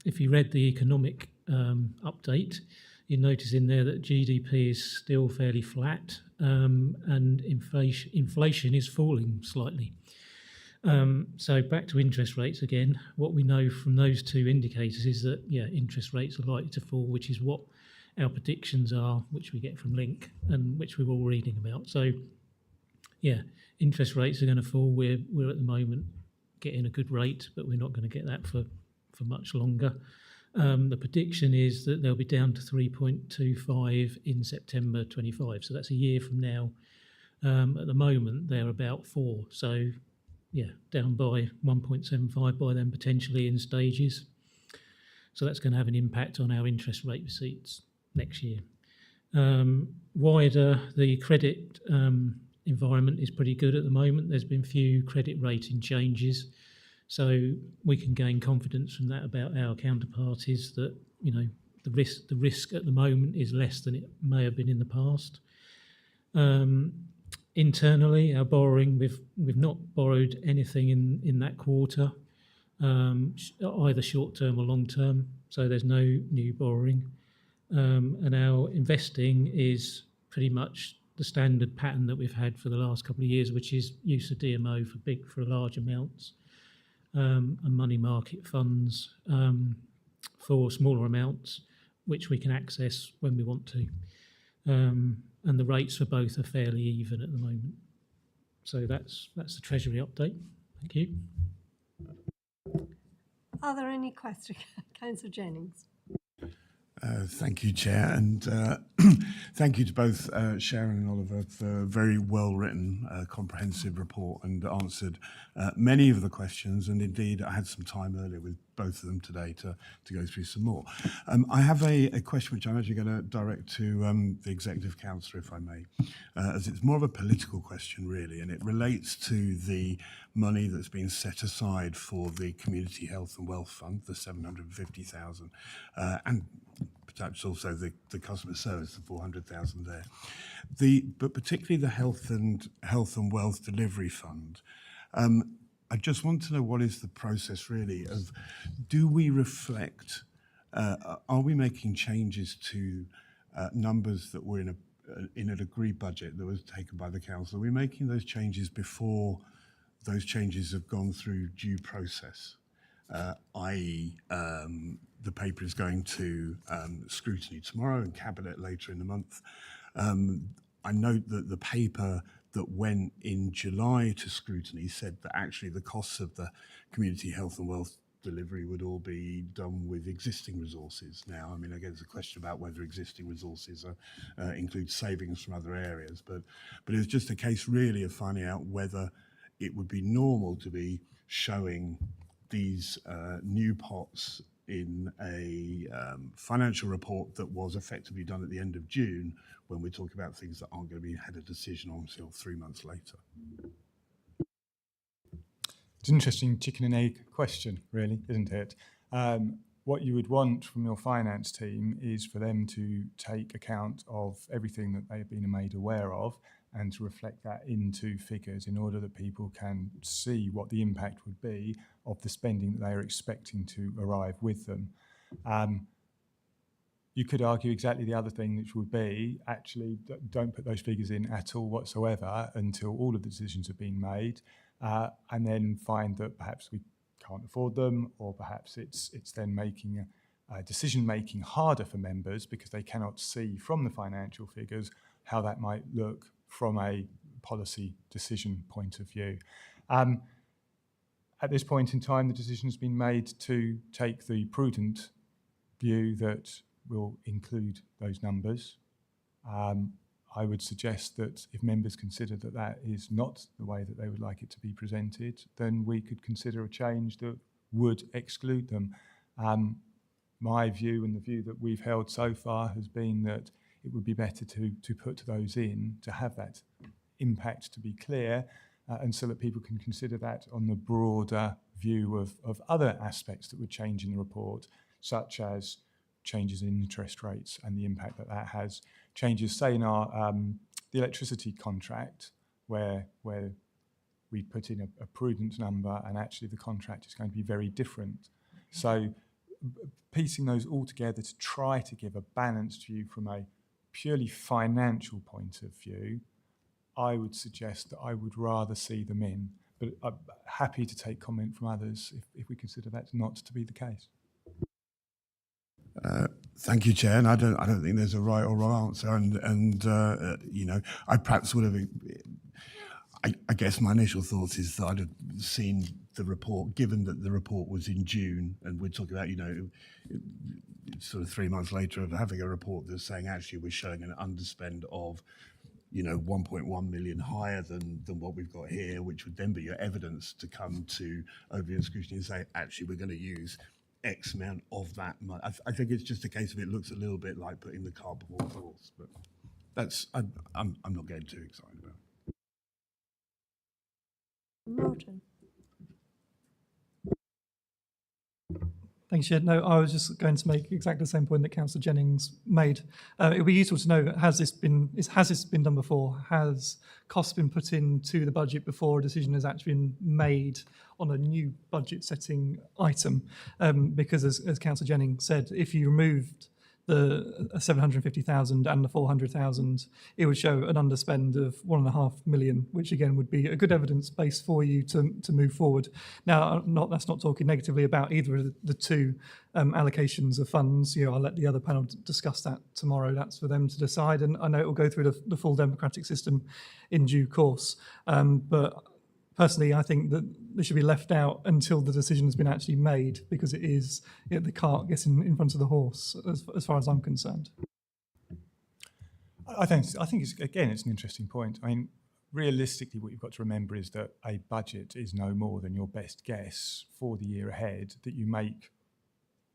If you read the economic update, you notice in there that GDP is still fairly flat, and inflation is falling slightly. So back to interest rates again. What we know from those two indicators is that, interest rates are likely to fall, which is what our predictions are, which we get from Link and which we're all reading about. So, interest rates are going to fall. We're at the moment getting a good rate, but we're not going to get that for much longer. The prediction is that they'll be down to 3.25 in September 25. So that's a year from now. At the moment, they're about 4. So, down by 1.75 by then, potentially in stages. So that's going to have an impact on our interest rate receipts next year. Wider, the credit environment is pretty good at the moment. There's been few credit rating changes. So we can gain confidence from that about our counterparties that, the risk at the moment is less than it may have been in the past. Internally, our borrowing, we've not borrowed anything in that quarter, either short-term or long-term, so there's no new borrowing. And our investing is pretty much the standard pattern that we've had for the last couple of years, which is use of DMO for large amounts, and money market funds for smaller amounts, which we can access when we want to. And the rates for both are fairly even at the moment. So that's the Treasury update. Thank you. Are there any questions? Councillor Jennings. Thank you, Chair, and thank you to both Sharon and Oliver for a very well-written, comprehensive report, and answered many of the questions. And indeed, I had some time earlier with both of them today to go through some more. I have a question which I'm actually going to direct to the Executive Councillor, if I may, as it's more of a political question, really, and it relates to the money that's been set aside for the Community Health and Wealth Fund, the 750,000, and perhaps also the customer service, the 400,000 there. But particularly the Health and Wealth Delivery Fund. I just want to know, what is the process really of, do we reflect, are we making changes to numbers that were in an agreed budget that was taken by the council? Are we making those changes before those changes have gone through due process? I.e., the paper is going to Scrutiny tomorrow and Cabinet later in the month. I note that the paper that went in July to Scrutiny said that actually the costs of the Community Health and Wealth delivery would all be done with existing resources. Now, I mean, again, there's a question about whether existing resources include savings from other areas, but it's just a case really of finding out whether it would be normal to be showing these new pots in a financial report that was effectively done at the end of June, when we're talking about things that aren't going to be had a decision on until 3 months later. It's an interesting chicken and egg question, really, isn't it? What you would want from your finance team is for them to take account of everything that they've been made aware of and to reflect that into figures in order that people can see what the impact would be of the spending that they are expecting to arrive with them. You could argue exactly the other thing, which would be actually don't put those figures in at all whatsoever until all of the decisions have been made, and then find that perhaps we can't afford them, or perhaps it's then making decision making harder for members because they cannot see from the financial figures how that might look from a policy decision point of view. At this point in time, the decision has been made to take the prudent view that will include those numbers. I would suggest that if members consider that that is not the way that they would like it to be presented, then we could consider a change that would exclude them. My view and the view that we've held so far has been that it would be better to put those in, to have that impact to be clear, and so that people can consider that on the broader view of other aspects that would change in the report, such as changes in interest rates and the impact that that has. Changes, say, in our the electricity contract, where we put in a prudent number and actually the contract is going to be very different. So piecing those all together to try to give a balanced view from a purely financial point of view, I would suggest that I would rather see them in. But I'm happy to take comment from others if we consider that not to be the case. Thank you, Chair. And I don't think there's a right or wrong answer. And you know, I perhaps would have. I guess my initial thoughts is that I'd have seen the report, given that the report was in June, and we're talking about, you know, sort of 3 months later of having a report that's saying actually we're showing an underspend of, you know, 1.1 million higher than what we've got here, which would then be your evidence to come to Overview and Scrutiny and say, actually, we're going to use X amount of that money. I think it's just a case of it looks a little bit like putting the cart before the horse, but that's, I'm not getting too excited about it. Martin. Thanks, Chair. No, I was just going to make exactly the same point that Councillor Jennings made. It would be useful to know, has this been done before? Has costs been put into the budget before a decision has actually been made on a new budget setting item? Because as Councillor Jennings said, if you removed the 750,000 and the 400,000, it would show an underspend of 1.5 million, which again would be a good evidence base for you to move forward. Now, that's not talking negatively about either of the two allocations of funds. You know, I'll let the other panel discuss that tomorrow. That's for them to decide, and I know it will go through the full democratic system in due course. But personally, I think that they should be left out until the decision has been actually made, because it is the cart gets in front of the horse, as far as I'm concerned. I think it's an interesting point. I mean, realistically, what you've got to remember is that a budget is no more than your best guess for the year ahead that you make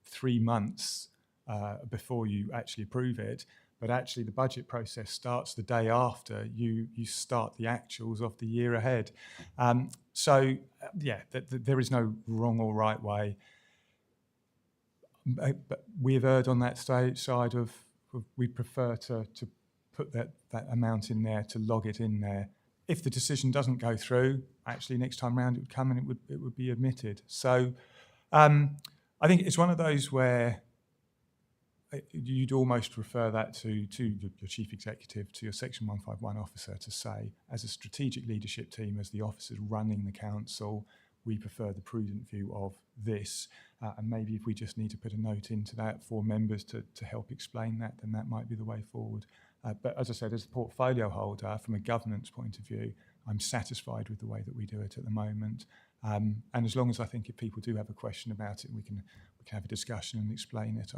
3 months before you actually approve it. But actually, the budget process starts the day after you start the actuals of the year ahead. There is no wrong or right way. But we've erred on that side of we prefer to put that amount in there, to log it in there. If the decision doesn't go through, actually next time round it would come and it would be admitted. So I think it's one of those where you'd almost refer that to your chief executive, to your Section 151 officer, to say, as a strategic leadership team, as the officers running the council, we prefer the prudent view of this. And maybe if we just need to put a note into that for members to help explain that, then that might be the way forward. But as I said, as a portfolio holder, from a governance point of view, I'm satisfied with the way that we do it at the moment. And as long as I think if people do have a question about it, we can have a discussion and explain it.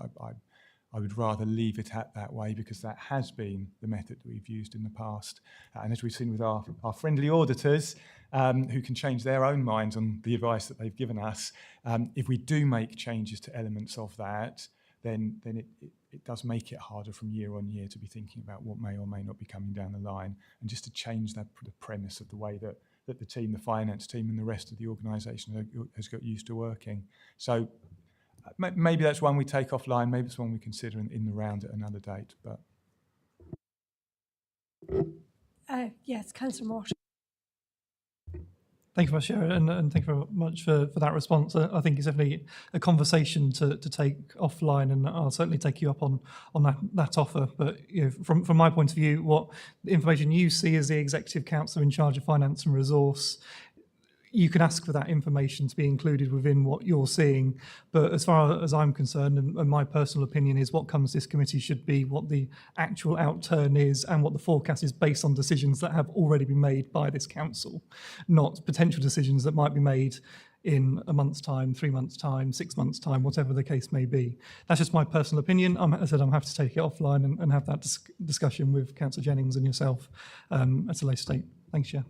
I would rather leave it at that way, because that has been the method that we've used in the past. And as we've seen with our friendly auditors, who can change their own minds on the advice that they've given us, if we do make changes to elements of that, then it does make it harder from year on year to be thinking about what may or may not be coming down the line, and just to change the premise of the way that that the team, the finance team and the rest of the organisation has got used to working. So maybe that's one we take offline, maybe it's one we consider in the round at another date. But Yes, Councillor Morton. thank you very much, Chair, and thank you very much for that response. I think it's definitely a conversation to take offline, and I'll certainly take you up on that offer. But from my point of view, what the information you see as the Executive Councillor in charge of finance and resource, you can ask for that information to be included within what you're seeing. But as far as I'm concerned, and my personal opinion is what comes to this committee should be what the actual outturn is and what the forecast is based on decisions that have already been made by this council, not potential decisions that might be made in a month's time, 3 months' time, 6 months' time, whatever the case may be. That's just my personal opinion. As I said, I'm happy to take it offline and have that discussion with Councillor Jennings and yourself at a later date. Thanks, Chair.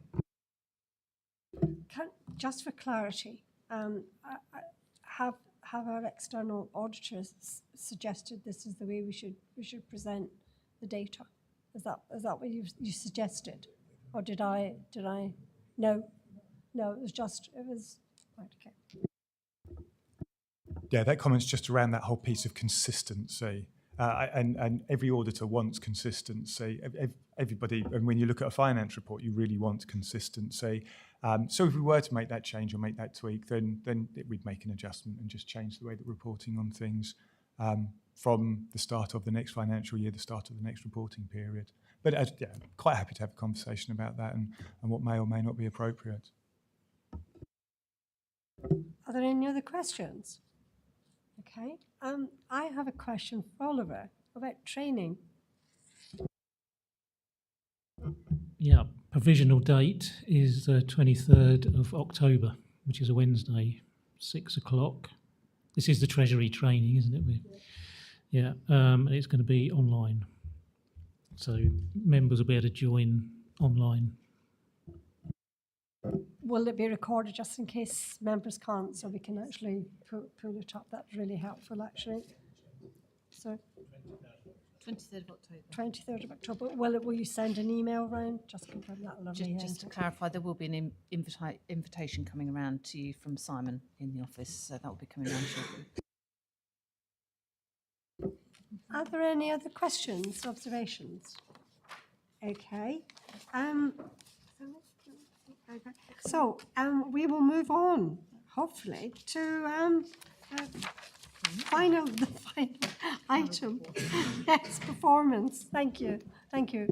Just for clarity, have our external auditors suggested this is the way we should present the data? Is that what you suggested, or did I? No, it was right. Okay. Yeah, that comment's just around that whole piece of consistency. And every auditor wants consistency. Everybody, and when you look at a finance report, you really want consistency. So if we were to make that change or make that tweak, then we'd make an adjustment and just change the way that we're reporting on things from the start of the next financial year, the start of the next reporting period. But yeah, quite happy to have a conversation about that and what may or may not be appropriate. Are there any other questions? Okay. I have a question for Oliver about training. Yeah, provisional date is the 23rd of October, which is a Wednesday, 6 o'clock. This is the Treasury training, isn't it? Yeah, and it's going to be online. So members will be able to join online. Will it be recorded just in case members can't, so we can actually pull it up? That's really helpful, actually. So 23rd of October. 23rd of October. Will you send an email round? Just confirm that lovely. Just to clarify, there will be an invitation coming around to you from Simon in the office, so that will be coming around shortly. Are there any other questions, observations? Okay. So we will move on, hopefully, to the final item. Yes, performance. Thank you. Thank you.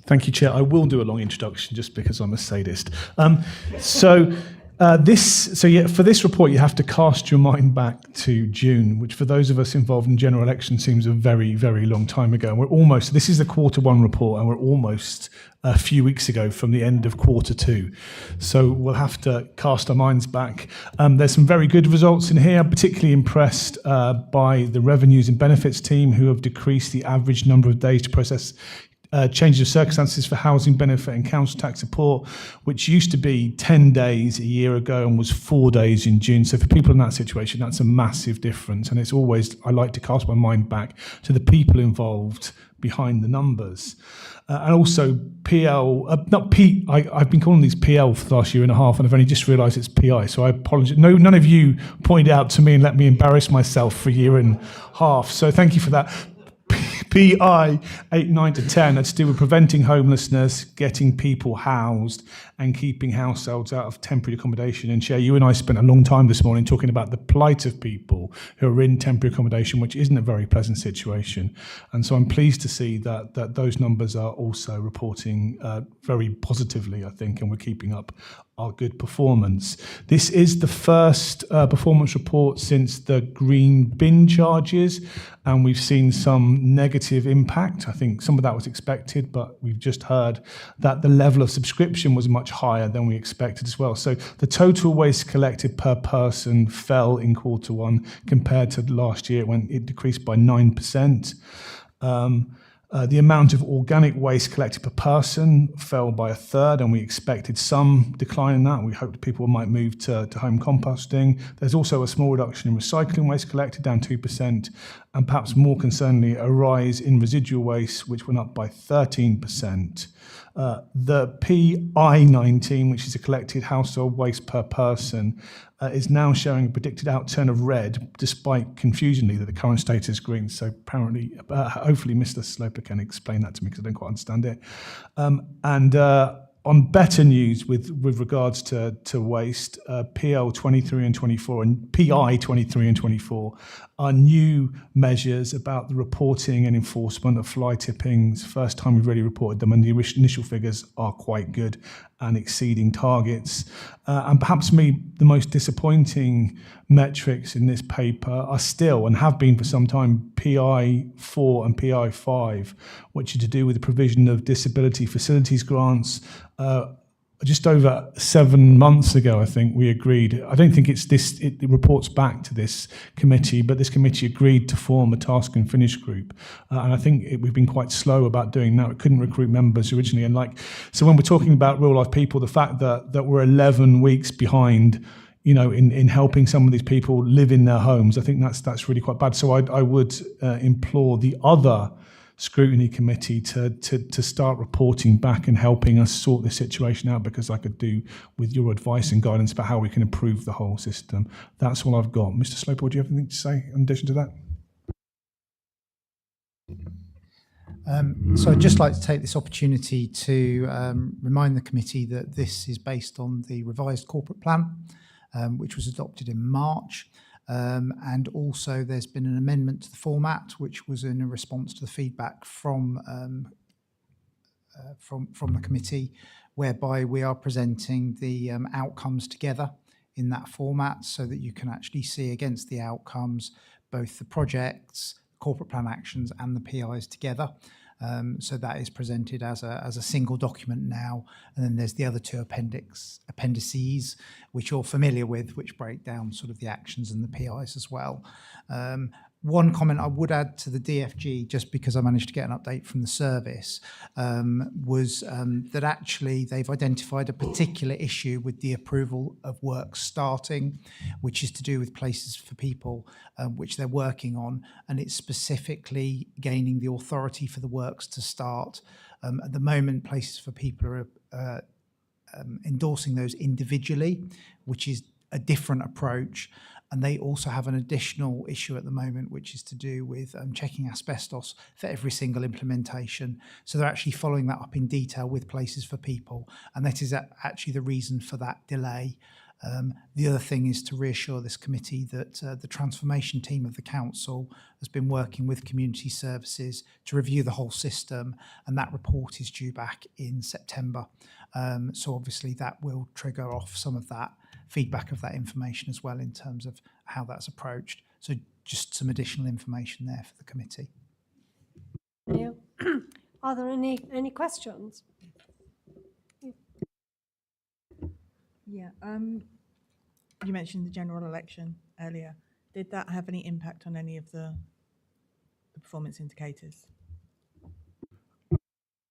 Thank you, Chair. I will do a long introduction just because I'm a sadist. For this report, you have to cast your mind back to June, which for those of us involved in general election seems a very, very long time ago. And this is the Q1 report, and we're almost a few weeks ago from the end of Q2. So we'll have to cast our minds back. There's some very good results in here. I'm particularly impressed by the revenues and benefits team, who have decreased the average number of days to process changes of circumstances for housing benefit and council tax support, which used to be 10 days a year ago and was 4 days in June. So for people in that situation, that's a massive difference. And it's always, I like to cast my mind back to the people involved behind the numbers. And also I've been calling these PL for the last year and a half, and I've only just realised it's PI, so I apologise. No, none of you pointed out to me and let me embarrass myself for a year and a half, so thank you for that. PI 8, 9 to 10, that's to do with preventing homelessness, getting people housed and keeping households out of temporary accommodation. And Chair, you and I spent a long time this morning talking about the plight of people who are in temporary accommodation, which isn't a very pleasant situation. And so I'm pleased to see that those numbers are also reporting very positively, I think, and we're keeping up our good performance. This is the first performance report since the green bin charges, and we've seen some negative impact. I think some of that was expected, but we've just heard that the level of subscription was much higher than we expected as well. So the total waste collected per person fell in Q1 compared to last year when it decreased by 9%. The amount of organic waste collected per person fell by a third, and we expected some decline in that. We hoped people might move to home composting. There's also a small reduction in recycling waste collected, down 2%, and perhaps more concerningly, a rise in residual waste, which went up by 13%. The PI19, which is a collected household waste per person, is now showing a predicted outturn of red, despite confusingly that the current state is green. So apparently, hopefully Mr. Sloper can explain that to me because I don't quite understand it. On better news with regards to waste, PL 23 and 24 and PI 23 and 24 are new measures about the reporting and enforcement of fly tippings. First time we've really reported them, and the initial figures are quite good and exceeding targets. And perhaps the most disappointing metrics in this paper are still, and have been for some time, PI 4 and PI 5, which are to do with the provision of disability facilities grants. Just over 7 months ago, I think we agreed. I don't think it reports back to this committee, but this committee agreed to form a task and finish group. And I think we've been quite slow about doing that. We couldn't recruit members originally. And so when we're talking about real life people, the fact that we're 11 weeks behind, in helping some of these people live in their homes, I think that's really quite bad. So I would implore the other Scrutiny Committee to start reporting back and helping us sort this situation out, because I could do with your advice and guidance about how we can improve the whole system. That's all I've got. Mr. Sloper, do you have anything to say in addition to that? So I'd just like to take this opportunity to remind the committee that this is based on the revised corporate plan, which was adopted in March. And also there's been an amendment to the format, which was in a response to the feedback from the committee, whereby we are presenting the outcomes together in that format so that you can actually see against the outcomes both the projects, corporate plan actions and the PIs together. So that is presented as a single document now, and then there's the other two appendices, which you're familiar with, which break down sort of the actions and the PIs as well. One comment I would add to the DFG, just because I managed to get an update from the service, was that actually they've identified a particular issue with the approval of work starting, which is to do with places for people, which they're working on, and it's specifically gaining the authority for the works to start. At the moment, places for people are endorsing those individually, which is a different approach. And they also have an additional issue at the moment, which is to do with checking asbestos for every single implementation. So they're actually following that up in detail with places for people. And that is actually the reason for that delay. The other thing is to reassure this committee that the transformation team of the council has been working with community services to review the whole system, and that report is due back in September. So obviously that will trigger off some of that feedback of that information as well in terms of how that's approached. So just some additional information there for the committee. Yeah. Are there any questions? Yeah. You mentioned the general election earlier. Did that have any impact on any of the performance indicators?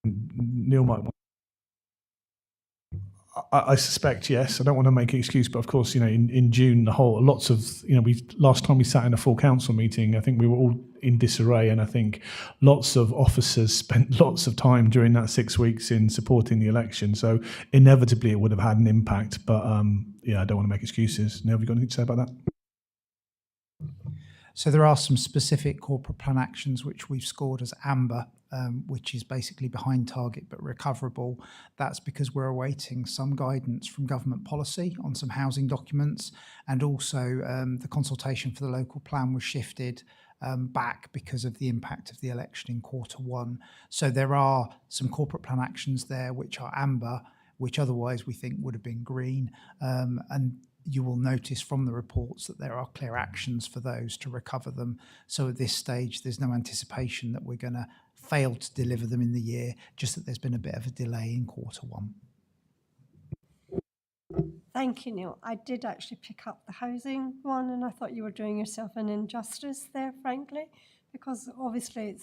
Neil might. I suspect yes. I don't want to make an excuse, but of course, in June, last time we sat in a full council meeting, I think we were all in disarray, and I think lots of officers spent lots of time during that 6 weeks in supporting the election. So inevitably, it would have had an impact. But I don't want to make excuses. Neil, have you got anything to say about that? So there are some specific corporate plan actions which we've scored as amber, which is basically behind target but recoverable. That's because we're awaiting some guidance from government policy on some housing documents, and also the consultation for the local plan was shifted back because of the impact of the election in Q1. So there are some corporate plan actions there which are amber, which otherwise we think would have been green. And you will notice from the reports that there are clear actions for those to recover them. So at this stage, there's no anticipation that we're going to fail to deliver them in the year, just that there's been a bit of a delay in Q1. Thank you, Neil. I did actually pick up the housing one, and I thought you were doing yourself an injustice there, frankly, because obviously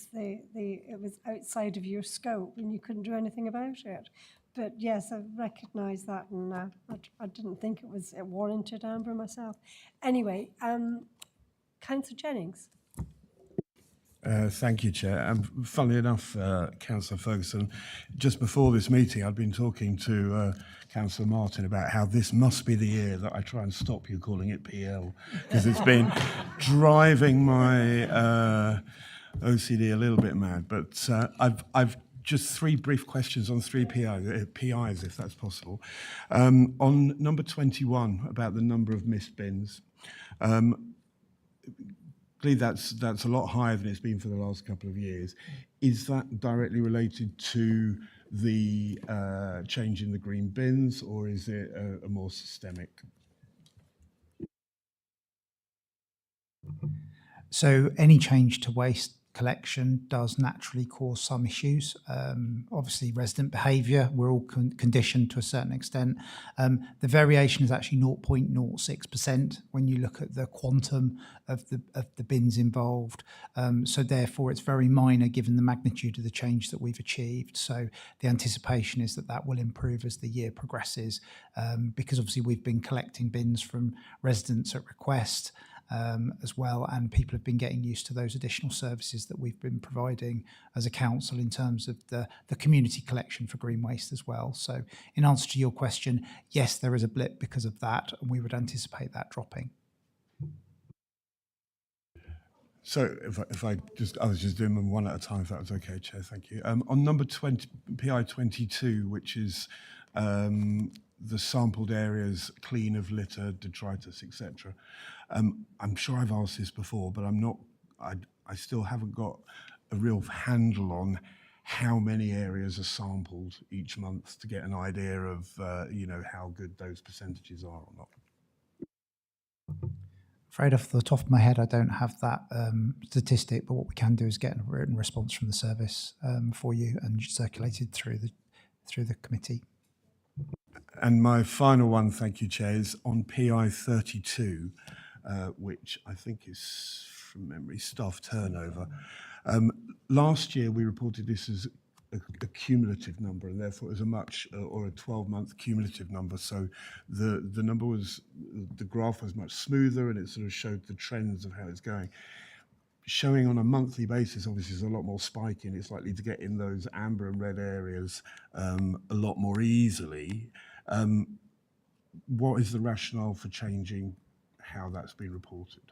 it was outside of your scope and you couldn't do anything about it. But yes, I recognise that, and I didn't think it warranted amber myself. Anyway, Councillor Jennings. Thank you, Chair. Funnily enough, Councillor Ferguson, just before this meeting, I'd been talking to Councillor Martin about how this must be the year that I try and stop you calling it PL, because it's been driving my OCD a little bit mad. But I've just three brief questions on three PIs, if that's possible. On number 21, about the number of missed bins. I believe that's a lot higher than it's been for the last couple of years. Is that directly related to the change in the green bins, or is it a more systemic? So any change to waste collection does naturally cause some issues. Obviously, resident behaviour, we're all conditioned to a certain extent. The variation is actually 0.06% when you look at the quantum of the bins involved. So therefore, it's very minor given the magnitude of the change that we've achieved. So the anticipation is that will improve as the year progresses, because obviously we've been collecting bins from residents at request, as well, and people have been getting used to those additional services that we've been providing as a council in terms of the community collection for green waste as well. So in answer to your question, yes, there is a blip because of that, and we would anticipate that dropping. So if I was just doing them one at a time, if that was okay, Chair, thank you. On number 20, PI 22, which is the sampled areas clean of litter, detritus, etc. I'm sure I've asked this before, but I still haven't got a real handle on how many areas are sampled each month to get an idea of how good those percentages are or not. Afraid off the top of my head, I don't have that statistic, but what we can do is get a written response from the service for you and circulated through the committee. And my final one, thank you, Chair, is on PI 32, which I think is, from memory, staff turnover. Last year, we reported this as a cumulative number, and therefore it was a 12-month cumulative number. So the graph was much smoother, and it sort of showed the trends of how it's going. Showing on a monthly basis, obviously, there's a lot more spiking. It's likely to get in those amber and red areas a lot more easily. What is the rationale for changing how that's been reported?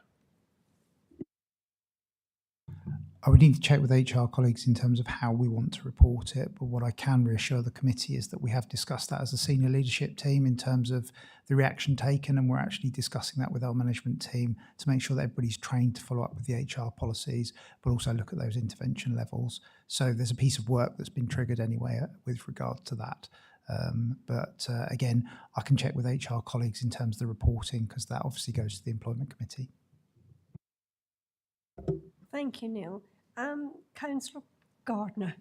I would need to check with HR colleagues in terms of how we want to report it, but what I can reassure the committee is that we have discussed that as a senior leadership team in terms of the reaction taken, and we're actually discussing that with our management team to make sure that everybody's trained to follow up with the HR policies, but also look at those intervention levels. So there's a piece of work that's been triggered anyway with regard to that. But again, I can check with HR colleagues in terms of the reporting, because that obviously goes to the employment committee. Thank you, Neil. Councillor Gardner.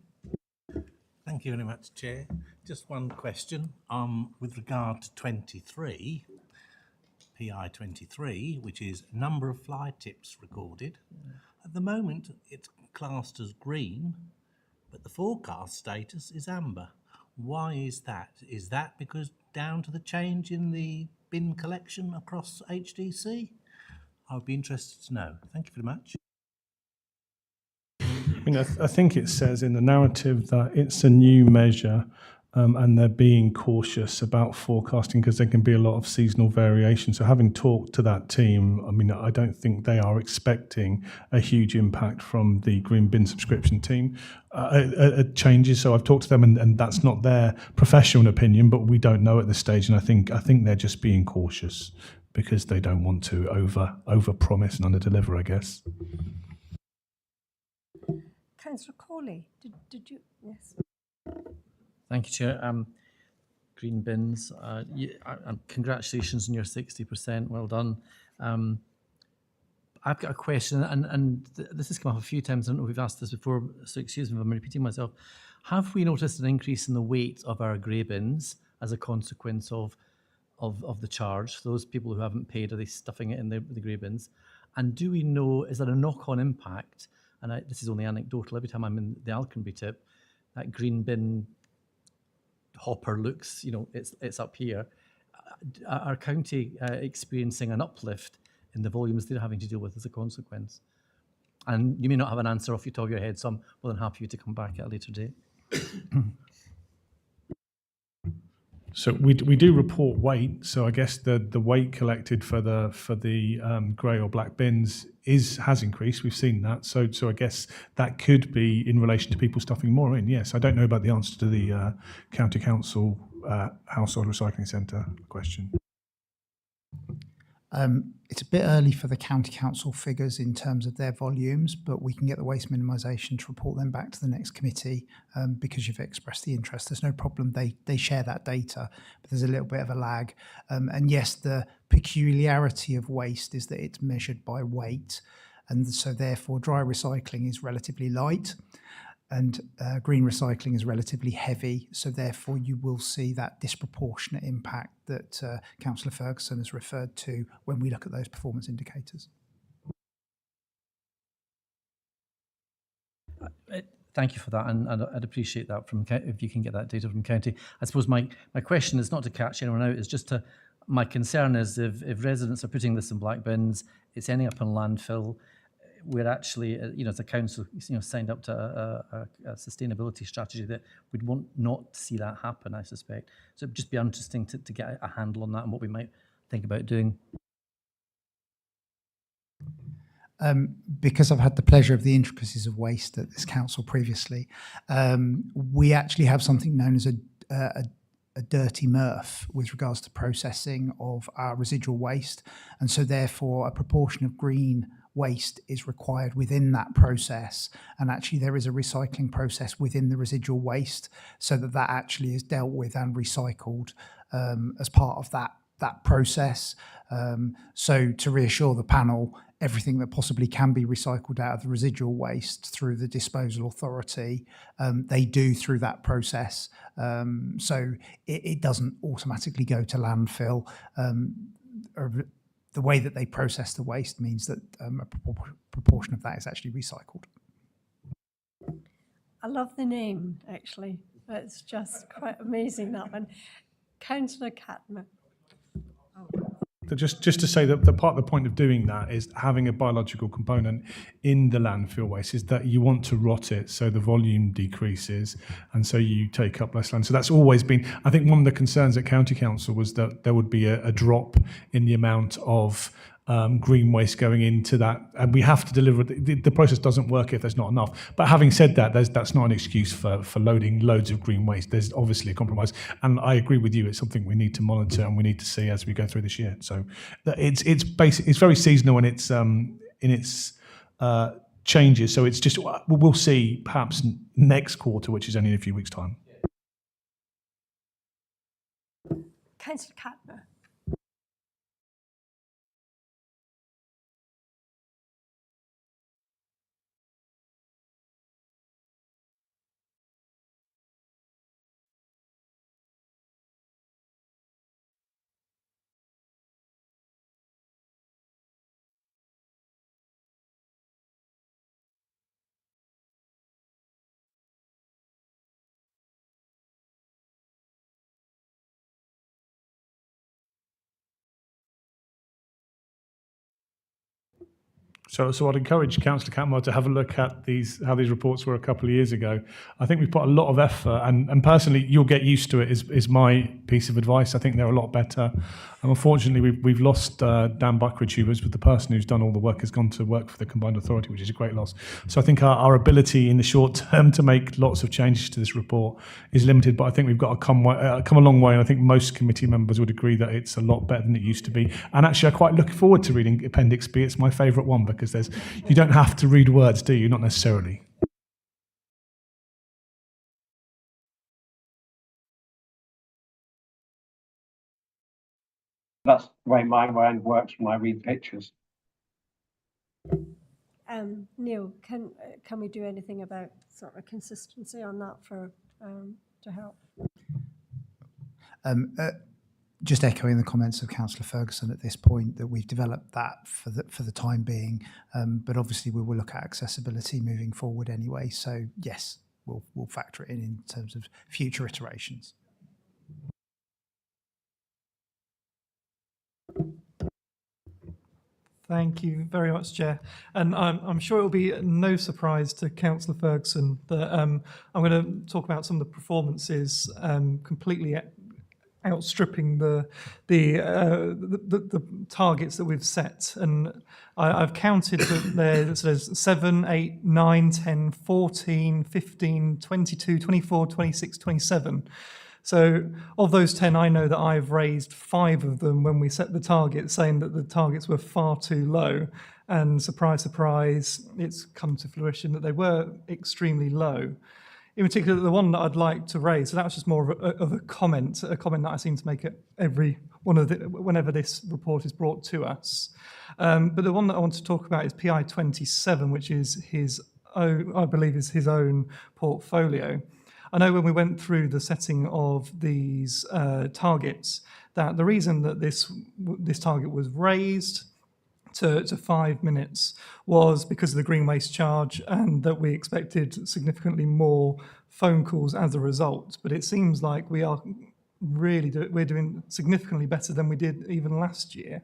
Thank you very much, Chair. Just one question with regard to 23, PI 23, which is number of fly tips recorded. At the moment, it's classed as green, but the forecast status is amber. Why is that? Is that because down to the change in the bin collection across HDC? I would be interested to know. Thank you very much. I mean, I think it says in the narrative that it's a new measure, and they're being cautious about forecasting because there can be a lot of seasonal variation. So having talked to that team, I mean, I don't think they are expecting a huge impact from the green bin subscription team changes. So I've talked to them, and that's not their professional opinion, but we don't know at this stage. And I think they're just being cautious because they don't want to over promise and under deliver, I guess. Councillor Corley, did you? Yes. Thank you, Chair. Green bins, congratulations on your 60%, well done. I've got a question, and this has come up a few times. I don't know if we've asked this before, so excuse me if I'm repeating myself. Have we noticed an increase in the weight of our grey bins as a consequence of the charge? Those people who haven't paid, are they stuffing it in the grey bins? And do we know, is there a knock-on impact and this is only anecdotal, every time I'm in the Alconbury tip, that green bin hopper looks, it's up here. Our county experiencing an uplift in the volumes they're having to deal with as a consequence. And you may not have an answer off the top of your head, so I'm more than happy for you to come back at a later date. So we do report weight. So I guess the weight collected for the grey or black bins has increased. We've seen that. So I guess that could be in relation to people stuffing more in. Yes, I don't know about the answer to the county council household recycling centre question. It's a bit early for the county council figures in terms of their volumes, but we can get the waste minimisation to report them back to the next committee because you've expressed the interest. There's no problem. They share that data, but there's a little bit of a lag. And yes, the peculiarity of waste is that it's measured by weight. And so therefore dry recycling is relatively light and green recycling is relatively heavy. So therefore you will see that disproportionate impact that Councillor Ferguson has referred to when we look at those performance indicators. Thank you for that, and I'd appreciate that if you can get that data from county. I suppose my question is not to catch anyone out, it's just my concern is if residents are putting this in black bins, it's ending up in landfill. We're actually, as a council, signed up to a sustainability strategy that we'd want not to see that happen, I suspect. So it'd just be interesting to get a handle on that and what we might think about doing. Because I've had the pleasure of the intricacies of waste at this council previously, we actually have something known as a dirty MRF with regards to processing of our residual waste. And so therefore a proportion of green waste is required within that process, and actually there is a recycling process within the residual waste so that actually is dealt with and recycled as part of that process. So to reassure the panel, everything that possibly can be recycled out of the residual waste through the disposal authority, they do through that process. So it doesn't automatically go to landfill. The way that they process the waste means that a proportion of that is actually recycled. I love the name, actually. It's just quite amazing, that one. Councillor Catman. Just to say that the part of the point of doing that is having a biological component in the landfill waste is that you want to rot it so the volume decreases and so you take up less land. So that's always been, I think one of the concerns at County Council was that there would be a drop in the amount of green waste going into that, and we have to deliver. The process doesn't work if there's not enough. But having said that, that's not an excuse for loading loads of green waste. There's obviously a compromise, and I agree with you. It's something we need to monitor and we need to see as we go through this year. So it's basic. It's very seasonal in its changes. So it's just we'll see perhaps next quarter, which is only in a few weeks' time. Councillor Catman. So I'd encourage Councillor Catmull to have a look at how these reports were a couple of years ago. I think we've put a lot of effort, and personally, you'll get used to it. Is my piece of advice. I think they're a lot better. And unfortunately, we've lost Dan Buckridge, who was the person who's done all the work, has gone to work for the Combined Authority, which is a great loss. So I think our ability in the short term to make lots of changes to this report is limited. But I think we've got to come a long way, and I think most committee members would agree that it's a lot better than it used to be. And actually, I quite look forward to reading Appendix B. It's my favourite one because you don't have to read words, do you? Not necessarily. That's the way my mind works when I read pictures. Neil, can we do anything about sort of consistency on that for to help? just echoing the comments of Councillor Ferguson at this point, that we've developed that for the time being, but obviously we will look at accessibility moving forward anyway. So yes, we'll factor it in terms of future iterations. Thank you very much, Chair. And I'm sure it will be no surprise to Councillor Ferguson that I'm going to talk about some of the performances completely outstripping the targets that we've set. And I've counted that there's 7, 8, 9, 10, 14, 15, 22, 24, 26, 27. So of those 10, I know that I've raised 5 of them when we set the target, saying that the targets were far too low. And surprise, surprise, it's come to fruition that they were extremely low. In particular, the one that I'd like to raise, so that was just more of a comment that I seem to make at every one of whenever this report is brought to us. But the one that I want to talk about is PI 27, which is his own, I believe, is his own portfolio. I know when we went through the setting of these targets, that the reason that this target was raised to 5 minutes was because of the green waste charge, and that we expected significantly more phone calls as a result. But it seems like we are really we're doing significantly better than we did even last year.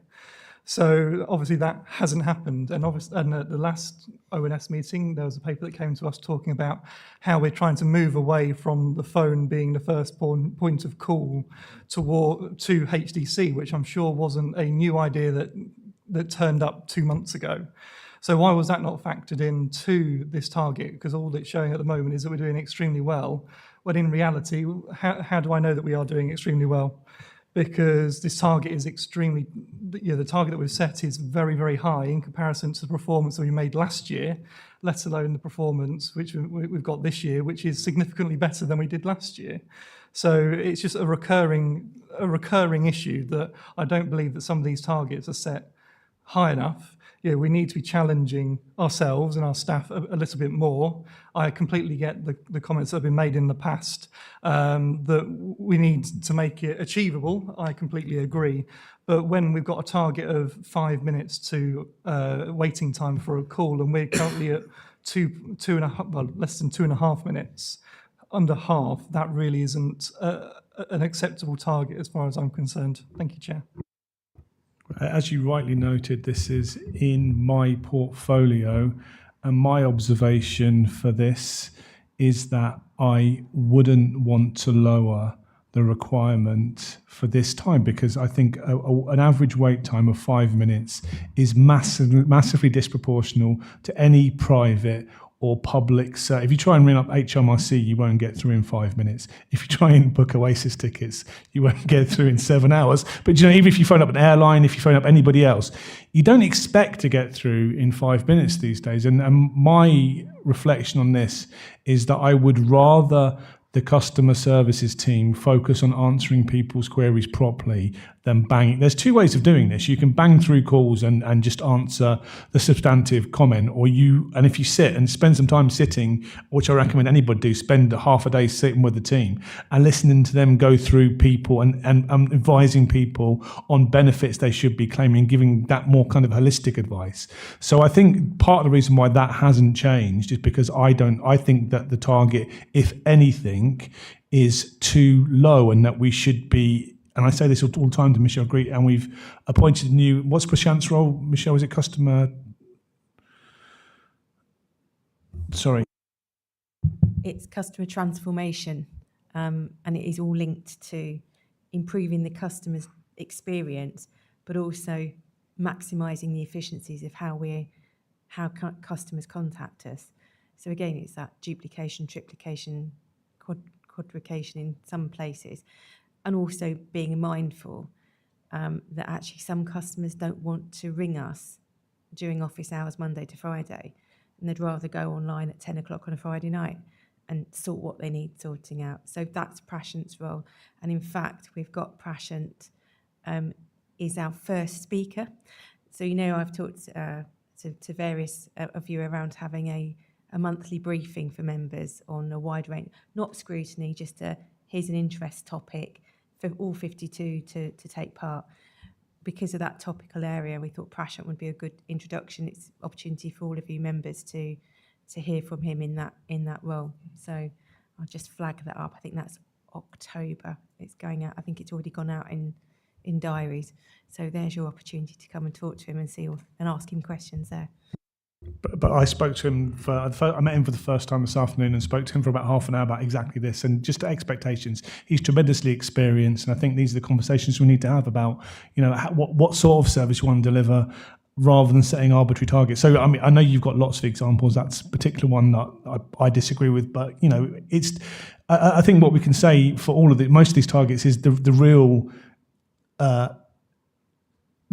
So obviously that hasn't happened. And at the last ONS meeting, there was a paper that came to us talking about how we're trying to move away from the phone being the first point of call to HDC, which I'm sure wasn't a new idea that turned up 2 months ago. So why was that not factored into this target? Because all it's showing at the moment is that we're doing extremely well, when in reality, how do I know that we are doing extremely well? Because this target is extremely, the target that we've set is very, very high in comparison to the performance that we made last year, let alone the performance which we've got this year, which is significantly better than we did last year. So it's just a recurring issue that I don't believe that some of these targets are set high enough. We need to be challenging ourselves and our staff a little bit more. I completely get the comments that have been made in the past that we need to make it achievable. I completely agree. But when we've got a target of 5 minutes to waiting time for a call, and we're currently at less than 2.5 minutes, under half, that really isn't an acceptable target as far as I'm concerned. Thank you, Chair. As you rightly noted, this is in my portfolio, and my observation for this is that I wouldn't want to lower the requirement for this time, because I think an average wait time of 5 minutes is massively disproportional to any private or public. So if you try and ring up HMRC, you won't get through in 5 minutes. If you try and book Oasis tickets, you won't get through in 7 hours. But even if you phone up an airline, if you phone up anybody else, you don't expect to get through in 5 minutes these days. And my reflection on this is that I would rather the customer services team focus on answering people's queries properly than banging. There's 2 ways of doing this. You can bang through calls and just answer the substantive comment, and if you sit and spend some time sitting, which I recommend anybody do, spend half a day sitting with the team and listening to them go through people and advising people on benefits they should be claiming, giving that more kind of holistic advice. So I think part of the reason why that hasn't changed is because I think that the target, if anything, is too low, and that we should be, and I say this all the time to Michelle Greet, and we've appointed a new, what's Prashant's role, Michelle? Is it customer? Sorry. It's customer transformation, and it is all linked to improving the customer's experience, but also maximising the efficiencies of how customers contact us. So again, it's that duplication, triplication, quadrication in some places, and also being mindful that actually some customers don't want to ring us during office hours Monday to Friday, and they'd rather go online at 10 o'clock on a Friday night and sort what they need sorting out. So that's Prashant's role. And in fact, we've got Prashant is our first speaker. So, I've talked to various of you around having a monthly briefing for members on a wide range, not scrutiny, just here's an interest topic for all 52 to take part. Because of that topical area, we thought Prashant would be a good introduction. It's an opportunity for all of you members to hear from him in that role. So I'll just flag that up. I think that's October. It's going out. I think it's already gone out in diaries. So there's your opportunity to come and talk to him and and ask him questions there. But I spoke to him I met him for the first time this afternoon and spoke to him for about half an hour about exactly this and just expectations. He's tremendously experienced, and I think these are the conversations we need to have about, what sort of service you want to deliver, rather than setting arbitrary targets. So, I mean, I know you've got lots of examples. That's a particular one that I disagree with, but it's. I think what we can say for most of these targets is the real.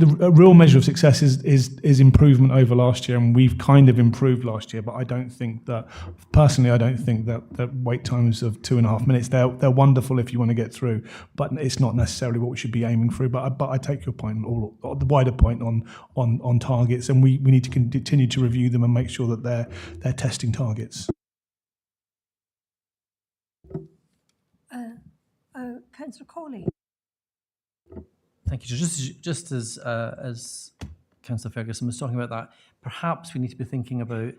The real measure of success is improvement over last year, and we've kind of improved last year. But I don't think that wait times of 2.5 minutes, they're wonderful if you want to get through, but it's not necessarily what we should be aiming for. But I take your point, or the wider point on targets, and we need to continue to review them and make sure that they're testing targets. Councillor Corley. Thank you. Just as Councillor Ferguson was talking about that, perhaps we need to be thinking about,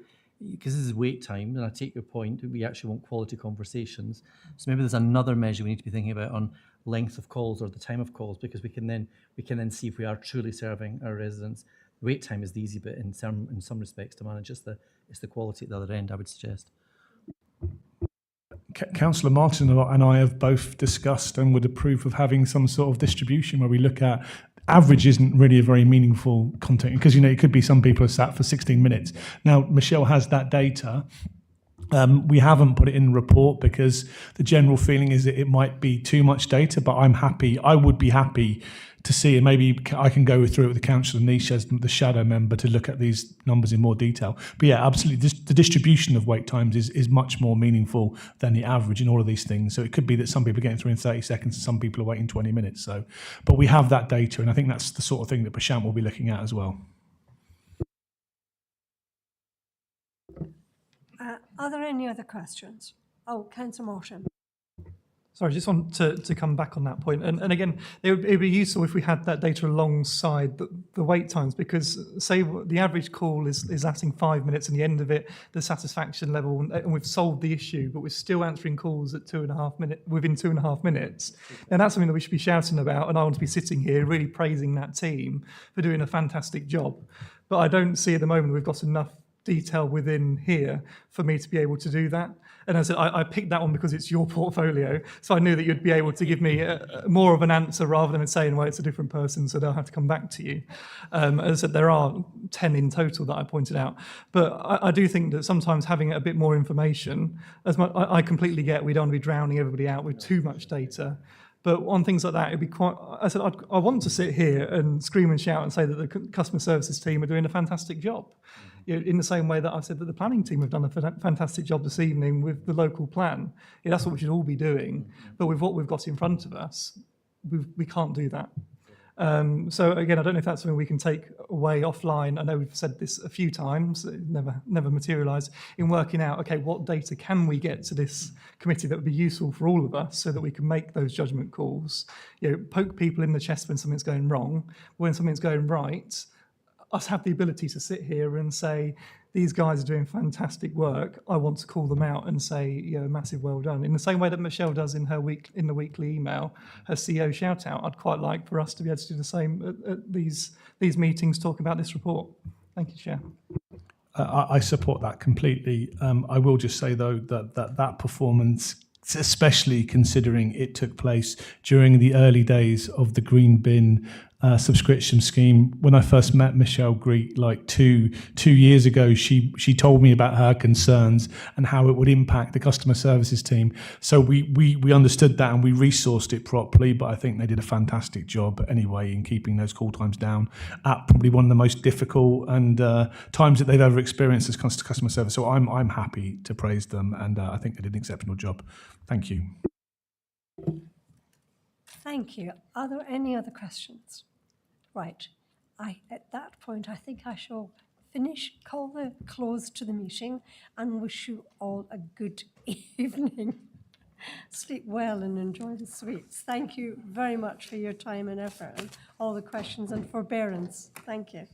because this is wait time, and I take your point, we actually want quality conversations. So maybe there's another measure we need to be thinking about on length of calls or the time of calls, because we can then see if we are truly serving our residents. Wait time is the easy bit in some respects to manage. It's the quality at the other end, I would suggest. Councillor Martin and I have both discussed and would approve of having some sort of distribution where we look at average isn't really a very meaningful content, because it could be some people are sat for 16 minutes. Now, Michelle has that data. We haven't put it in the report because the general feeling is that it might be too much data, but I would be happy to see, and maybe I can go through it with the Councillor Niche as the shadow member to look at these numbers in more detail. But yeah, absolutely, the distribution of wait times is much more meaningful than the average in all of these things. So it could be that some people are getting through in 30 seconds and some people are waiting 20 minutes. So, but we have that data, and I think that's the sort of thing that Prashant will be looking at as well. Are there any other questions? Oh, Councillor Morton. Sorry, I just want to come back on that point. And again, it would be useful if we had that data alongside the wait times, because say the average call is lasting 5 minutes, and the end of it, the satisfaction level, and we've solved the issue, but we're still answering calls at within 2.5 minutes. And that's something that we should be shouting about. And I want to be sitting here really praising that team for doing a fantastic job. But I don't see at the moment we've got enough detail within here for me to be able to do that. And as I said, I picked that one because it's your portfolio, so I knew that you'd be able to give me more of an answer rather than saying, well, it's a different person, so they'll have to come back to you. As I said, there are 10 in total that I pointed out. But I do think that sometimes having a bit more information, I completely get we don't want to be drowning everybody out with too much data. But on things like that, it'd be quite. I said I want to sit here and scream and shout and say that the customer services team are doing a fantastic job. In the same way that I've said that the planning team have done a fantastic job this evening with the local plan. That's what we should all be doing. But with what we've got in front of us, we can't do that. So again, I don't know if that's something we can take away offline. I know we've said this a few times, it never materialised, in working out, okay, what data can we get to this committee that would be useful for all of us so that we can make those judgment calls. Poke people in the chest when something's going wrong. When something's going right, us have the ability to sit here and say, these guys are doing fantastic work. I want to call them out and say, massive well done. In the same way that Michelle does in the weekly email, her CEO shout out. I'd quite like for us to be able to do the same at these meetings talking about this report. Thank you, Chair. I support that completely. I will just say though that performance, especially considering it took place during the early days of the green bin subscription scheme. When I first met Michelle Greet like two years ago, she told me about her concerns and how it would impact the customer services team. So we understood that and we resourced it properly, but I think they did a fantastic job anyway in keeping those call times down at probably one of the most difficult and times that they've ever experienced as customer service. So I'm happy to praise them, and I think they did an exceptional job. Thank you. Thank you. Are there any other questions? Right. At that point, I think I shall call the close to the meeting and wish you all a good evening. sleep well and enjoy the sweets. Thank you very much for your time and effort and all the questions and forbearance. Thank you.